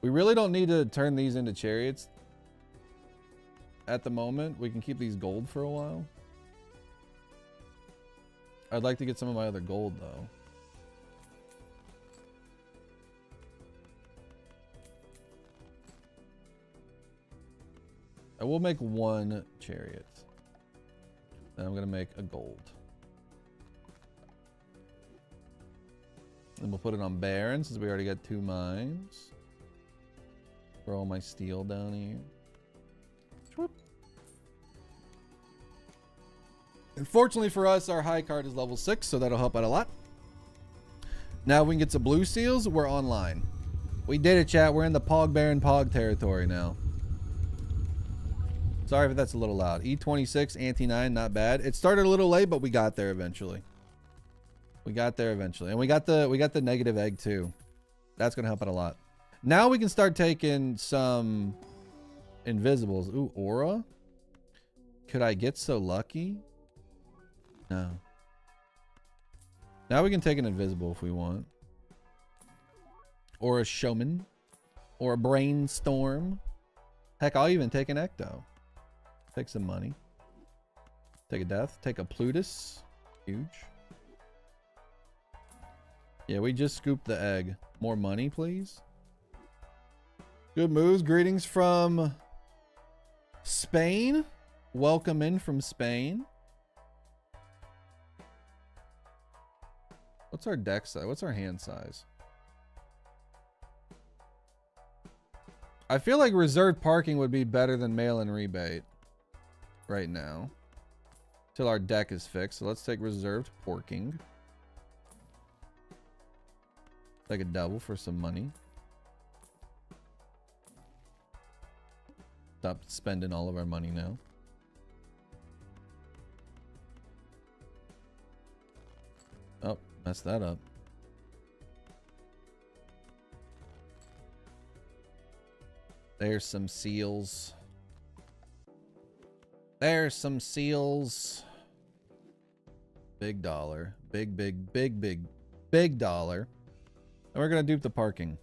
We really don't need to turn these into chariots at the moment. We can keep these gold for a while. I'd like to get some of my other gold though. I will make one chariot. Then I'm gonna make a gold. And we'll put it on Baron since we already got 2 mines. Throw all my steel down here. Whoop. Unfortunately for us, our high card is level 6, so that'll help out a lot. Now we can get some blue seals. We're online. We did it, chat. We're in the Pog Baron Pog territory now. Sorry if that's a little loud. E26, anti-9, not bad. It started a little late, but we got there eventually. We got there eventually. And we got the negative egg too. That's gonna help out a lot. Now we can start taking some invisibles. Ooh, aura. Could I get so lucky? No. Now we can take an invisible if we want. Or a showman. Or a brainstorm. Heck, I'll even take an ecto. Take some money. Take a death. Take a Plutus. Huge. Yeah, we just scooped the egg. More money, please. Good moves. Greetings from Spain. Welcome in from Spain. What's our deck size? What's our hand size? I feel like reserved parking would be better than mail-in rebate right now. Till our deck is fixed. So let's take reserved parking. Take a double for some money. Stop spending all of our money now. Oh, messed that up. There's some seals. There's some seals. Big dollar. Big dollar. And we're gonna dupe the parking.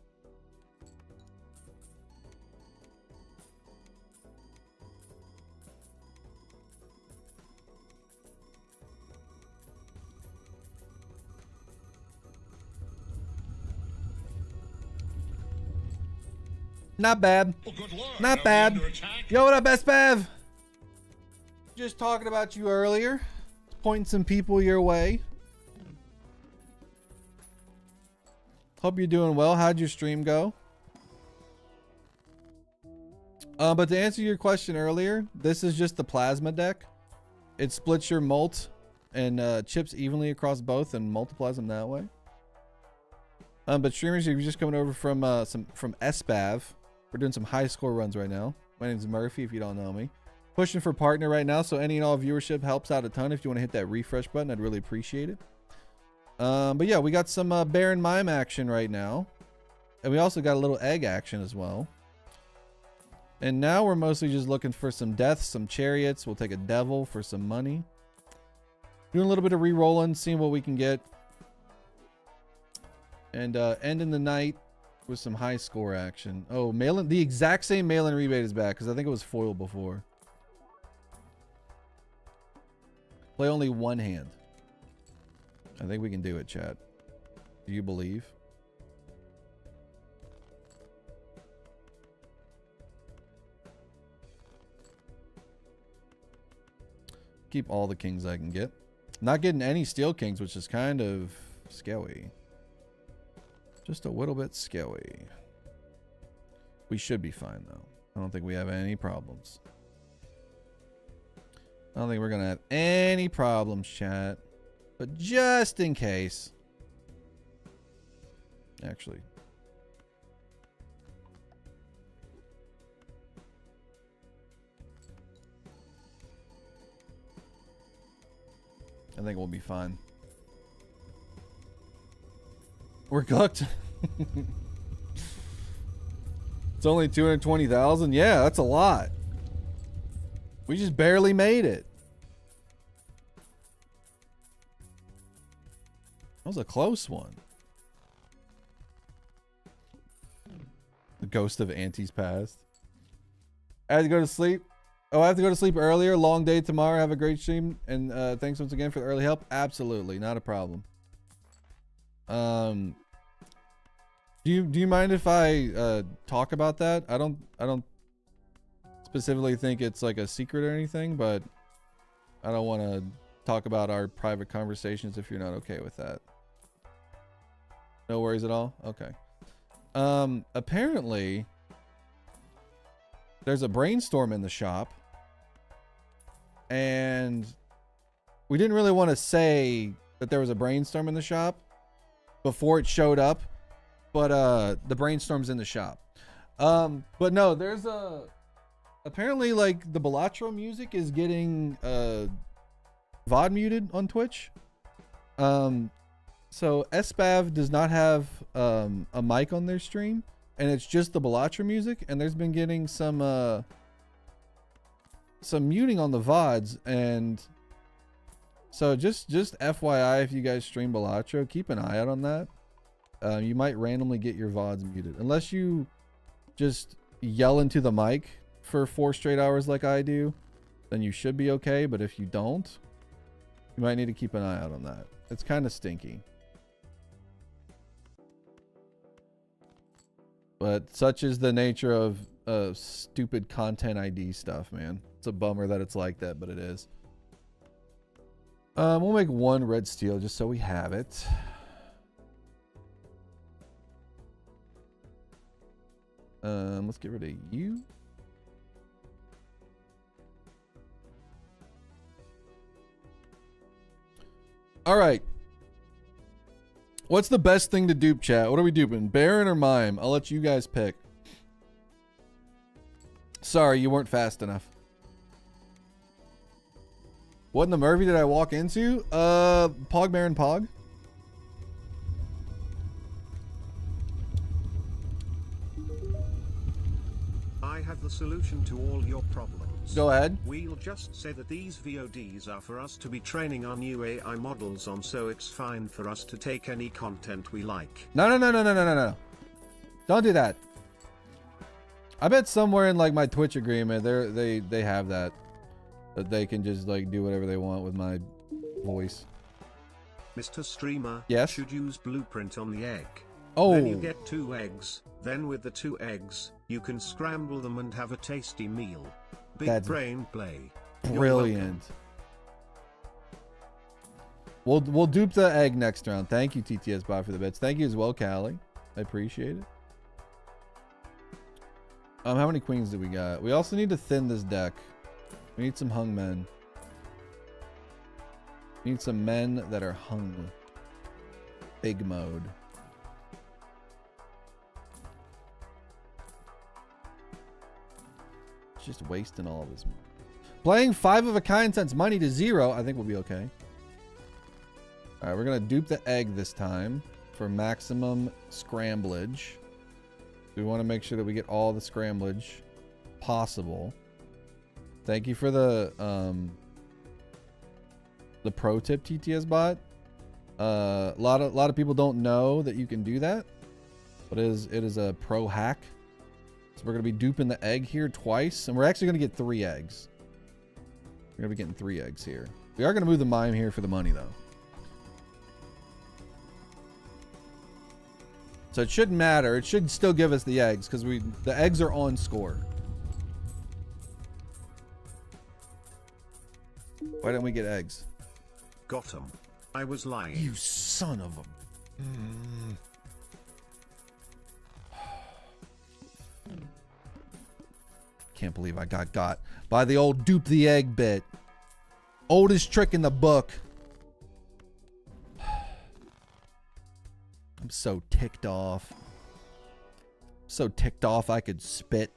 Not bad. Not bad. Yo, what up, SBev? Just talking about you earlier. Pointing some people your way. Hope you're doing well. How'd your stream go? But to answer your question earlier, this is just the plasma deck. It splits your mult and chips evenly across both and multiplies them that way. But streamers, if you're just coming over from SBAV, we're doing some high score runs right now. My name's Murphy, if you don't know me. Pushing for partner right now, so any and all viewership helps out a ton. If you want to hit that refresh button, I'd really appreciate it. But yeah, we got some bear and mime action right now. And we also got a little egg action as well. And now we're mostly just looking for some deaths, some chariots. We'll take a devil for some money. Doing a little bit of re-rolling, seeing what we can get. And ending the night with some high score action. Oh, mail-in, the exact same mail-in rebate is back because I think it was foil before. Play only one hand. I think we can do it, chat. Do you believe? Keep all the kings I can get. Not getting any steel kings, which is kind of scary. Just a little bit scary. We should be fine, though. I don't think we have any problems. I don't think we're going to have any problems, chat. But just in case. Actually. I think we'll be fine. We're cooked. It's only 220,000. Yeah, that's a lot. We just barely made it. That was a close one. The ghost of Auntie's past. I had to go to sleep. Oh, I have to go to sleep earlier. Long day tomorrow. Have a great stream. And thanks once again for the early help. Absolutely. Not a problem. Do you mind if I talk about that? I don't specifically think it's like a secret or anything, but I don't want to talk about our private conversations if you're not okay with that. No worries at all? Okay. Apparently there's a brainstorm in the shop, and we didn't really want to say that there was a brainstorm in the shop before it showed up, but the brainstorm's in the shop. But no, there's apparently like the Balatro music is getting VOD muted on Twitch. So SBAV does not have a mic on their stream, and it's just the Balatro music, and there's been getting some muting on the VODs, and so just FYI, if you guys stream Balatro, keep an eye out on that. You might randomly get your VODs muted, unless you just yell into the mic for 4 straight hours like I do, then you should be okay. But if you don't, you might need to keep an eye out on that. It's kind of stinky. But such is the nature of stupid content ID stuff, man. It's a bummer that it's like that, but it is. We'll make 1 red steel just so we have it. Let's get rid of you. All right. What's the best thing to dupe, chat? What are we duping? Baron or Mime? I'll let you guys pick. Sorry, you weren't fast enough. What in the Murphy did I walk into? Pog Baron Pog. I have the solution to all your problems. Go ahead. We'll just say that these VODs are for us to be training our new AI models on, so it's fine for us to take any content we like. No. Don't do that. I bet somewhere in like my Twitch agreement, they have that they can just like do whatever they want with my voice. Mr. Streamer, yes? Should use blueprint on the egg. Oh. Then you get 2 eggs. Then with the 2 eggs, you can scramble them and have a tasty meal. Big That's brain play. Brilliant. We'll dupe the egg next round. Thank you, TTS Bot, for the bits. Thank you as well, Callie. I appreciate it. How many queens do we got? We also need to thin this deck. We need some hung men. Need some men that are hung. Big mode. It's just wasting all of his money. Playing 5 of a kind sends money to 0. I think we'll be okay. All right, we're gonna dupe the egg this time for maximum scramblage. We want to make sure that we get all the scramblage possible. Thank you for the pro tip, TTS bot. A lot of people don't know that you can do that, but it is a pro hack. So we're gonna be duping the egg here twice, and we're actually gonna get 3 eggs. We're gonna be getting 3 eggs here. We are gonna move the mime here for the money though. So it shouldn't matter. It should still give us the eggs because the eggs are on score. Why didn't we get eggs? Got 'em. I was lying. You son of a... Can't believe I got by the old dupe the egg bit. Oldest trick in the book. I'm so ticked off. So ticked off I could spit.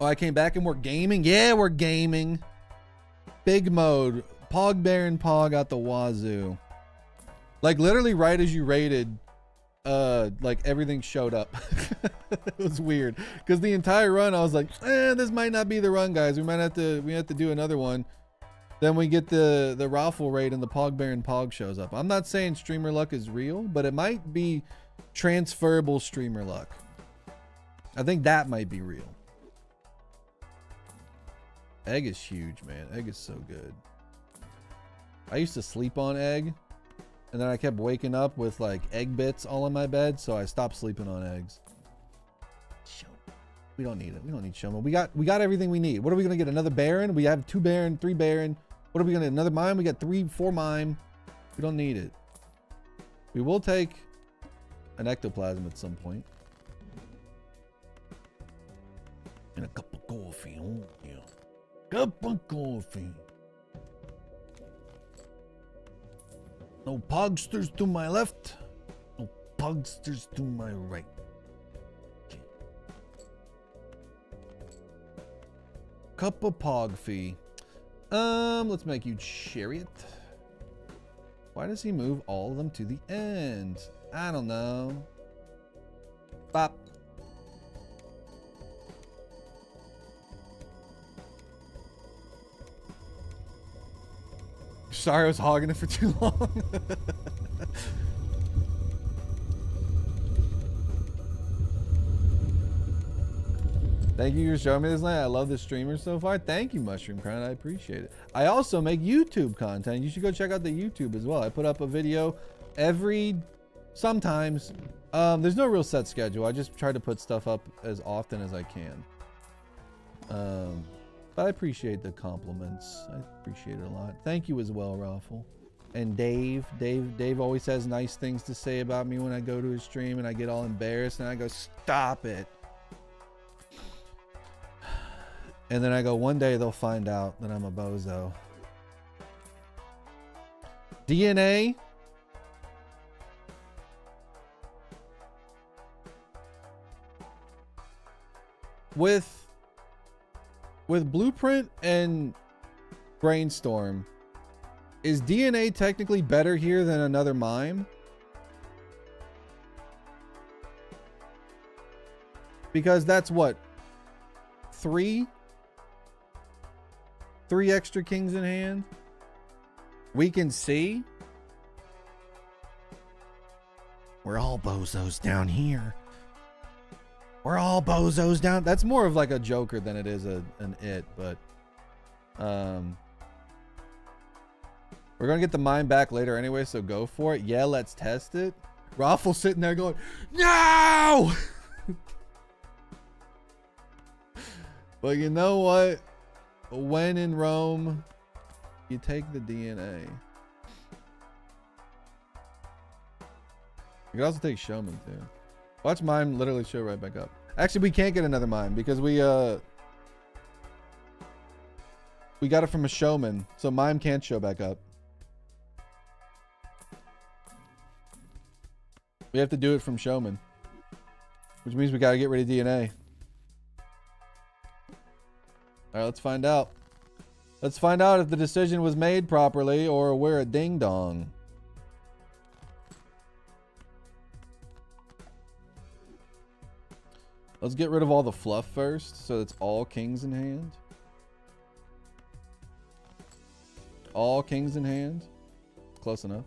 Oh, I came back and we're gaming? Yeah, we're gaming. Big mode. Pog Baron Pog out the wazoo. Like literally right as you raided, like everything showed up. It was weird. Because the entire run I was like, this might not be the run, guys. We have to do another one. Then we get the raffle raid and the Pog Baron Pog shows up. I'm not saying streamer luck is real, but it might be transferable streamer luck. I think that might be real. Egg is huge, man. Egg is so good. I used to sleep on egg, and then I kept waking up with like egg bits all in my bed, so I stopped sleeping on eggs. We don't need it. We don't need Showman. We got everything we need. What are we gonna get? Another Baron? We have 2 Baron, 3 Baron. What are we gonna get? Another mime? We got 3, 4 mime. We don't need it. We will take an ectoplasm at some point. And a cup of coffee. Oh, yeah. Cup of coffee. No pogsters to my left. No pogsters to my right. Okay. Cup of pog fee. Let's make you chariot. Why does he move all of them to the end? I don't know. Bop. Sorry, I was hogging it for too long. Thank you for showing me this night. I love the streamers so far. Thank you, Mushroom Crown. I appreciate it. I also make YouTube content. You should go check out the YouTube as well. I put up a video sometimes. There's no real set schedule. I just try to put stuff up as often as I can. But I appreciate the compliments. I appreciate it a lot. Thank you as well, Raffle. And Dave always has nice things to say about me when I go to his stream and I get all embarrassed and I go, stop it. And then I go, one day they'll find out that I'm a bozo. DNA. With Blueprint and Brainstorm, is DNA technically better here than another mime? Because that's what? 3 extra kings in hand? We can see. We're all bozos down here. We're all bozos down. That's more of like a Joker than it is an it, but we're gonna get the mine back later anyway, so go for it. Yeah, let's test it. Raffle sitting there going, no. But you know what? When in Rome, you take the DNA. You can also take Showman too. Watch mime literally show right back up. Actually, we can't get another mime because we We got it from a showman, so mime can't show back up. We have to do it from showman, which means we got to get rid of DNA. All right, let's find out. Let's find out if the decision was made properly or we're a ding dong. Let's get rid of all the fluff first, so it's all kings in hand. All kings in hand. Close enough.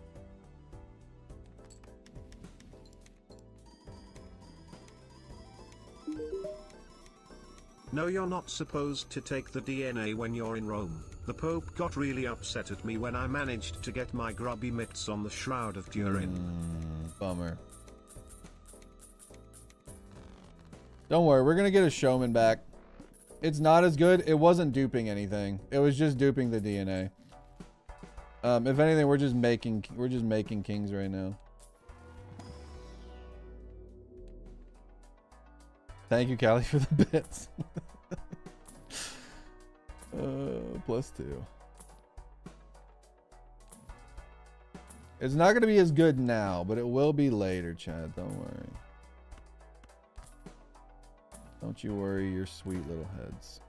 No, you're not supposed to take the DNA when you're in Rome. The Pope got really upset at me when I managed to get my grubby mitts on the Shroud of Turin. Bummer. Don't worry, we're gonna get a showman back. It's not as good. It wasn't duping anything. It was just duping the DNA. If anything, we're just making kings right now. Thank you, Callie, for the bits. +2. It's not gonna be as good now, but it will be later, Chad. Don't worry. Don't you worry your sweet little heads.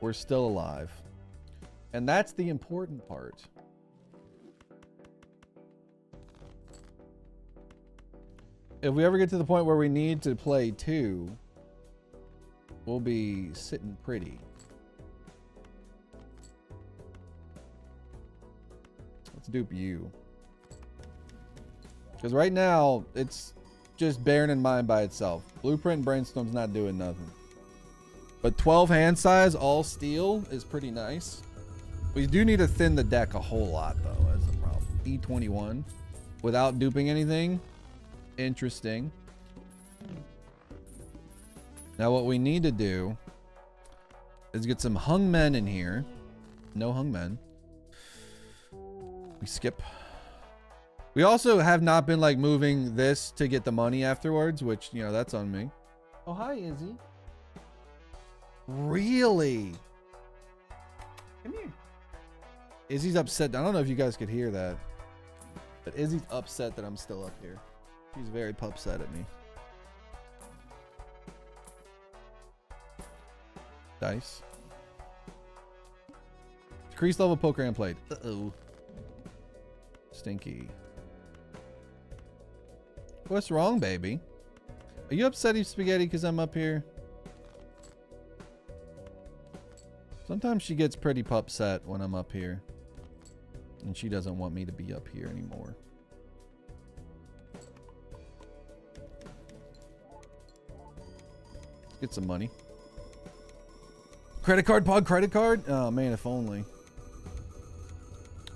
We're still alive. And that's the important part. If we ever get to the point where we need to play 2, we'll be sitting pretty. Let's dupe you. Because right now, it's just bearing in mind by itself. Blueprint and Brainstorm's not doing nothing. But 12 hand size, all steel, is pretty nice. We do need to thin the deck a whole lot, though, as the problem. E21, without duping anything. Interesting. Now, what we need to do is get some hung men in here. No hung men. We skip. We also have not been like moving this to get the money afterwards, which, you know, that's on me. Oh, hi, Izzy. Really? Come here. Izzy's upset. I don't know if you guys could hear that, but Izzy's upset that I'm still up here. She's very upset at me. Dice. Decrease level poker hand played. Uh-oh. Stinky. What's wrong, baby? Are you upset, Spaghetti, because I'm up here? Sometimes she gets pretty upset when I'm up here. And she doesn't want me to be up here anymore. Let's get some money. Credit card, Pod, credit card? Oh, man, if only.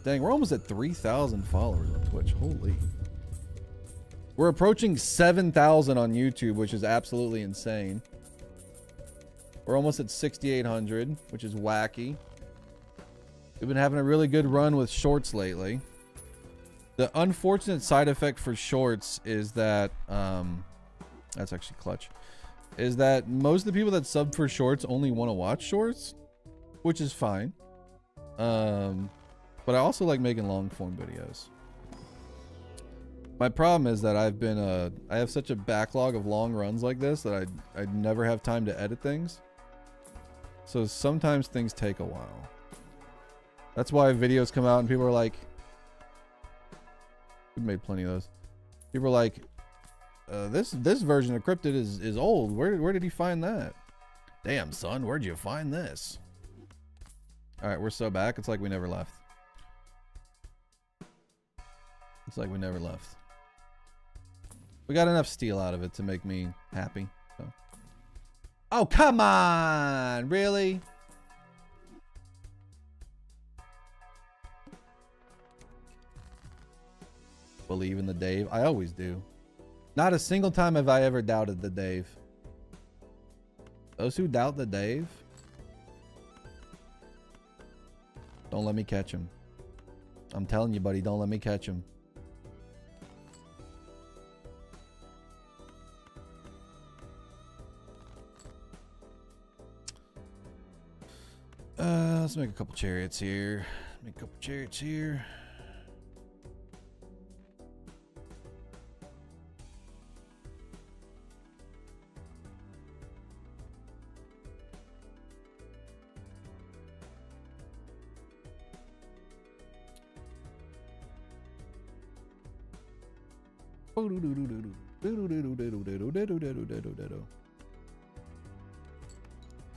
Dang, we're almost at 3,000 followers on Twitch. Holy. We're approaching 7,000 on YouTube, which is absolutely insane. We're almost at 6,800, which is wacky. We've been having a really good run with shorts lately. The unfortunate side effect for shorts is that, that's actually clutch, is that most of the people that sub for shorts only want to watch shorts, which is fine. But I also like making long form videos. My problem is that I have such a backlog of long runs like this that I never have time to edit things. So sometimes things take a while. That's why videos come out and people are like, we made plenty of those. People are like, this version of Cryptid is old. Where did he find that? Damn, son, where'd you find this? All right, we're so back. It's like we never left. It's like we never left. We got enough steel out of it to make me happy. So. Oh, come on! Really? Believe in the Dave? I always do. Not a single time have I ever doubted the Dave. Those who doubt the Dave, don't let me catch him. I'm telling you, buddy, don't let me catch him. Let's make a couple chariots here. Make a couple chariots here.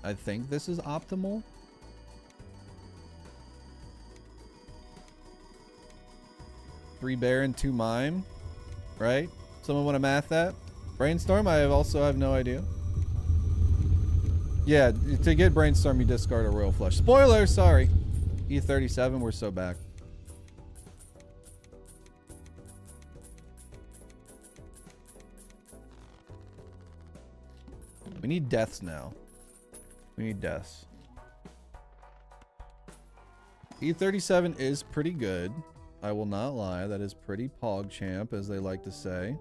I think this is optimal. Three Baron, 2 Mime, right? Someone want to math that? Brainstorm? I also have no idea. Yeah, to get Brainstorm, you discard a Royal Flush. Spoiler, sorry. E37, we're so back. We need deaths now. We need deaths. E37 is pretty good. I will not lie. That is pretty PogChamp, as they like to say.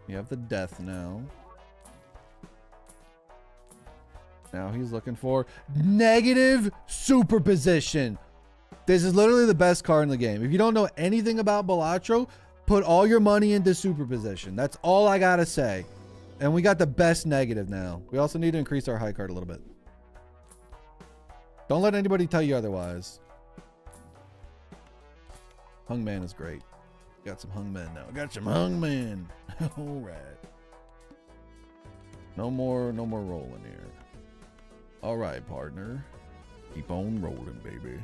We have the death now. Now he's looking for negative superposition. This is literally the best card in the game. If you don't know anything about Balatro, put all your money into superposition. That's all I gotta say. And we got the best negative now. We also need to increase our high card a little bit. Don't let anybody tell you otherwise. Hungman is great. Got some Hungman now. Got some Hungman. All right. No more rolling here. All right, partner. Keep on rolling, baby.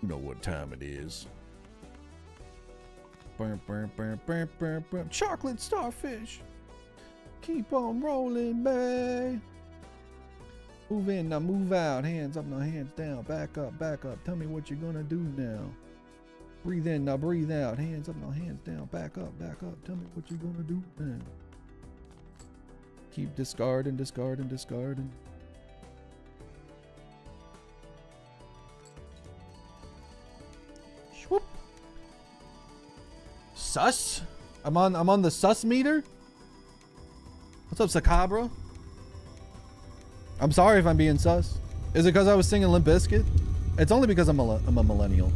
You know what time it is. Chocolate starfish. Keep on rolling, babe. Move in, now move out. Hands up, now hands down. Back up, back up. Tell me what you're gonna do now. Breathe in, now breathe out. Hands up, now hands down. Back up, back up. Tell me what you're gonna do now. Keep discarding, discarding, discarding. Swoop. Sus? I'm on the sus meter? What's up, Sakabra? I'm sorry if I'm being sus. Is it because I was singing Limp Bizkit? It's only because I'm a millennial.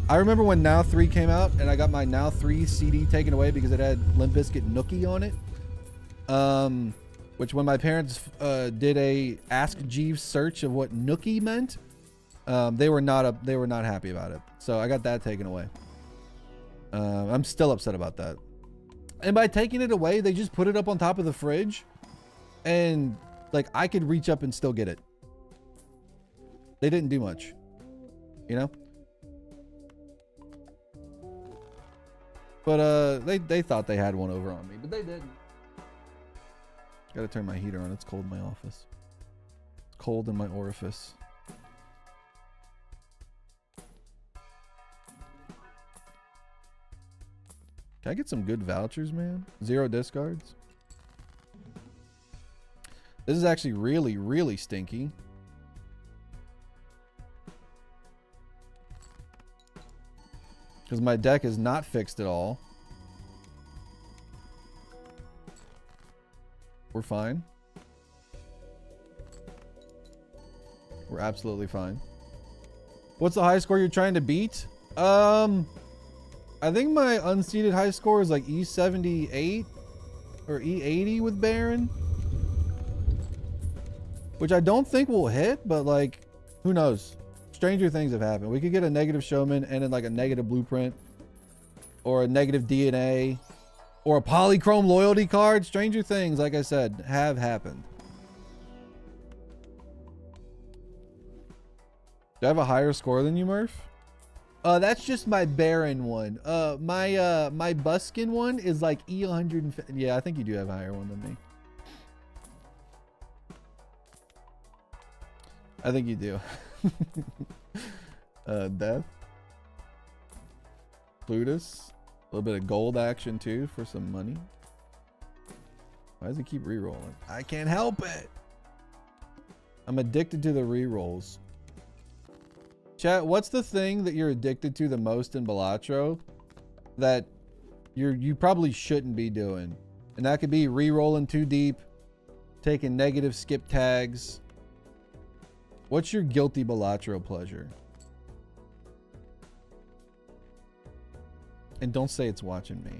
I remember when Now 3 came out and I got my Now 3 CD taken away because it had Limp Bizkit Nookie on it. Which when my parents did a Ask Jeeves search of what Nookie meant, they were not happy about it. So I got that taken away. I'm still upset about that. And by taking it away, they just put it up on top of the fridge and like I could reach up and still get it. They didn't do much, you know? But they thought they had one over on me, but they didn't. Gotta turn my heater on. It's cold in my office. It's cold in my orifice. Can I get some good vouchers, man? 0 discards. This is actually really, really stinky. Because my deck is not fixed at all. We're fine. We're absolutely fine. What's the high score you're trying to beat? I think my unseeded high score is like E78 or E80 with Baron. Which I don't think will hit, but like, who knows? Stranger things have happened. We could get a negative showman and then like a negative blueprint or a negative DNA or a polychrome loyalty card. Stranger things, like I said, have happened. Do I have a higher score than you, Murph? That's just my Baron one. My Buskin one is like E150. Yeah, I think you do have a higher one than me. I think you do. Death. Plutus. A little bit of gold action too for some money. Why does he keep re-rolling? I can't help it. I'm addicted to the re-rolls. Chat, what's the thing that you're addicted to the most in Balatro that you probably shouldn't be doing? And that could be re-rolling too deep, taking negative skip tags, What's your guilty Balatro pleasure? And don't say it's watching me.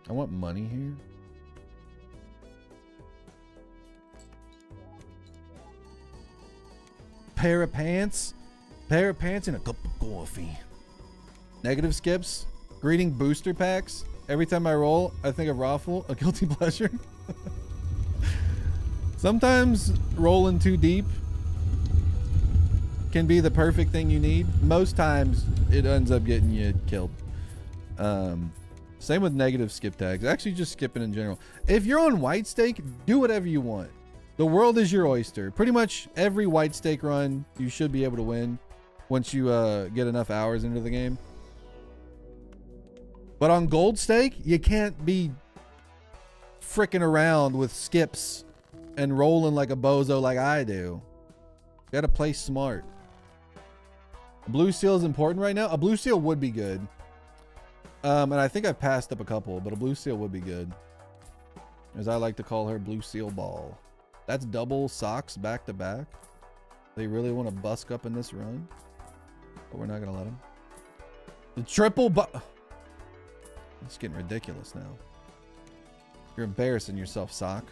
I want money here. Pair of pants. Pair of pants and a cup of coffee. Negative skips. Greeting booster packs. Every time I roll, I think of Raffle. A guilty pleasure. Sometimes rolling too deep can be the perfect thing you need. Most times it ends up getting you killed. Same with negative skip tags. Actually, just skipping in general. If you're on white stake, do whatever you want. The world is your oyster. Pretty much every white stake run, you should be able to win once you get enough hours into the game. But on gold stake, you can't be fricking around with skips and rolling like a bozo like I do. You gotta play smart. A blue seal is important right now. A blue seal would be good. And I think I've passed up a couple, but a blue seal would be good. As I like to call her, Blue Seal Ball. That's double socks back to back. They really want to busk up in this run. But we're not going to let them. The triple It's getting ridiculous now. You're embarrassing yourself, Sock.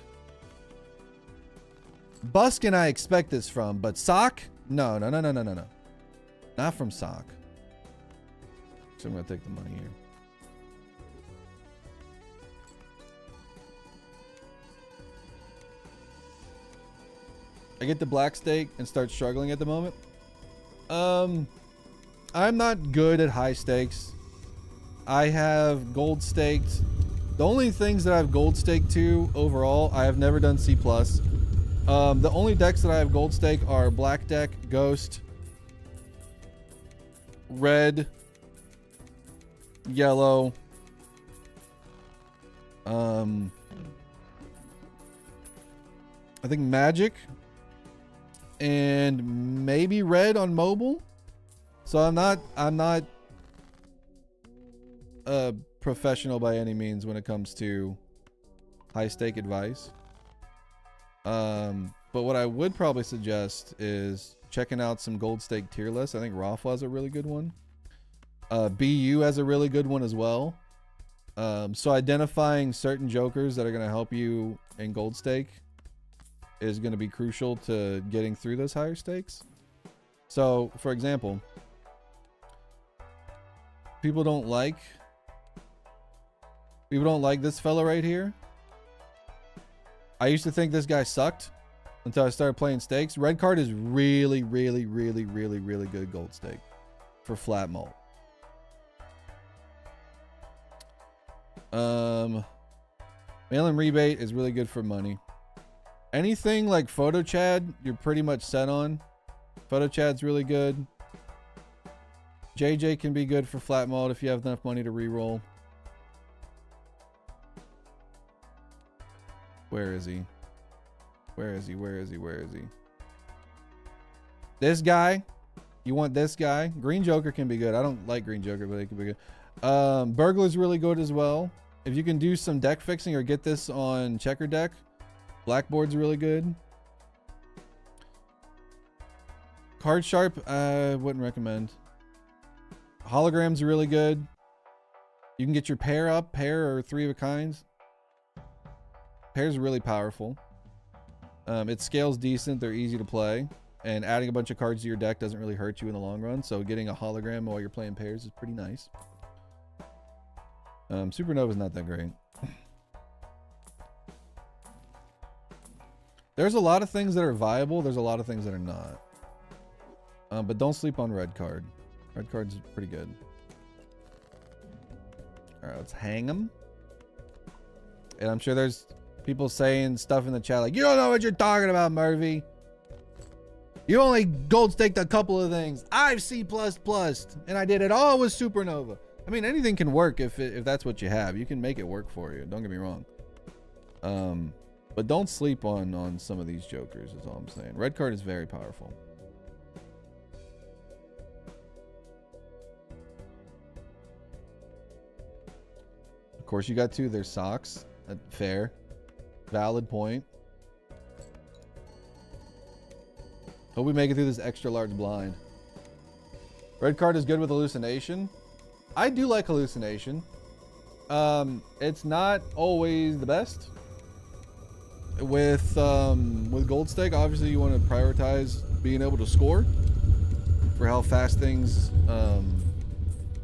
Buskin' I expect this from, but Sock? No. Not from Sock. So I'm going to take the money here. I get the black stake and start struggling at the moment. I'm not good at high stakes. I have gold staked. The only things that I've gold staked to overall, I have never done C+. The only decks that I have gold stake are black deck, ghost, red, yellow, I think magic, and maybe red on mobile. So I'm not a professional by any means when it comes to high stake advice. But what I would probably suggest is checking out some gold stake tier lists. I think Raffle has a really good one. BU has a really good one as well. So identifying certain jokers that are going to help you in gold stake is going to be crucial to getting through those higher stakes. So, for example, people don't like this fella right here. I used to think this guy sucked until I started playing stakes. Red card is really good gold stake for flat malt. Mail-in rebate is really good for money. Anything like Photo Chad, you're pretty much set on. Photo Chad's really good. JJ can be good for flat malt if you have enough money to reroll. Where is he? Where is he? This guy. You want this guy? Green Joker can be good. I don't like Green Joker, but it can be good. Burglar's really good as well. If you can do some deck fixing or get this on checker deck, Blackboard's really good. Card Sharp, I wouldn't recommend. Hologram's really good. You can get your pair up, pair or three of a kinds. Pair's really powerful. It scales decent. They're easy to play. And adding a bunch of cards to your deck doesn't really hurt you in the long run. So getting a hologram while you're playing pairs is pretty nice. Supernova's not that great. There's a lot of things that are viable. There's a lot of things that are not. But don't sleep on red card. Red card's pretty good. All right, let's hang them. And I'm sure there's people saying stuff in the chat like, you don't know what you're talking about, Murphy. You only gold staked a couple of things. I've C++, and I did it all with Supernova. I mean, anything can work if that's what you have. You can make it work for you. Don't get me wrong. But don't sleep on some of these jokers is all I'm saying. Red card is very powerful. Of course, you got two. There's socks. Fair. Valid point. Hope we make it through this extra large blind. Red card is good with hallucination. I do like hallucination. It's not always the best. With gold stake, obviously you want to prioritize being able to score for how fast things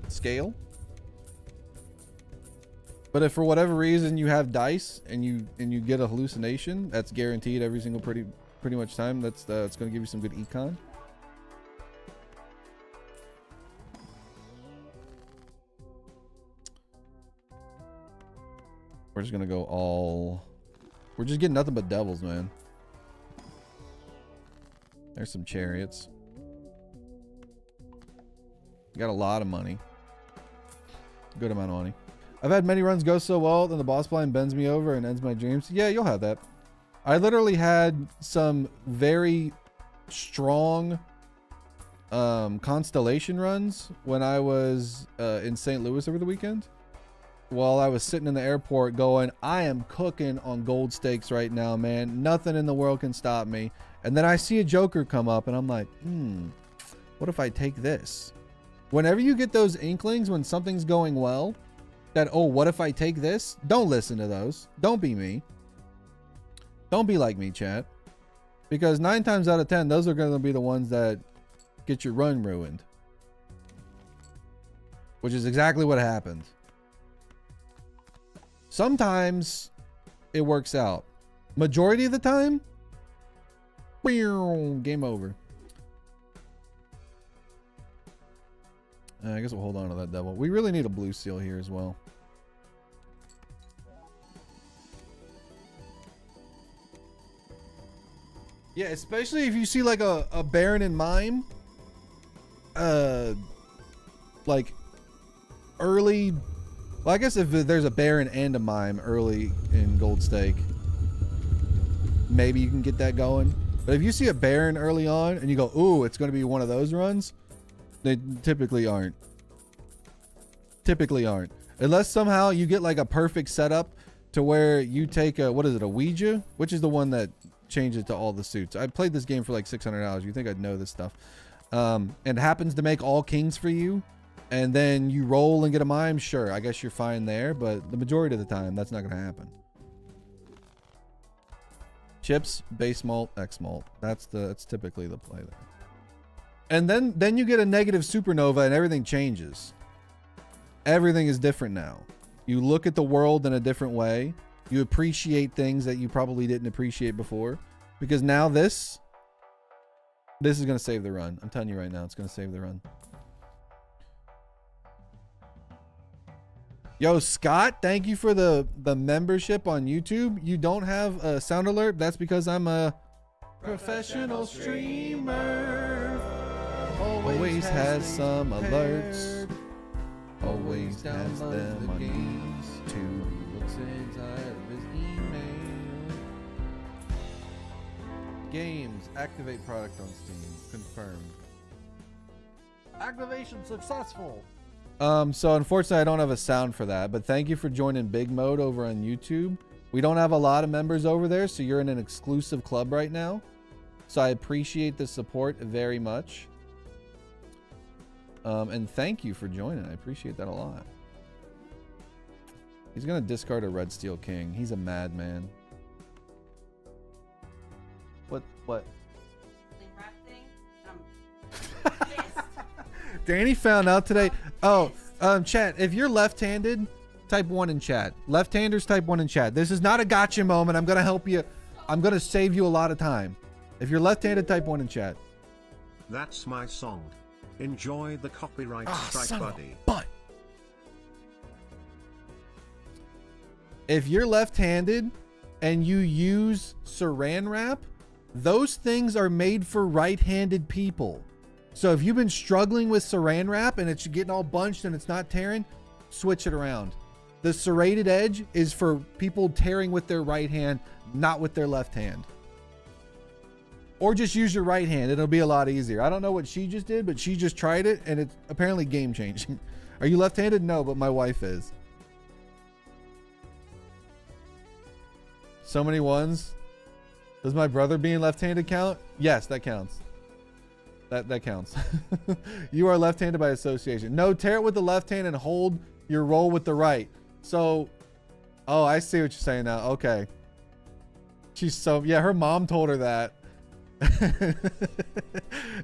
scale. But if for whatever reason you have dice and you get a hallucination, that's guaranteed every single pretty much time. That's going to give you some good econ. We're just going to go all... We're just getting nothing but devils, man. There's some chariots. Got a lot of money. Good amount of money. I've had many runs go so well, then the boss blind bends me over and ends my dreams. Yeah, you'll have that. I literally had some very strong constellation runs when I was in St. Louis over the weekend. While I was sitting in the airport going, I am cooking on gold stakes right now, man. Nothing in the world can stop me. And then I see a joker come up and I'm like, what if I take this? Whenever you get those inklings when something's going well, that, oh, what if I take this? Don't listen to those. Don't be me. Don't be like me, chat. Because 9 times out of 10, those are going to be the ones that get your run ruined. Which is exactly what happened. Sometimes it works out. Majority of the time, game over. I guess we'll hold on to that devil. We really need a blue seal here as well. Yeah, especially if you see like a Baron and Mime. Like early... Well, I guess if there's a Baron and a Mime early in Gold Stake, maybe you can get that going. But if you see a Baron early on and you go, ooh, it's going to be one of those runs, they typically aren't. Typically aren't. Unless somehow you get like a perfect setup to where you take a, what is it, a Ouija? Which is the one that changes to all the suits. I played this game for like 600 hours. You think I'd know this stuff. And happens to make all kings for you. And then you roll and get a Mime, sure, I guess you're fine there, but the majority of the time, that's not going to happen. Chips, base malt, X malt. That's typically the play there. And then you get a negative supernova and everything changes. Everything is different now. You look at the world in a different way. You appreciate things that you probably didn't appreciate before. Because now this is going to save the run. I'm telling you right now, it's going to save the run. Yo, Scott, thank you for the membership on YouTube. You don't have a sound alert. That's because I'm a professional streamer. Always has some alerts. Always has them on these two. Looks inside of his email. Games. Activate product on Steam. Confirmed. Activation successful. So unfortunately I don't have a sound for that, but thank you for joining Big Mode over on YouTube. We don't have a lot of members over there, so you're in an exclusive club right now. So I appreciate the support very much. And thank you for joining. I appreciate that a lot. He's going to discard a Red Steel King. He's a madman. What? Danny found out today. Oh, chat, if you're left-handed, type 1 in chat. Left-handers, type 1 in chat. This is not a gotcha moment. I'm going to help you. I'm going to save you a lot of time. If you're left-handed, type 1 in chat. That's my song. Enjoy the copyright strike, buddy. But if you're left-handed and you use saran wrap, those things are made for right-handed people. So if you've been struggling with saran wrap and it's getting all bunched and it's not tearing, switch it around. The serrated edge is for people tearing with their right hand, not with their left hand. Or just use your right hand. It'll be a lot easier. I don't know what she just did, but she just tried it and it's apparently game changing. Are you left-handed? No, but my wife is. So many ones. Does my brother being left-handed count? Yes, that counts. That counts. You are left-handed by association. No, tear it with the left hand and hold your roll with the right. So, oh, I see what you're saying now. Okay. She's so, yeah, her mom told her that.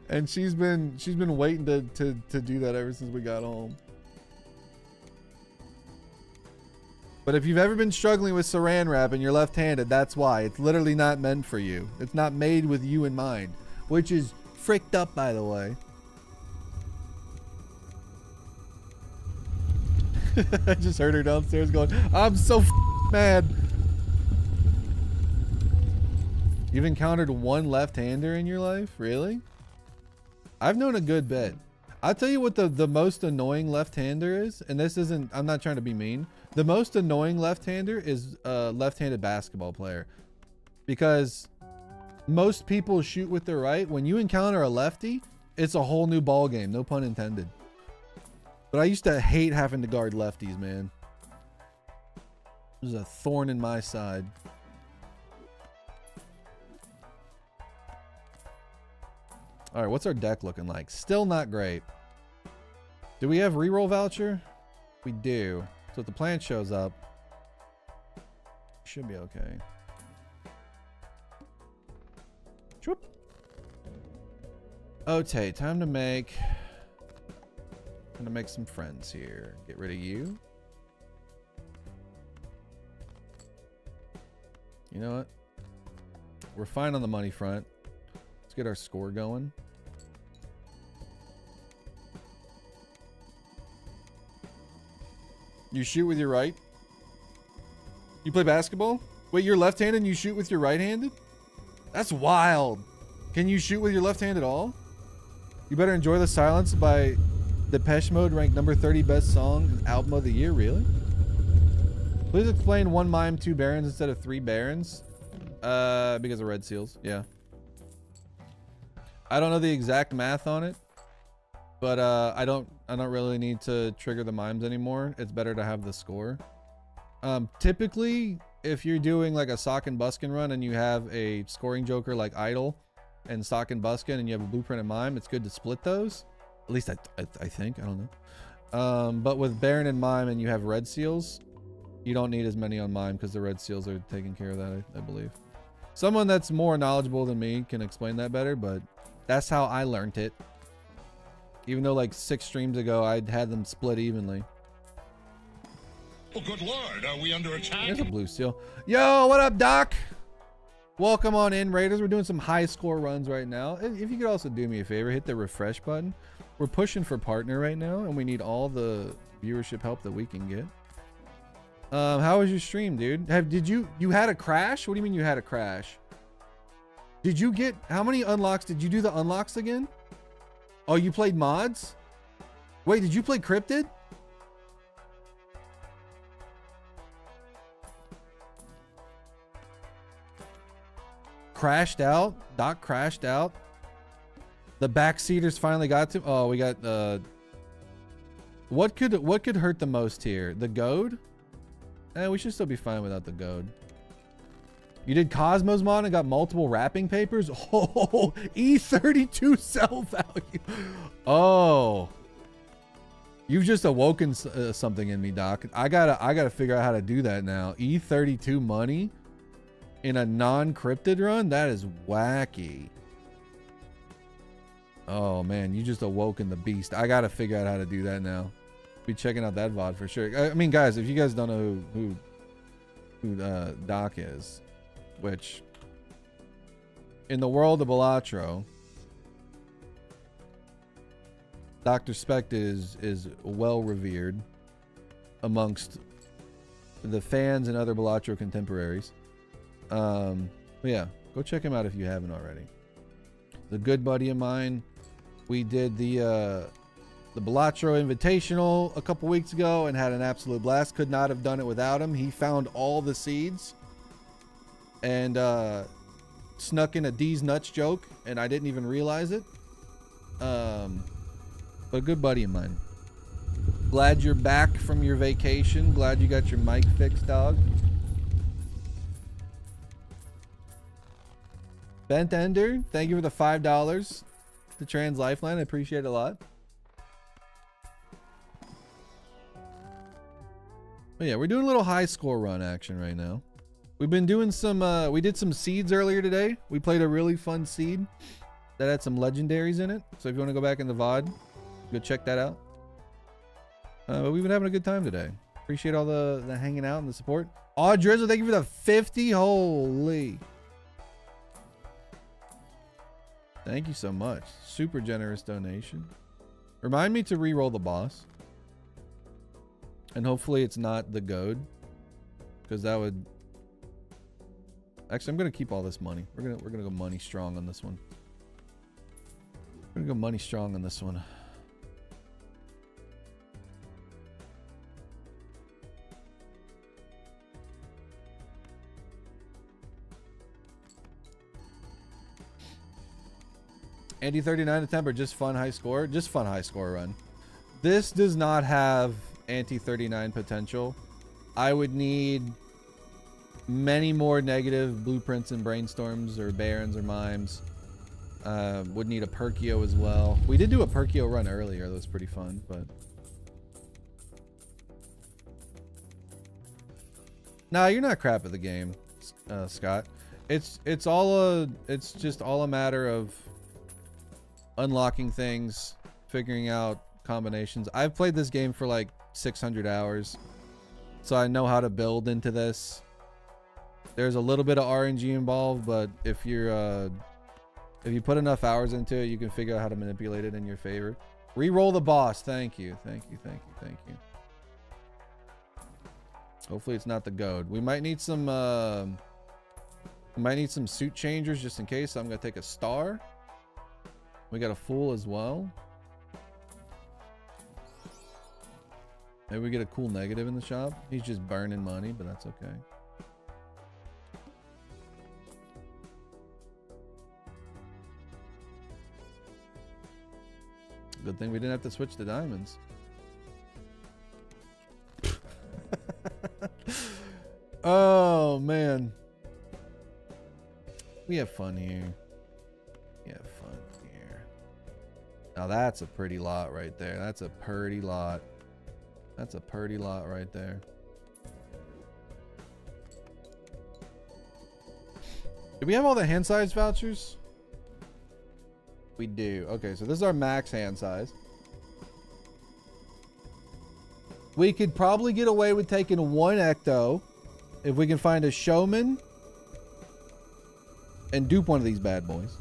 And she's been waiting to do that ever since we got home. But if you've ever been struggling with saran wrap and you're left-handed, that's why. It's literally not meant for you. It's not made with you in mind, which is fricked up, by the way. I just heard her downstairs going, I'm so mad. You've encountered one left-hander in your life? Really? I've known a good bit. I'll tell you what the most annoying left-hander is, and this isn't, I'm not trying to be mean. The most annoying left-hander is a left-handed basketball player, because most people shoot with their right. When you encounter a lefty, it's a whole new ball game, no pun intended. But I used to hate having to guard lefties, man. It was a thorn in my side. All right, what's our deck looking like? Still not great. Do we have reroll voucher? We do. So if the plant shows up, should be okay. Choop. Okay, time to make some friends here. Get rid of you. You know what? We're fine on the money front. Let's get our score going. You shoot with your right? You play basketball? Wait, you're left-handed and you shoot with your right-handed? That's wild. Can you shoot with your left hand at all? You better enjoy the silence by Depeche Mode, ranked number 30 best song album of the year. Really? Please explain one mime, 2 barons instead of 3 barons. Because of red seals. Yeah. I don't know the exact math on it, but I don't really need to trigger the mimes anymore. It's better to have the score. Typically, if you're doing like a sock and buskin run and you have a scoring joker like idle and sock and buskin and you have a blueprint and mime, it's good to split those. At least I think, I don't know. But with baron and mime and you have red seals, you don't need as many on mime because the red seals are taking care of that, I believe. Someone that's more knowledgeable than me can explain that better, but that's how I learned it. Even though like 6 streams ago, I'd had them split evenly. Oh, good lord, are we under attack? There's a blue seal. Yo, what up, Doc? Welcome on in, Raiders. We're doing some high score runs right now. If you could also do me a favor, hit the refresh button. We're pushing for partner right now, and we need all the viewership help that we can get. How was your stream, dude? You had a crash? What do you mean you had a crash? Did you get, how many unlocks? Did you do the unlocks again? Oh, you played mods? Wait, did you play cryptid? Crashed out? Doc crashed out? The backseaters finally got to, oh, we got, what could hurt the most here? The goad? We should still be fine without the goad. You did Cosmos mod and got multiple wrapping papers? Oh, E32 sell value. Oh. You've just awoken something in me, Doc. I gotta figure out how to do that now. E32 money in a non-cryptid run? That is wacky. Oh man, you just awoken the beast. I gotta figure out how to do that now. Be checking out that VOD for sure. I mean, guys, if you guys don't know who Doc is, which in the world of Balatro, Dr. Spect is well revered amongst the fans and other Balatro contemporaries. But yeah, go check him out if you haven't already. The good buddy of mine. We did the Balatro Invitational a couple weeks ago and had an absolute blast. Could not have done it without him. He found all the seeds and snuck in a D's nuts joke, and I didn't even realize it. But a good buddy of mine. Glad you're back from your vacation. Glad you got your mic fixed, dog. Bent Ender, thank you for the $5 to Trans Lifeline. I appreciate it a lot. But yeah, we're doing a little high score run action right now. We've been doing some, we did some seeds earlier today. We played a really fun seed that had some legendaries in it. So if you want to go back in the VOD, go check that out. But we've been having a good time today. Appreciate all the hanging out and the support. Aw, Drizzle, thank you for the 50. Holy. Thank you so much. Super generous donation. Remind me to re-roll the boss. And hopefully it's not the goad. Because that would... Actually, I'm going to keep all this money. We're gonna go money strong on this one. We're going to go money strong on this one. Andy 39 to temper, just fun high score. Just fun high score run. This does not have anti 39 potential. I would need many more negative blueprints and brainstorms or barons or mimes. Would need a Perkio as well. We did do a Perkio run earlier. That was pretty fun, but nah, you're not crap at the game, Scott. It's just all a matter of unlocking things, figuring out combinations. I've played this game for like 600 hours, so I know how to build into this. There's a little bit of RNG involved, but if you put enough hours into it, you can figure out how to manipulate it in your favor. Re-roll the boss. Thank you. Hopefully it's not the goad. We might need some suit changers just in case. So I'm gonna take a star. We got a fool as well. Maybe we get a cool negative in the shop. He's just burning money, but that's okay. Good thing we didn't have to switch to diamonds. Oh, man. We have fun here. Now that's a pretty lot right there. That's a pretty lot. That's a pretty lot right there. Do we have all the hand size vouchers? We do. Okay, so this is our max hand size. We could probably get away with taking one ecto if we can find a showman and dupe one of these bad boys.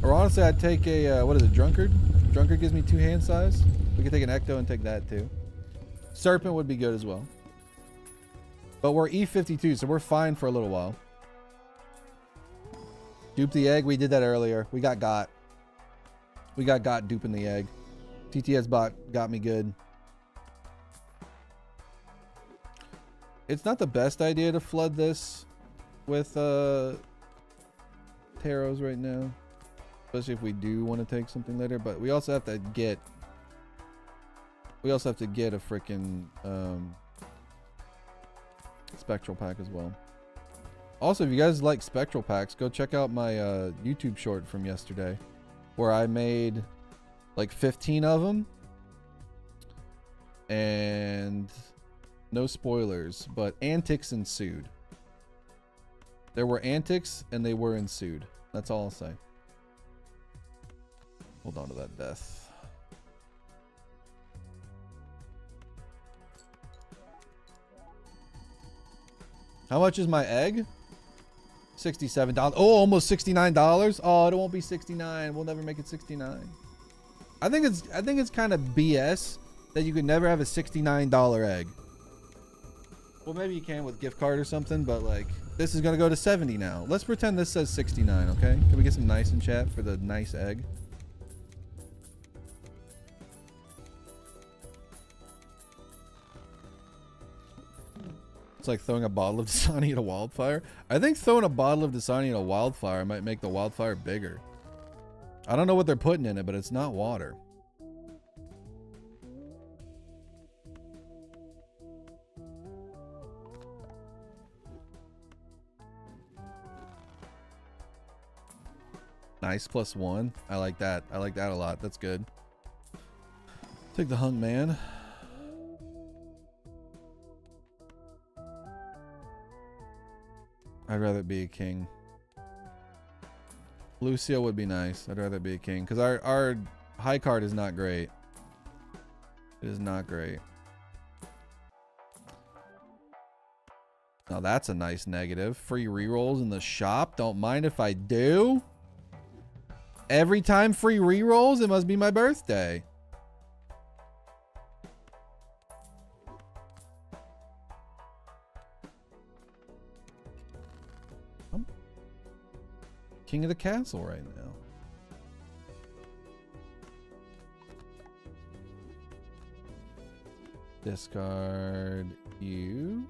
Or honestly, I'd take a, what is it, Drunkard? Drunkard gives me 2 hand size. We could take an ecto and take that too. Serpent would be good as well. But we're E52, so we're fine for a little while. Dupe the egg. We did that earlier. We got. We got duping the egg. TTS bot got me good. It's not the best idea to flood this with taros right now. Especially if we do want to take something later. But we also have to get... a freaking spectral pack as well. Also, if you guys like spectral packs, go check out my YouTube short from yesterday, where I made like 15 of them. And no spoilers, but antics ensued. There were antics and they were ensued. That's all I'll say. Hold on to that death. How much is my egg? $67. Oh, almost $69. Oh, it won't be 69. We'll never make it 69. I think it's kind of BS that you could never have a $69 egg. Well, maybe you can with gift card or something, but like this is gonna go to 70 now. Let's pretend this says 69, okay? Can we get some nice in chat for the nice egg? It's like throwing a bottle of Dasani at a wildfire. I think throwing a bottle of Dasani at a wildfire might make the wildfire bigger. I don't know what they're putting in it, but it's not water. Nice, +1. I like that. I like that a lot. That's good. Take the hunk man. I'd rather it be a king. Lucio would be nice. I'd rather it be a king because our high card is not great. It is not great. Now that's a nice negative. Free rerolls in the shop. Don't mind if I do. Every time free rerolls, it must be my birthday. I'm king of the castle right now. Discard you.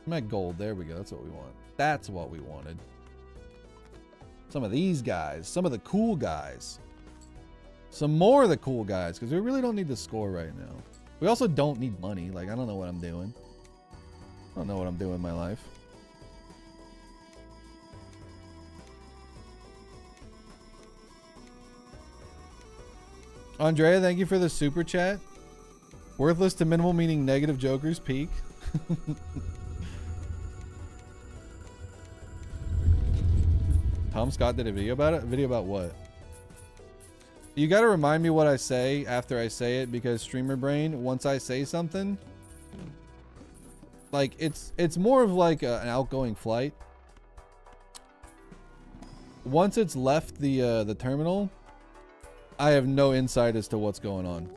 I'm at gold. There we go. That's what we want. That's what we wanted. Some of these guys. Some of the cool guys. Some more of the cool guys. Because we really don't need the score right now. We also don't need money. Like, I don't know what I'm doing. I don't know what I'm doing in my life. Andrea, thank you for the super chat. Worthless to minimal meaning negative jokers peak. Tom Scott did a video about it? A video about what? You got to remind me what I say after I say it because streamer brain, once I say something, like it's more of like an outgoing flight. Once it's left the terminal, I have no insight as to what's going on.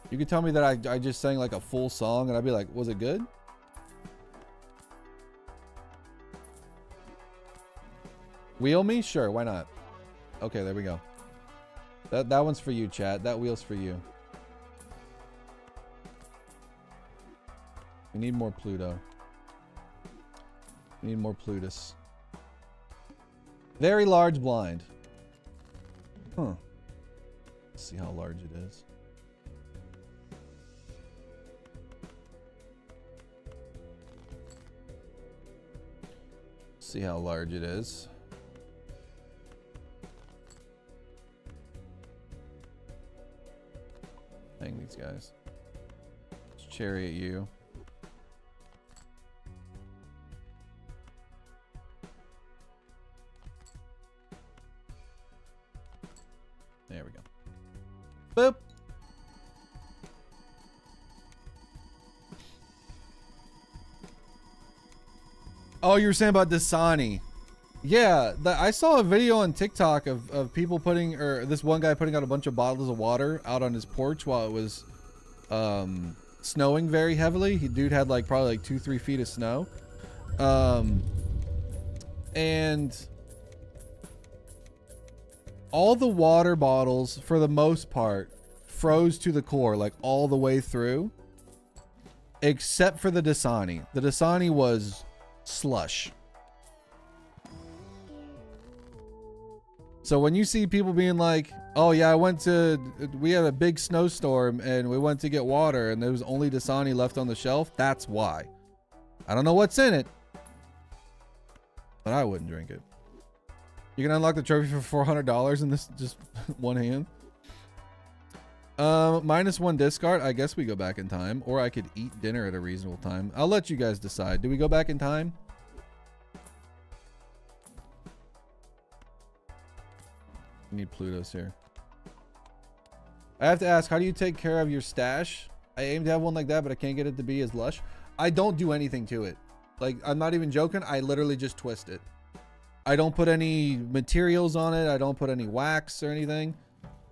You could tell me that I just sang like a full song and I'd be like, was it good? Wheel me? Sure, why not? Okay, there we go. That one's for you, chat. That wheel's for you. We need more Pluto. We need more Plutus. Very large blind. Huh. Let's see how large it is. See how large it is. Dang these guys. Let's chariot you. There we go. Boop. Oh, you were saying about Dasani. Yeah, I saw a video on TikTok of people putting, or this one guy putting out a bunch of bottles of water out on his porch while it was snowing very heavily. Dude had like probably like 2-3 feet of snow. And all the water bottles, for the most part, froze to the core, like all the way through, except for the Dasani. The Dasani was slush. So when you see people being like, oh yeah, we had a big snowstorm and we went to get water and there was only Dasani left on the shelf, that's why. I don't know what's in it, but I wouldn't drink it. You can unlock the trophy for $400 in this just one hand. -1 discard. I guess we go back in time, or I could eat dinner at a reasonable time. I'll let you guys decide. Do we go back in time? We need Plutos here. I have to ask, how do you take care of your stash? I aim to have one like that, but I can't get it to be as lush. I don't do anything to it. Like, I'm not even joking. I literally just twist it. I don't put any materials on it. I don't put any wax or anything.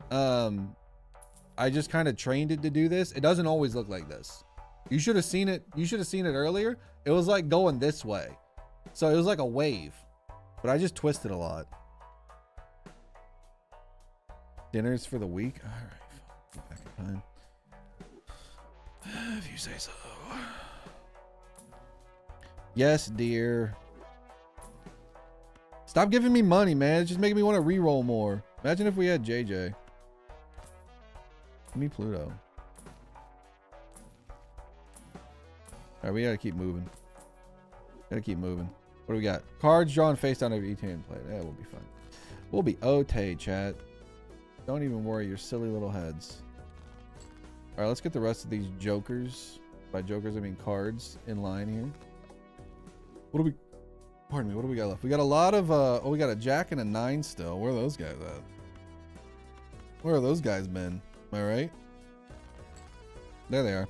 I just kind of trained it to do this. It doesn't always look like this. You should have seen it. You should have seen it earlier. It was like going this way. So it was like a wave, but I just twisted a lot. Dinners for the week. All right. Go back in time. If you say so. Yes, dear. Stop giving me money, man. It's just making me want to re-roll more. Imagine if we had JJ. Give me Pluto. Alright, we gotta keep moving. Gotta keep moving. What do we got? Cards drawn face down over each hand plate. Yeah, we'll be fine. We'll be okay, chat. Don't even worry your silly little heads. Alright, let's get the rest of these jokers. By jokers, I mean cards in line here. What do we... Pardon me, what do we got left? We got a lot of... oh, we got a jack and a 9 still. Where are those guys at? Where are those guys been? Am I right? There they are.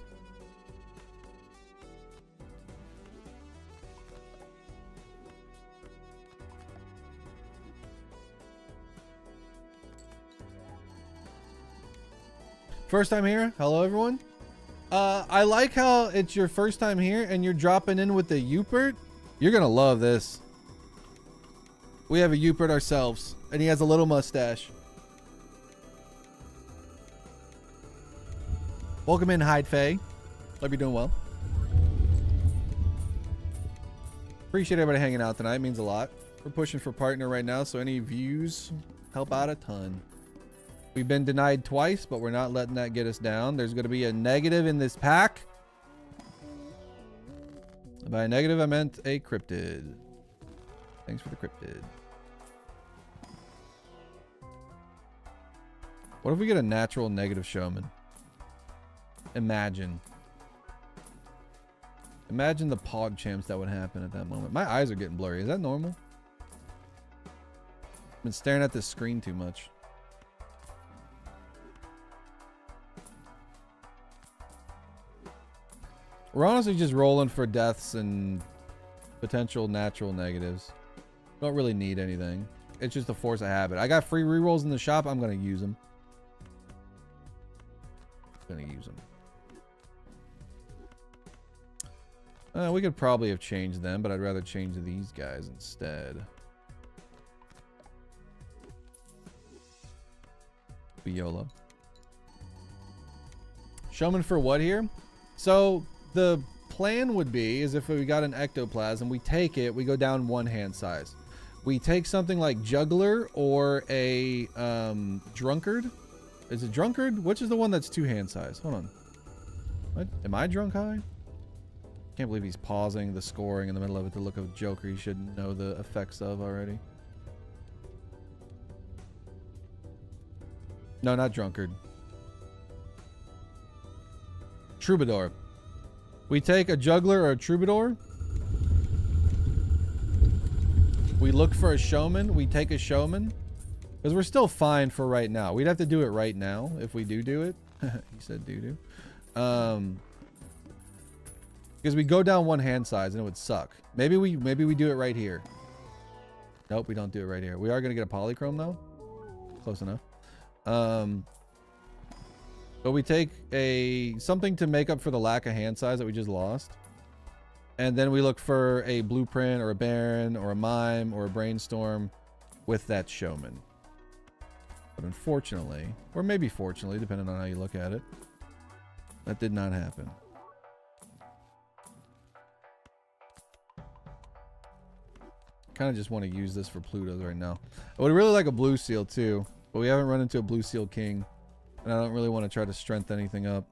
First time here. Hello, everyone. I like how it's your first time here and you're dropping in with the Upert. You're gonna love this. We have a Upert ourselves, and he has a little mustache. Welcome in, Hyde Faye. Hope you're doing well. Appreciate everybody hanging out tonight. It means a lot. We're pushing for partner right now, so any views help out a ton. We've been denied twice, but we're not letting that get us down. There's going to be a negative in this pack. By a negative, I meant a cryptid. Thanks for the cryptid. What if we get a natural negative showman? Imagine. Imagine the pog champs that would happen at that moment. My eyes are getting blurry. Is that normal? I've been staring at this screen too much. We're honestly just rolling for deaths and potential natural negatives. Don't really need anything. It's just a force of habit. I got free rerolls in the shop. I'm going to use them. We could probably have changed them, but I'd rather change these guys instead. YOLO. Showman for what here? So the plan would be is if we got an ectoplasm, we take it, we go down one hand size. We take something like juggler or a drunkard. Is it drunkard? Which is the one that's 2 hand size? Hold on. What? Am I drunk high? Can't believe he's pausing the scoring in the middle of it to look at a joker he should know the effects of already. No, not drunkard. Troubadour. We take a juggler or a troubadour. We look for a showman. We take a showman. Because we're still fine for right now. We'd have to do it right now if we do it. He said do. Because we go down one hand size and it would suck. Maybe we do it right here. Nope, we don't do it right here. We are going to get a polychrome though. Close enough. But we take something to make up for the lack of hand size that we just lost. And then we look for a blueprint or a baron or a mime or a brainstorm with that showman. But unfortunately, or maybe fortunately, depending on how you look at it, that did not happen. Kind of just want to use this for Plutos right now. I would really like a blue seal too, but we haven't run into a blue seal king. And I don't really want to try to strength anything up.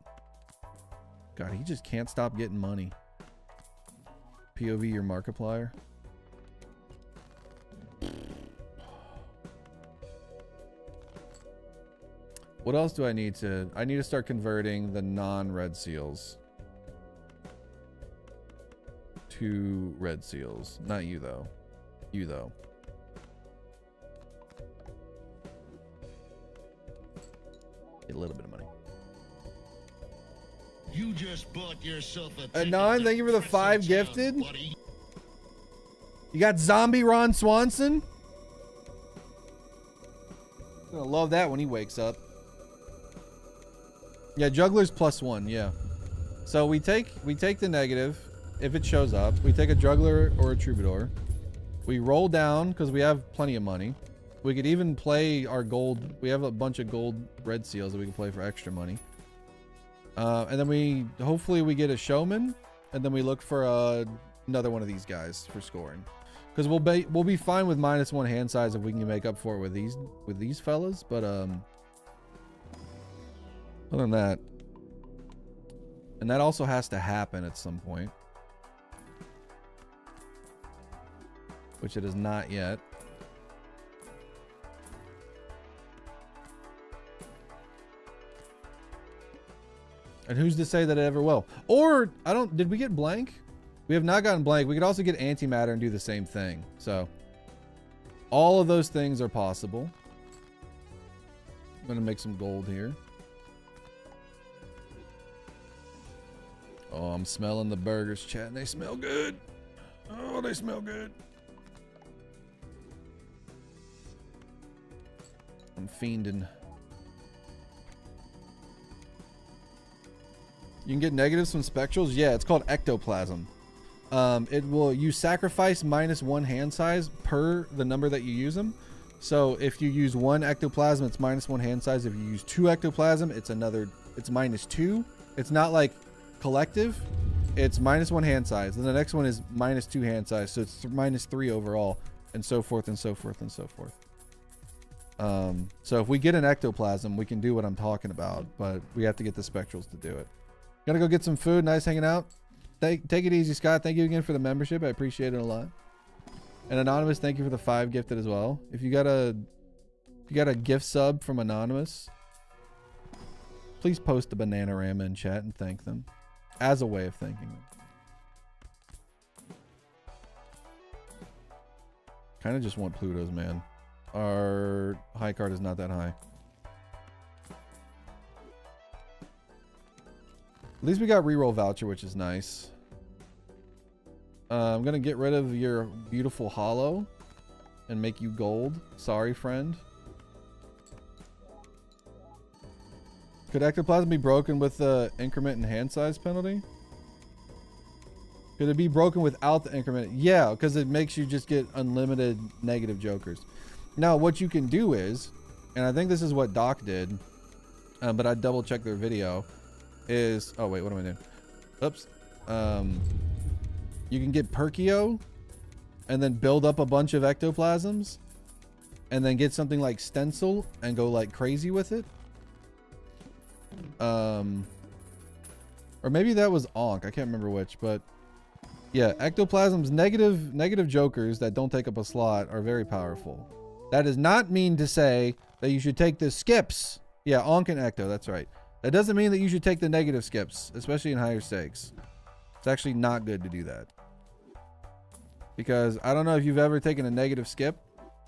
God, he just can't stop getting money. POV your Markiplier. What else do I need to... I need to start converting the non-red seals to red seals. Not you, though. You, though. Get a little bit of money. You just bought yourself a Anon, thank you for the 5 gifted. You got zombie Ron Swanson. Gonna love that when he wakes up. Yeah, juggler's +1, yeah. So we take the negative if it shows up. We take a juggler or a troubadour. We roll down because we have plenty of money. We could even play our gold. We have a bunch of gold red seals that we can play for extra money. And then hopefully we get a showman, and then we look for another one of these guys for scoring. Because we'll be fine with -1 hand size if we can make up for it with these fellas. But other than that, and that also has to happen at some point, which it is not yet. And who's to say that it ever will? Or did we get blank? We have not gotten blank. We could also get antimatter and do the same thing. So all of those things are possible. I'm gonna make some gold here. Oh, I'm smelling the burgers, chat. They smell good. Oh, they smell good. I'm fiending. You can get negatives from spectrals. Yeah, it's called ectoplasm. You sacrifice -1 hand size per the number that you use them. So if you use 1 ectoplasm, it's -1 hand size. If you use 2 ectoplasm, it's -2. It's not like collective. It's -1 hand size. And the next one is -2 hand size. So it's -3 overall, and so forth and so forth and so forth. So if we get an ectoplasm, we can do what I'm talking about, but we have to get the spectrals to do it. Gotta go get some food. Nice hanging out. Take it easy, Scott. Thank you again for the membership. I appreciate it a lot. And Anonymous, thank you for the 5 gifted as well. If you got a gift sub from Anonymous, please post the Bananarama in chat and thank them as a way of thanking them. Kind of just want Pluto's, man. Our high card is not that high. At least we got reroll voucher, which is nice. I'm gonna get rid of your beautiful hollow and make you gold. Sorry, friend. Could ectoplasm be broken with the increment and hand size penalty? Could it be broken without the increment? Yeah, because it makes you just get unlimited negative jokers. Now, what you can do is, and I think this is what Doc did, but I double checked their video. Oh wait, what am I doing? Oops. You can get Perkio and then build up a bunch of ectoplasms and then get something like Stencil and go like crazy with it. Or maybe that was Onk. I can't remember which, but yeah, ectoplasms, negative jokers that don't take up a slot are very powerful. That does not mean to say that you should take the skips. Yeah, Onk and Ecto, that's right. That doesn't mean that you should take the negative skips, especially in higher stakes. It's actually not good to do that. Because I don't know if you've ever taken a negative skip,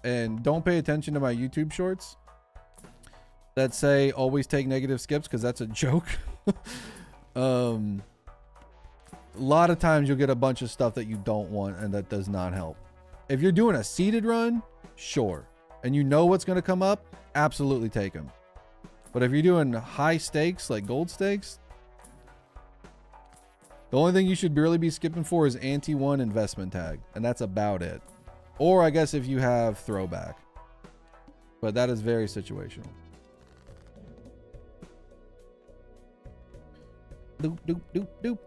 and don't pay attention to my YouTube shorts that say always take negative skips, because that's a joke. A lot of times you'll get a bunch of stuff that you don't want, and that does not help. If you're doing a seeded run, sure. And you know what's going to come up, absolutely take them. But if you're doing high stakes, like gold stakes, the only thing you should really be skipping for is anti-1 investment tag. And that's about it. Or I guess if you have throwback. But that is very situational. Doop, doop, doop, doop.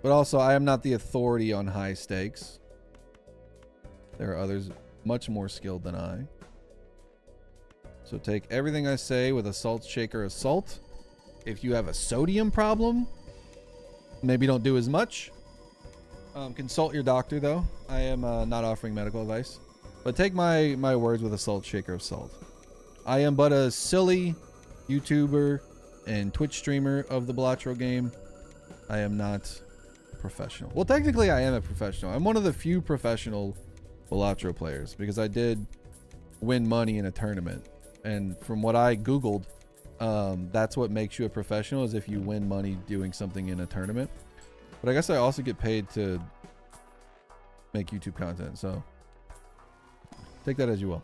But also, I am not the authority on high stakes. There are others much more skilled than I. So take everything I say with a salt shaker of salt. If you have a sodium problem, maybe don't do as much. Consult your doctor, though. I am not offering medical advice. But take my words with a salt shaker of salt. I am but a silly YouTuber and Twitch streamer of the Balatro game. I am not professional. Well, technically, I am a professional. I'm one of the few professional Balatro players because I did win money in a tournament. And from what I Googled, that's what makes you a professional, is if you win money doing something in a tournament. But I guess I also get paid to make YouTube content. So take that as you will.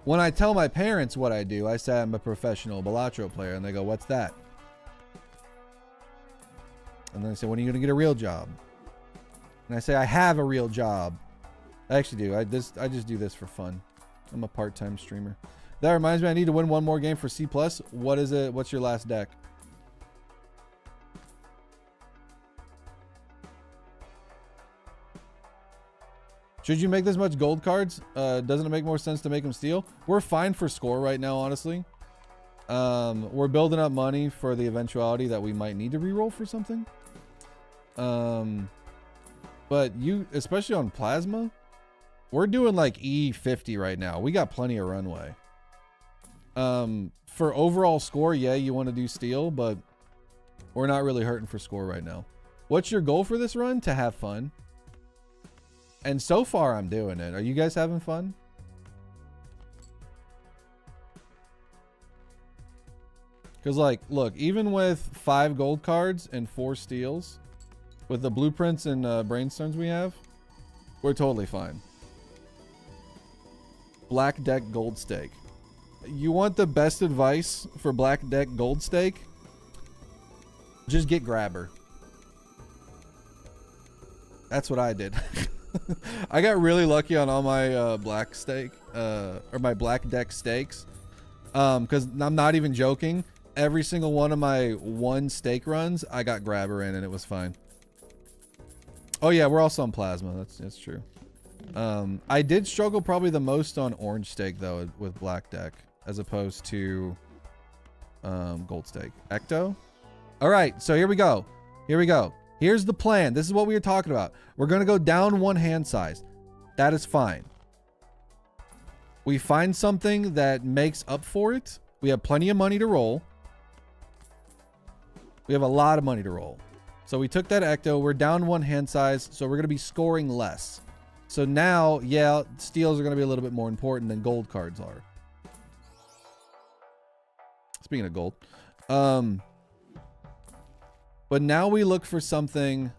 When I tell my parents what I do, I say I'm a professional Balatro player, and they go, "What's that?" And then I say, "When are you going to get a real job?" And I say, "I have a real job." I actually do. I just do this for fun. I'm a part-time streamer. That reminds me, I need to win one more game for C+. What is it? What's your last deck? Should you make this much gold cards? Doesn't it make more sense to make them steel? We're fine for score right now, honestly. We're building up money for the eventuality that we might need to reroll for something. But you, especially on plasma, we're doing like E50 right now. We got plenty of runway. For overall score, yeah, you want to do steel, but we're not really hurting for score right now. What's your goal for this run? To have fun. And so far, I'm doing it. Are you guys having fun? Because, like, look, even with 5 gold cards and 4 steals, with the blueprints and brainstorms we have, we're totally fine. Black deck gold stake. You want the best advice for black deck gold stake? Just get grabber. That's what I did. I got really lucky on all my black stake or my black deck stakes, because I'm not even joking. Every single one of my 1 stake runs, I got grabber in and it was fine. Oh yeah, we're also on plasma. That's true. I did struggle probably the most on orange stake though with black deck as opposed to gold stake. Ecto. All right, so here we go. Here we go. Here's the plan. This is what we were talking about. We're going to go down 1 hand size. That is fine. We find something that makes up for it. We have plenty of money to roll. We have a lot of money to roll. So we took that ecto. We're down 1 hand size. So we're going to be scoring less. So now, yeah, steals are going to be a little bit more important than gold cards are. Speaking of gold. But now we look for something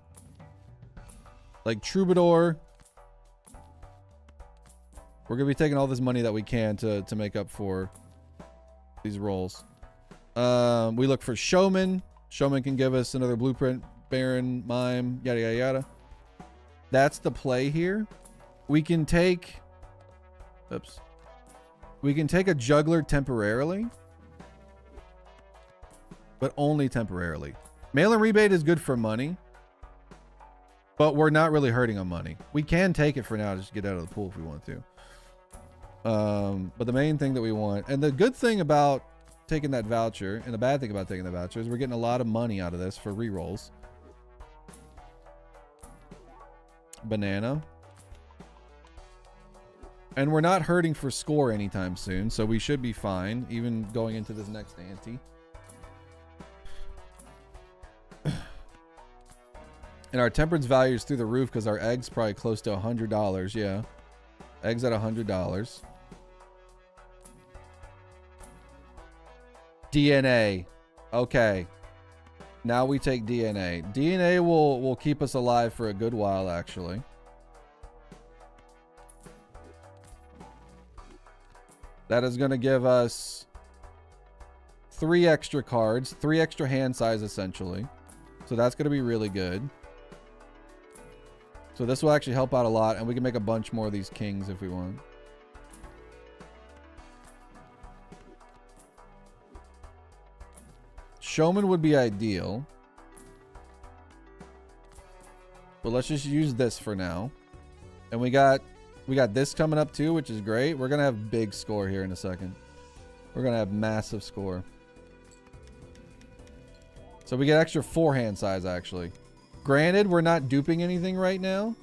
like Troubadour. We're going to be taking all this money that we can to make up for these rolls. We look for Showman. Showman can give us another blueprint, Baron, Mime, yada, yada, yada. That's the play here. We can take... Oops. We can take a Juggler temporarily. But only temporarily. Mail-in rebate is good for money, but we're not really hurting on money. We can take it for now, just get out of the pool if we want to. But the main thing that we want, and the good thing about taking that voucher, and the bad thing about taking the voucher, is we're getting a lot of money out of this for rerolls. Banana. And we're not hurting for score anytime soon, so we should be fine, even going into this next ante. And our temperance value is through the roof because our egg's probably close to $100. Yeah. Egg's at $100. DNA. Okay. Now we take DNA. DNA will keep us alive for a good while, actually. That is going to give us 3 extra cards, 3 extra hand size, essentially. So that's going to be really good. So this will actually help out a lot, and we can make a bunch more of these kings if we want. Showman would be ideal. But let's just use this for now. And we got this coming up too, which is great. We're going to have big score here in a second. We're going to have massive score. So we get extra 4 hand size, actually. Granted, we're not duping anything right now.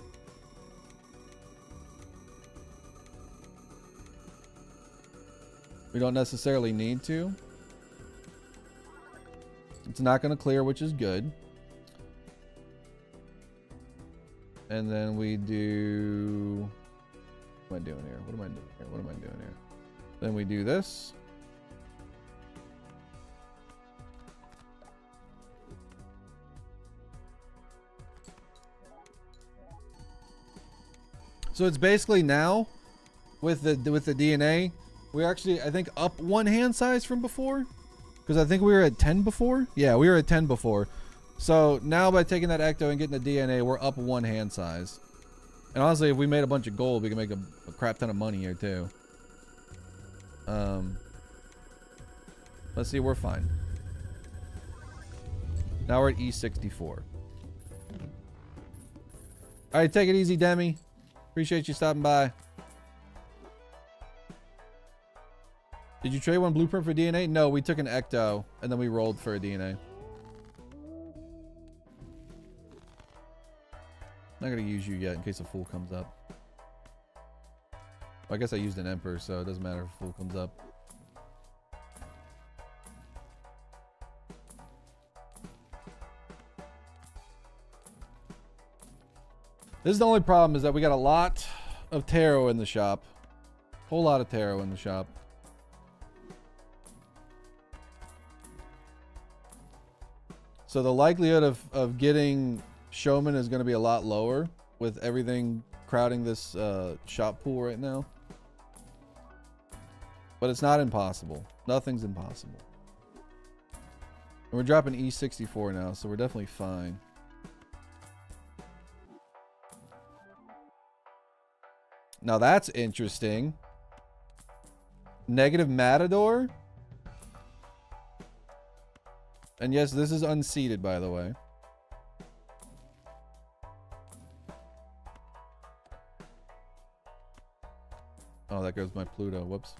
We don't necessarily need to. It's not going to clear, which is good. And then we do... What am I doing here? What am I doing here? What am I doing here? Then we do this. So it's basically now with the DNA, we're actually, I think, up 1 hand size from before, because I think we were at 10 before. Yeah, we were at 10 before. So now by taking that ecto and getting the DNA, we're up 1 hand size. And honestly, if we made a bunch of gold, we can make a crap ton of money here too. Let's see, we're fine. Now we're at E64. All right, take it easy, Demi. Appreciate you stopping by. Did you trade one blueprint for DNA? No, we took an ecto and then we rolled for a DNA. Not gonna use you yet in case a fool comes up. Well, I guess I used an emperor, so it doesn't matter if a fool comes up. This is the only problem, is that we got a lot of tarot in the shop. Whole lot of tarot in the shop. So the likelihood of getting showman is going to be a lot lower with everything crowding this shop pool right now. But it's not impossible. Nothing's impossible. And we're dropping E64 now, so we're definitely fine. Now that's interesting. Negative Matador. And yes, this is unseeded, by the way. Oh, that goes my Pluto. Whoops.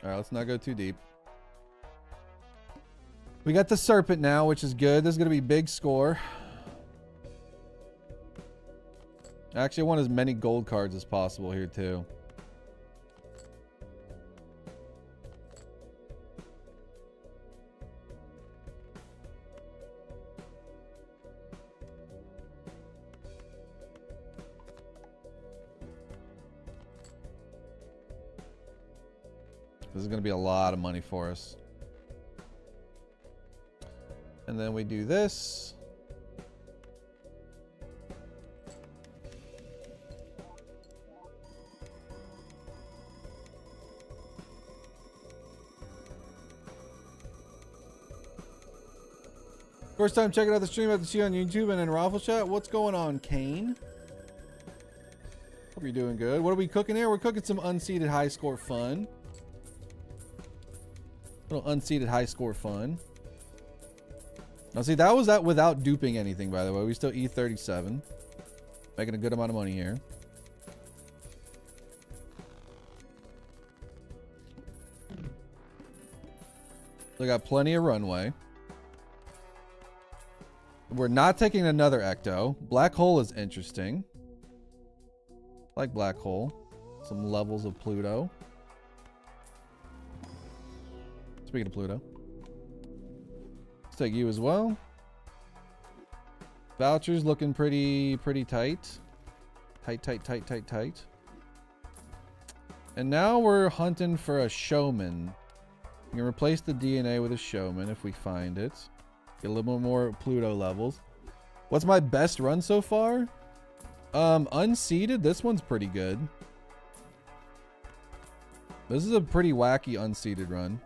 All right, let's not go too deep. We got the Serpent now, which is good. This is going to be big score. Actually, I want as many gold cards as possible here, too. This is going to be a lot of money for us. And then we do this. First time checking out the stream, I have to see you on YouTube and in Raffle Chat. What's going on, Kane? Hope you're doing good. What are we cooking here? We're cooking some unseeded high score fun. Little unseeded high score fun. Now see, that was that without duping anything, by the way. We still E37. Making a good amount of money here. We got plenty of runway. We're not taking another ecto. Black hole is interesting. I like black hole. Some levels of Pluto. Speaking of Pluto. Let's take you as well. Vouchers looking pretty tight. Tight. And now we're hunting for a showman. We can replace the DNA with a showman if we find it. Get a little bit more Pluto levels. What's my best run so far? Unseeded. This one's pretty good. This is a pretty wacky unseeded run.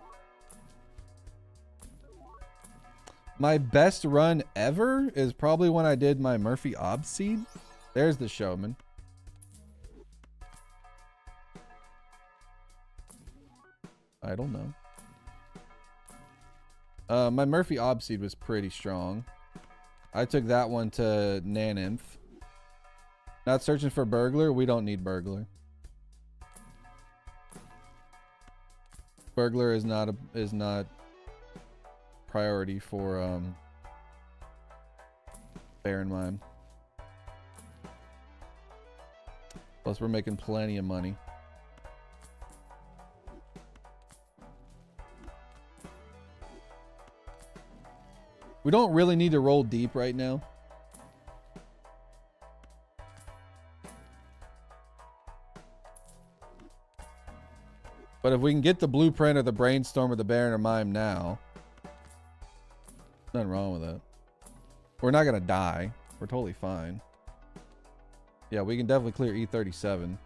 My best run ever is probably when I did my Murphy Obseed. There's the showman. I don't know. My Murphy Obseed was pretty strong. I took that one to Naninth. Not searching for burglar. We don't need burglar. Burglar is not priority for bear in mind. Plus we're making plenty of money. We don't really need to roll deep right now. But if we can get the blueprint or the brainstorm or the Baron or Mime now, nothing wrong with that. We're not going to die. We're totally fine. Yeah, we can definitely clear E37.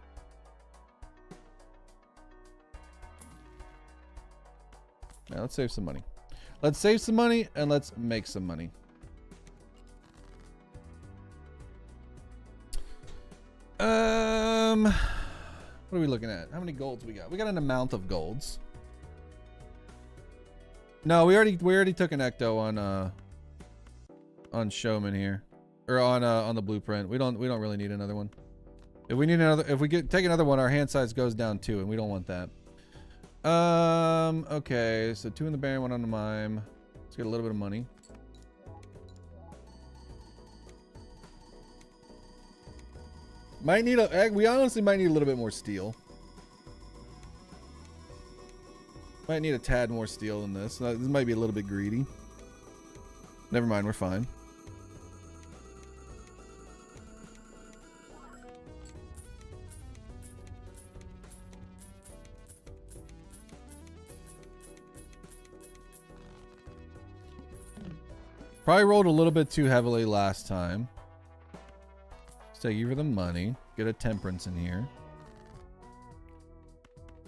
Now let's save some money. Let's save some money and let's make some money. What are we looking at? How many golds we got? We got an amount of golds. No, we already took an ecto on Showman here, or on the blueprint. We don't really need another one. If we need another, if we take another one, our hand size goes down too, and we don't want that. Okay, so 2 in the Baron, 1 on the Mime. Let's get a little bit of money. Might need we honestly might need a little bit more steel. Might need a tad more steel than this. This might be a little bit greedy. Never mind, we're fine. Probably rolled a little bit too heavily last time. Let's take you for the money. Get a temperance in here.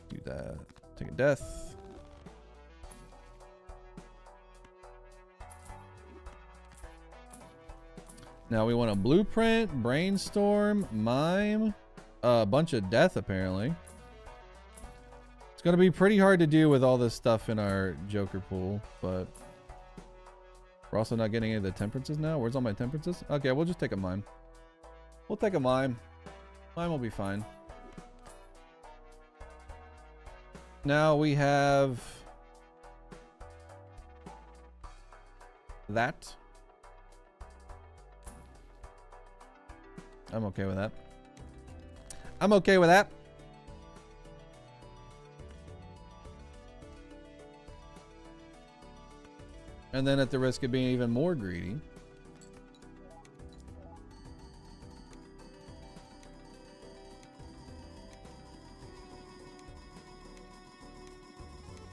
Do that. Take a death. Now we want a blueprint, brainstorm, mime, a bunch of death apparently. It's gonna be pretty hard to do with all this stuff in our Joker pool, but we're also not getting any of the temperances now. Where's all my temperances? Okay, we'll just take a mime. We'll take a mime. Mime will be fine. Now we have that. I'm okay with that. I'm okay with that. And then at the risk of being even more greedy,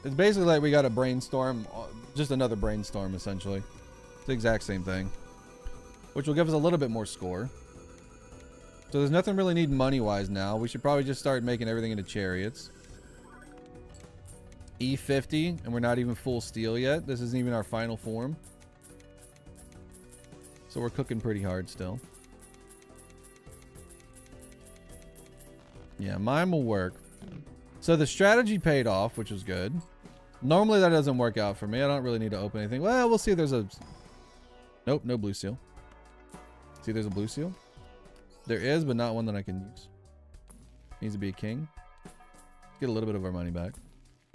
it's basically like we got a brainstorm, just another brainstorm essentially. It's the exact same thing, which will give us a little bit more score. So there's nothing really need money-wise now. We should probably just start making everything into chariots. E50, and we're not even full steel yet. This isn't even our final form. So we're cooking pretty hard still. Yeah, mine will work. So the strategy paid off, which was good. Normally that doesn't work out for me. I don't really need to open anything. Well, we'll see if there's a... Nope, no blue seal. See, there's a blue seal. There is, but not one that I can use. Needs to be a king. Get a little bit of our money back.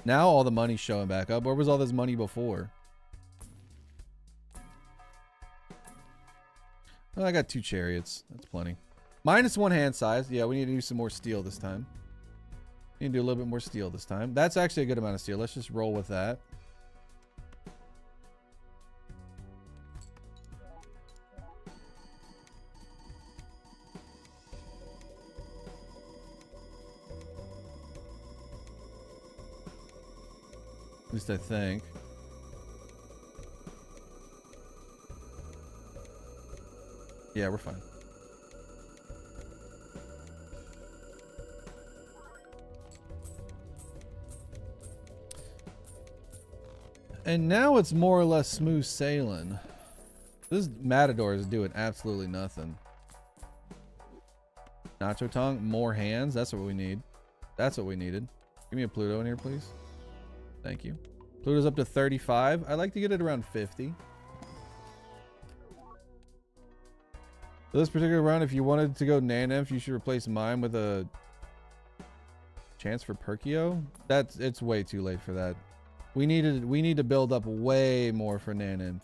Now all the money's showing back up. Where was all this money before? Oh, I got 2 chariots. That's plenty. -1 hand size. Yeah, we need to use some more steel this time. We need to do a little bit more steel this time. That's actually a good amount of steel. Let's just roll with that. At least I think. Yeah, we're fine. And now it's more or less smooth sailing. This Matador is doing absolutely nothing. Nacho tongue, more hands. That's what we need. That's what we needed. Give me a Pluto in here, please. Thank you. Pluto's up to 35. I like to get it around 50. For this particular round, if you wanted to go Nanemph, you should replace mine with a chance for Perkio. It's way too late for that. We need to build up way more for Nanemph.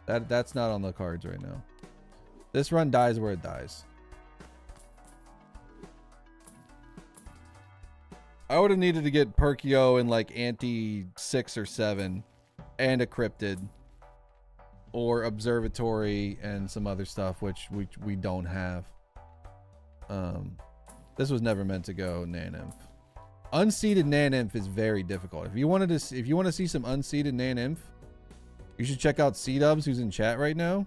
That's not on the cards right now. This run dies where it dies. I would have needed to get Perkio in like anti 6 or 7 and a cryptid or observatory and some other stuff which we don't have. This was never meant to go Nanemph. Unseeded Nanemph is very difficult. If you want to see some unseeded Nanemph, you should check out C-Dubs, who's in chat right now.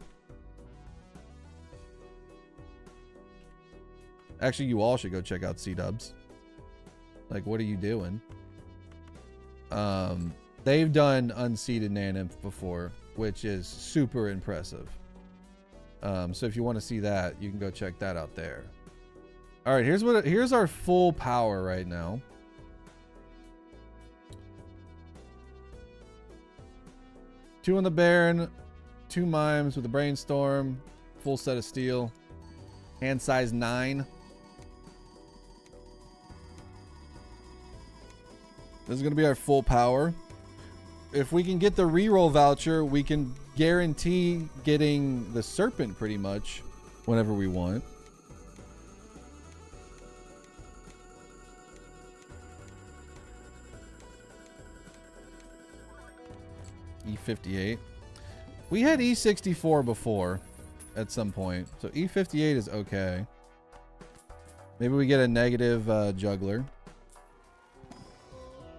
Actually, you all should go check out C-Dubs. Like, what are you doing? They've done unseeded Nanemph before, which is super impressive. So if you want to see that, you can go check that out there. All right, here's our full power right now. Two on the Baron, 2 mimes with a brainstorm, full set of steel, hand size 9. This is gonna be our full power. If we can get the reroll voucher, we can guarantee getting the serpent pretty much whenever we want. E58. We had E64 before at some point, so E58 is okay. Maybe we get a negative juggler.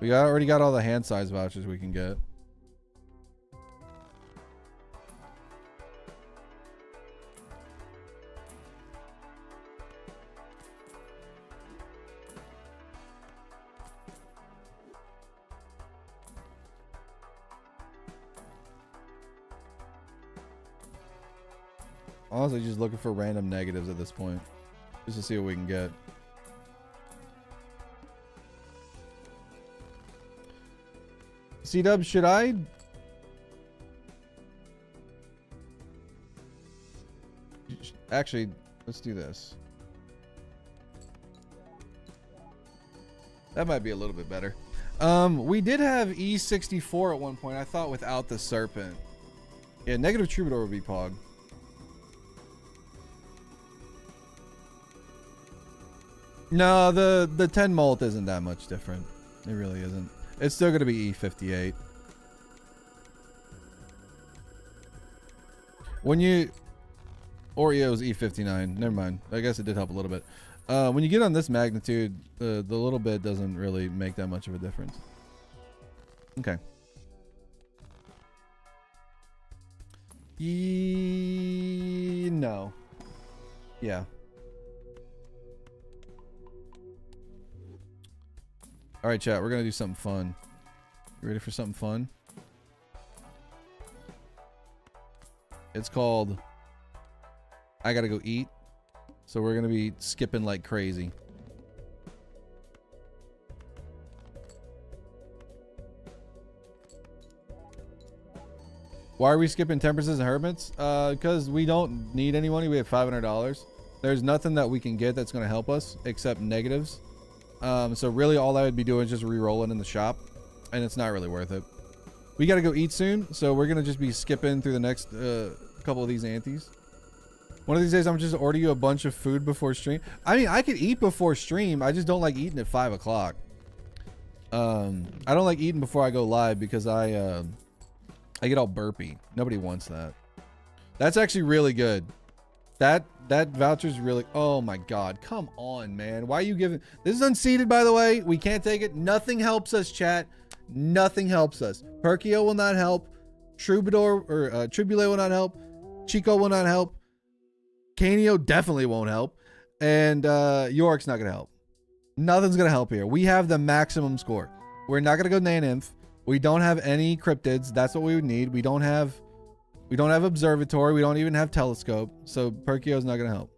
We already got all the hand size vouchers we can get. Honestly, just looking for random negatives at this point, just to see what we can get. C-Dub, should I? Actually, let's do this. That might be a little bit better. We did have E64 at one point, I thought, without the serpent. Yeah, negative troubadour would be Pog. No, the 10 molt isn't that much different. It really isn't. It's still going to be E58. When you... Oreo's E59. Never mind. I guess it did help a little bit. When you get on this magnitude, the little bit doesn't really make that much of a difference. Okay. No. Yeah. All right, chat. We're gonna do something fun. You ready for something fun? It's called I Gotta Go Eat. So we're gonna be skipping like crazy. Why are we skipping temperances and hermits? Because we don't need any money. We have $500. There's nothing that we can get that's gonna help us except negatives. So really all I would be doing is just re-rolling in the shop, and it's not really worth it. We gotta go eat soon, so we're gonna just be skipping through the next couple of these antes. One of these days I'm just order you a bunch of food before stream. I mean, I could eat before stream, I just don't like eating at 5 o'clock. I don't like eating before I go live because I get all burpy. Nobody wants that. That's actually really good. That voucher's really... Oh my god. Come on, man. Why are you giving... This is unseeded, by the way. We can't take it. Nothing helps us, chat. Nothing helps us. Perkio will not help. Troubadour or Tribule will not help. Chico will not help. Canio definitely won't help. And York's not going to help. Nothing's going to help here. We have the maximum score. We're not going to go Naninth. We don't have any cryptids. That's what we would need. We don't have observatory. We don't even have telescope. So Perkio's not going to help.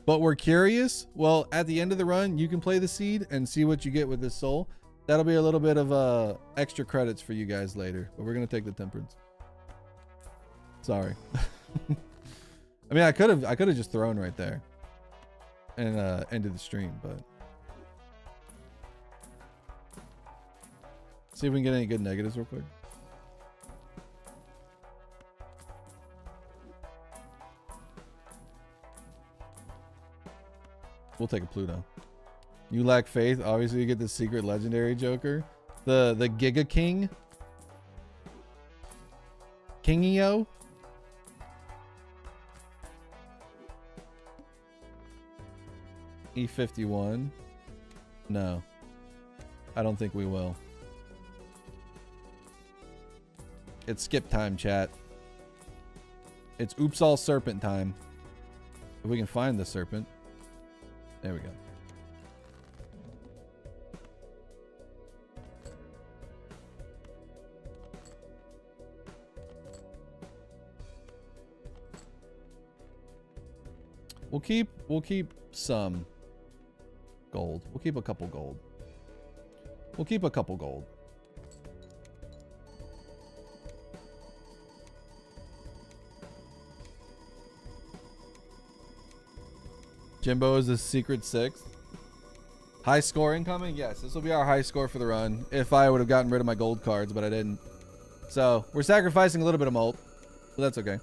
But we're curious. Well, at the end of the run, you can play the seed and see what you get with this soul. That'll be a little bit of extra credits for you guys later. But we're going to take the temperance. Sorry. I mean, I could have just thrown right there and ended the stream, but see if we can get any good negatives real quick. We'll take a Pluto. You lack faith. Obviously, you get the secret legendary Joker, the Giga King, Kingio. E51. No, I don't think we will. It's skip time, chat. It's oops all serpent time. If we can find the serpent. There we go. We'll keep some. Gold. We'll keep a couple gold. We'll keep a couple gold. Jimbo is the secret sixth. High score incoming? Yes, this will be our high score for the run. If I would have gotten rid of my gold cards, but I didn't. So, we're sacrificing a little bit of molt. But that's okay.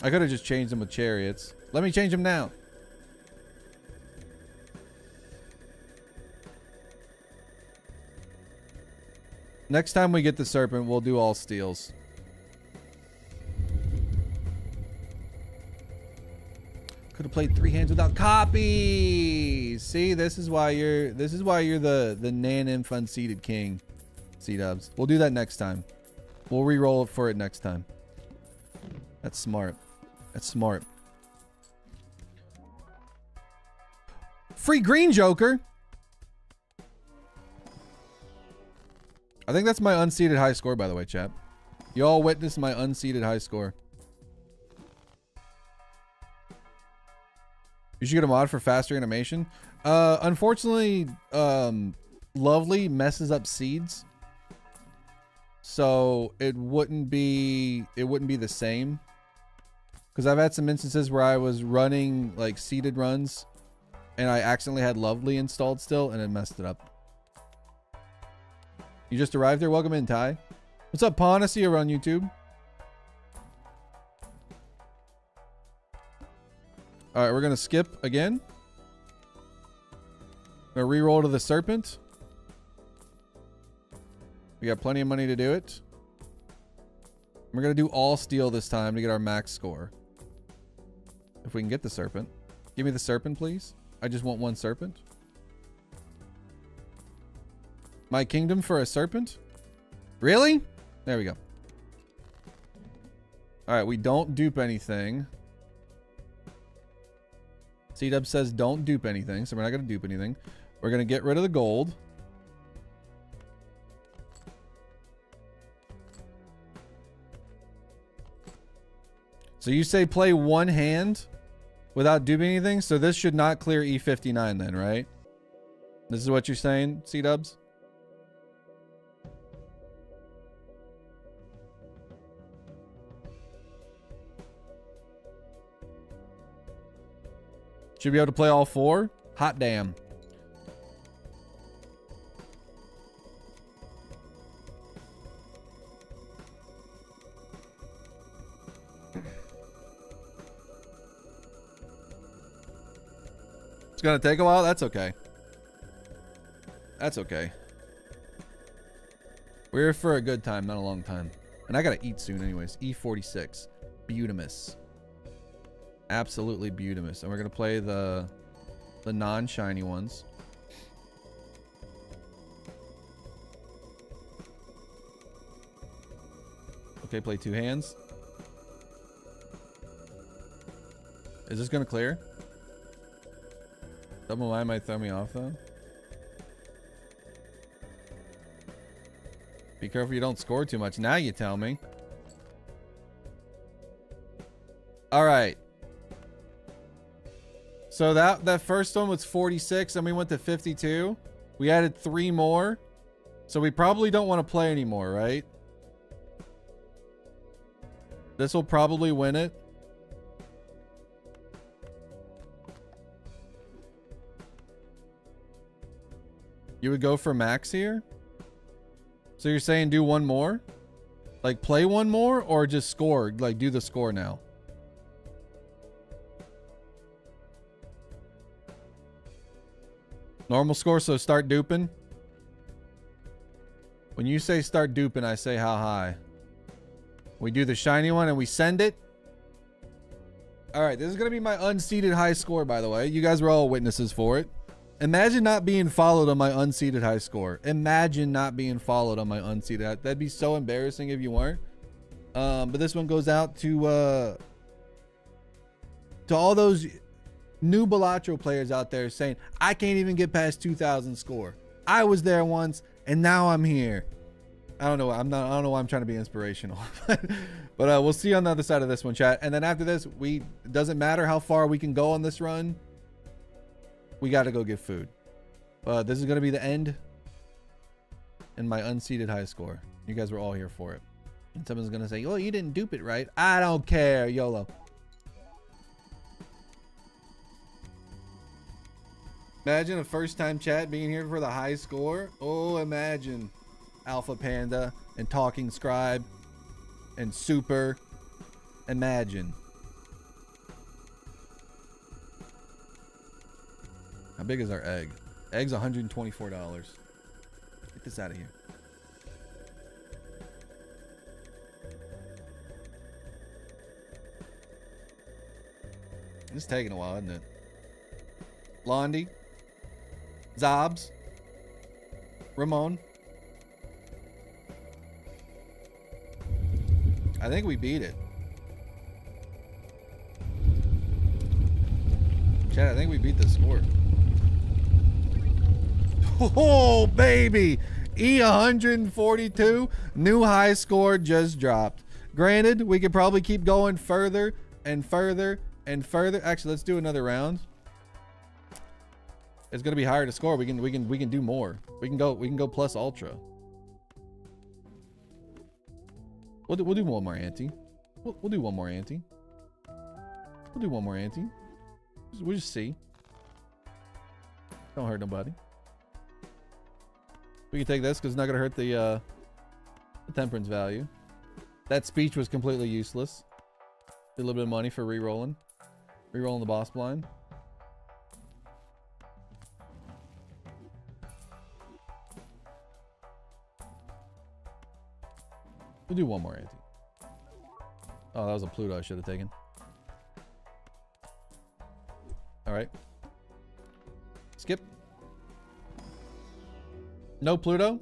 I could have just changed them with chariots. Let me change them now. Next time we get the serpent, we'll do all steals. Could have played 3 hands without copies. See, this is why you're the Nan-Inf Unseeded king. C-dubs. We'll do that next time. We'll re-roll for it next time. That's smart. That's smart. Free green joker. I think that's my unseeded high score, by the way, chat. You all witnessed my unseeded high score. You should get a mod for faster animation. Unfortunately, Lovely messes up seeds. So it wouldn't be the same. Because I've had some instances where I was running like seeded runs and I accidentally had Lovely installed still and it messed it up. You just arrived here? Welcome in, Ty. What's up, Pawn? I see you on YouTube. All right, we're going to skip again. We're going to reroll to the serpent. We got plenty of money to do it. We're going to do all steel this time to get our max score. If we can get the serpent. Give me the serpent, please. I just want one serpent. My kingdom for a serpent? Really? There we go. All right, we don't dupe anything. C-Dub says don't dupe anything, so we're not going to dupe anything. We're going to get rid of the gold. So you say play one hand without duping anything? So this should not clear E59 then, right? This is what you're saying, C-Dubs? Should be able to play all 4? Hot damn. It's gonna take a while? That's okay. That's okay. We're here for a good time, not a long time. And I gotta eat soon anyways. E46. Beautimus. Absolutely beautimus. And we're gonna play the non-shiny ones. Okay, play 2 hands. Is this gonna clear? Double line might throw me off though. Be careful you don't score too much. Now you tell me. All right. So that first one was 46 and we went to 52. We added 3 more. So we probably don't want to play anymore, right? This will probably win it. You would go for max here? So you're saying do 1 more? Like play 1 more or just score? Like do the score now? Normal score, so start duping. When you say start duping, I say how high. We do the shiny one and we send it. All right, this is going to be my unseeded high score, by the way. You guys were all witnesses for it. Imagine not being followed on my unseeded high score. Imagine not being followed on my unseeded. That'd be so embarrassing if you weren't. But this one goes out to all those new Balatro players out there saying, I can't even get past 2,000 score. I was there once and now I'm here. I don't know. I don't know why I'm trying to be inspirational, but we'll see on the other side of this one, chat. And then after this, it doesn't matter how far we can go on this run. We got to go get food. But this is going to be the end in my unseeded high score. You guys were all here for it. And someone's going to say, oh, you didn't dupe it right. I don't care. YOLO. Imagine a first-time chat being here for the high score. Oh, imagine Alpha Panda and Talking Scribe and Super. Imagine. How big is our egg? Egg's $124. Get this out of here. This is taking a while, isn't it? Blondie. Zobs. Ramon. I think we beat it. Chad, I think we beat the score. Oh, baby. E142. New high score just dropped. Granted, we could probably keep going further and further and further. Actually, let's do another round. It's gonna be higher to score. We can do more. We can go plus ultra. We'll do one more ante. We'll do one more ante. We'll do one more ante. We'll just see. Don't hurt nobody. We can take this because it's not gonna hurt the temperance value. That speech was completely useless. Did a little bit of money for re-rolling. Re-rolling the boss blind. We'll do one more ante. Oh, that was a Pluto I should have taken. All right. Skip. No Pluto.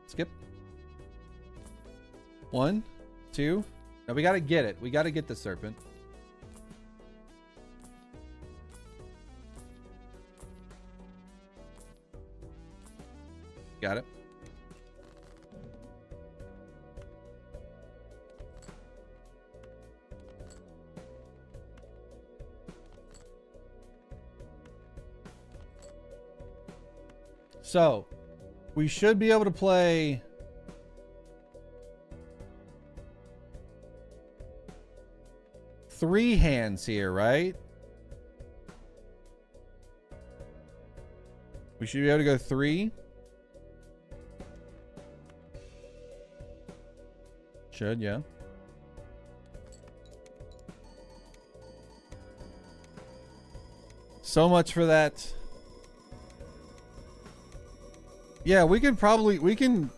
Skip. 1, 2. Now we got to get it. We got to get the serpent. Got it. So, we should be able to play three hands here, right? We should be able to go 3. Should, yeah. So much for that. Yeah, we can probably we can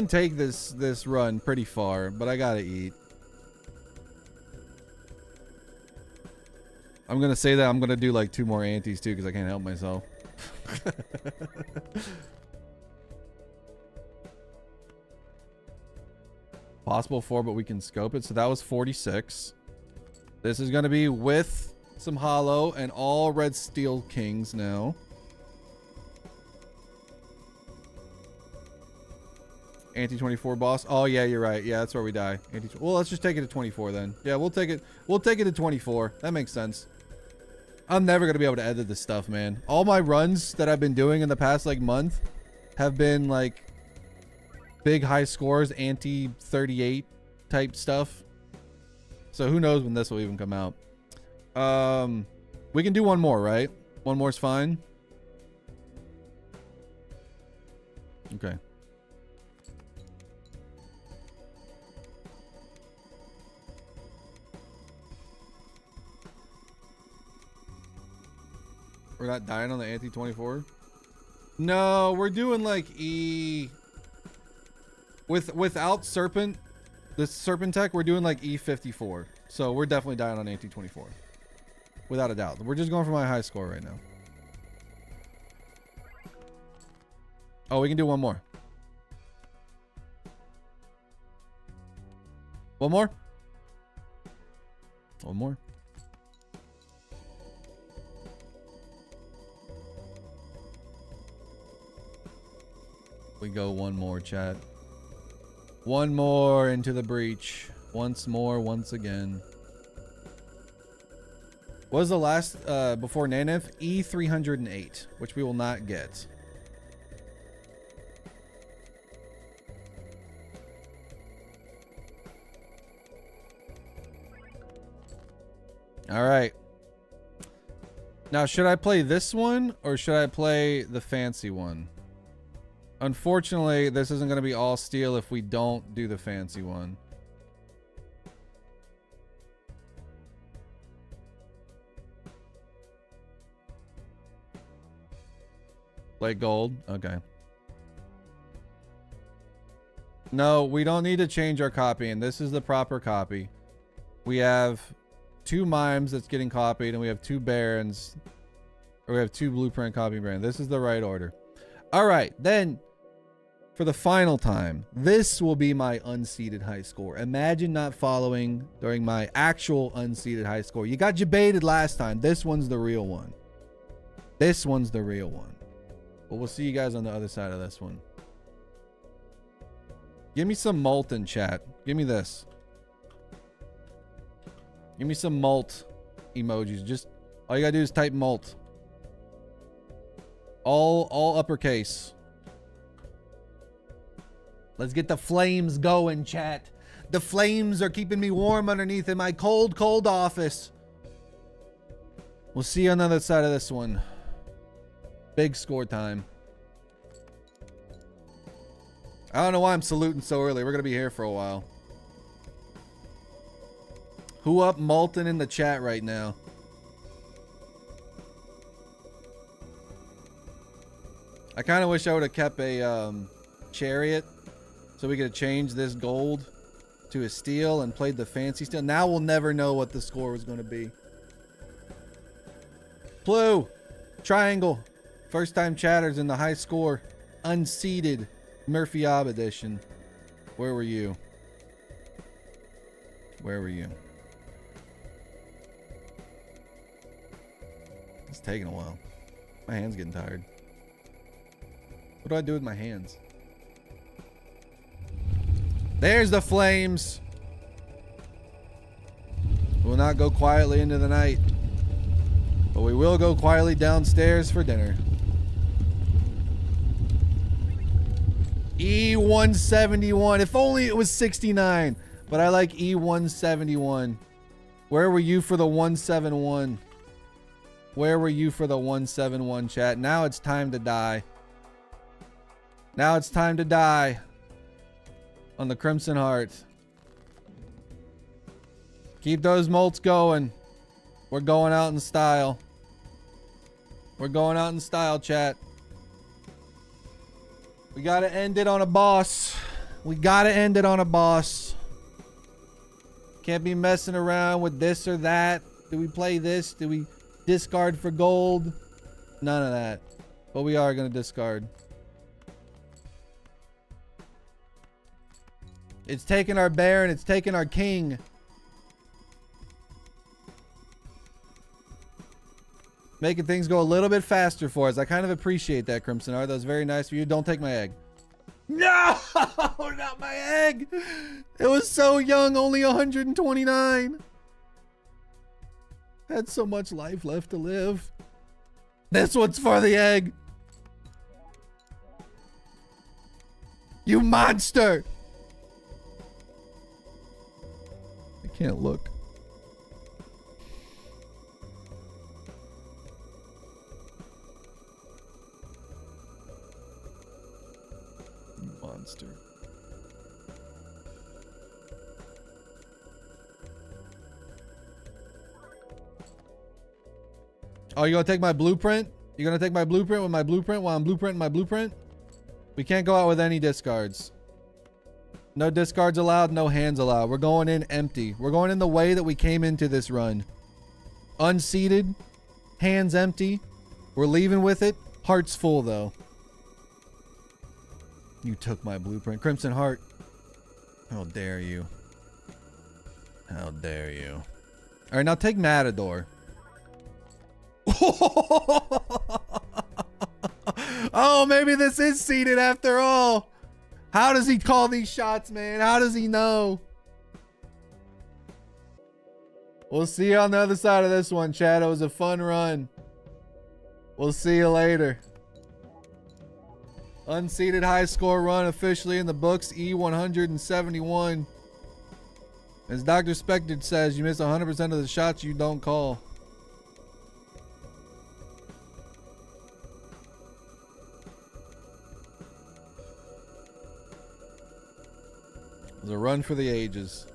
take this run pretty far, but I gotta eat. I'm gonna say that I'm gonna do like 2 more antes too because I can't help myself. Possible 4, but we can scope it. So that was 46. This is gonna be with some hollow and all red steel kings now. Ante 24 boss. Oh yeah, you're right. Yeah, that's where we die. Well, let's just take it to 24 then. Yeah, we'll take it. We'll take it to 24. That makes sense. I'm never gonna be able to edit this stuff, man. All my runs that I've been doing in the past like month have been like big high scores, ante 38 type stuff. So who knows when this will even come out. We can do one more, right? One more is fine. Okay. We're not dying on the ante 24. No, we're doing like E without serpent, the serpent tech. We're doing like E54. So we're definitely dying on ante 24, without a doubt. We're just going for my high score right now. Oh, we can do one more. One more. One more. We go one more, chat. One more into the breach. Once more, once again. What was the last, before Nanith? E308, which we will not get. All right. Now, should I play this one or should I play the fancy one? Unfortunately, this isn't going to be all steel if we don't do the fancy one. Play gold? Okay. No, we don't need to change our copy, and this is the proper copy. We have 2 mimes that's getting copied, and we have 2 barons. Or we have 2 blueprint copy barons. This is the right order. All right, then for the final time, this will be my unseeded high score. Imagine not following during my actual unseeded high score. You got baited last time. This one's the real one. This one's the real one. But we'll see you guys on the other side of this one. Give me some molten, chat. Give me this. Give me some malt emojis. Just all you gotta do is type malt. All uppercase. Let's get the flames going, chat. The flames are keeping me warm underneath in my cold, cold office. We'll see you on the other side of this one. Big score time. I don't know why I'm saluting so early. We're gonna be here for a while. Who up molten in the chat right now? I kind of wish I would have kept a chariot so we could have changed this gold to a steel and played the fancy steel. Now we'll never know what the score was going to be. Blue, triangle, first time chatters in the high score, unseeded Murphy Ob edition. Where were you? Where were you? It's taking a while. My hand's getting tired. What do I do with my hands? There's the flames. We will not go quietly into the night, but we will go quietly downstairs for dinner. E171. If only it was 69, but I like E171. Where were you for the 171? Where were you for the 171, chat? Now it's time to die. Now it's time to die on the Crimson Heart. Keep those molts going. We're going out in style. We're going out in style, chat. We gotta end it on a boss. We gotta end it on a boss. Can't be messing around with this or that. Do we play this? Do we discard for gold? None of that. But we are gonna discard. It's taking our Baron. It's taking our King. Making things go a little bit faster for us. I kind of appreciate that, Crimson Heart. That was very nice of you. Don't take my egg. No! Not my egg! It was so young. Only 129. Had so much life left to live. This one's for the egg. You monster! Can't look. You monster. Oh, you gonna take my blueprint? You gonna take my blueprint with my blueprint while I'm blueprinting my blueprint? We can't go out with any discards. No discards allowed, no hands allowed. We're going in empty. We're going in the way that we came into this run. Unseeded, hands empty. We're leaving with it. Hearts full, though. You took my blueprint. Crimson Heart. How dare you? How dare you? All right, now take Matador. Oh Oh, maybe this is seeded after all. How does he call these shots, man? How does he know? We'll see you on the other side of this one, Chad. It was a fun run. We'll see you later. Unseeded high score run officially in the books. E171. As Dr. Spected says, you miss 100% of the shots you don't call. It was a run for the ages.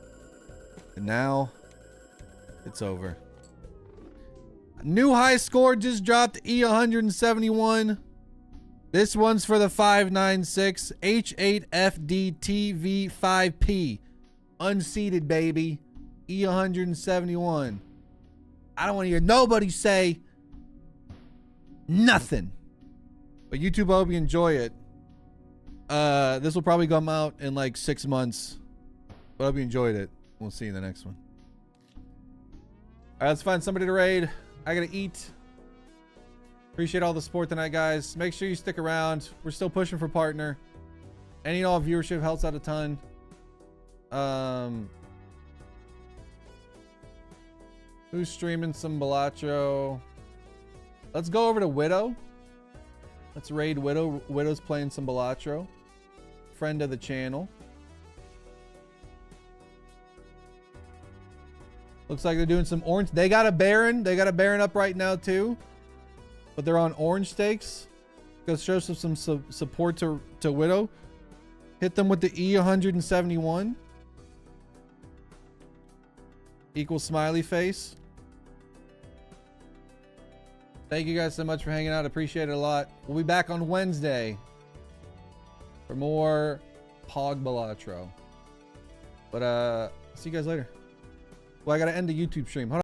And now it's over. New high score just dropped, E171. This one's for the 596 H8FDTV5P. Unseeded, baby. E171. I don't want to hear nobody say nothing. But YouTube, I hope you enjoy it. This will probably come out in like 6 months. But I hope you enjoyed it. We'll see you in the next one. Alright, let's find somebody to raid. I gotta eat. Appreciate all the support tonight, guys. Make sure you stick around. We're still pushing for partner. Any and all viewership helps out a ton. Who's streaming some Balatro? Let's go over to Widow. Let's raid Widow. Widow's playing some Balatro. Friend of the channel. Looks like they're doing some orange. They got a Baron. They got a Baron up right now too. But they're on orange stakes. Go show some support to Widow. Hit them with the E171. Equal smiley face. Thank you guys so much for hanging out. Appreciate it a lot. We'll be back on Wednesday for more Pog Balatro. But see you guys later. Well, I gotta end the YouTube stream. Hold on.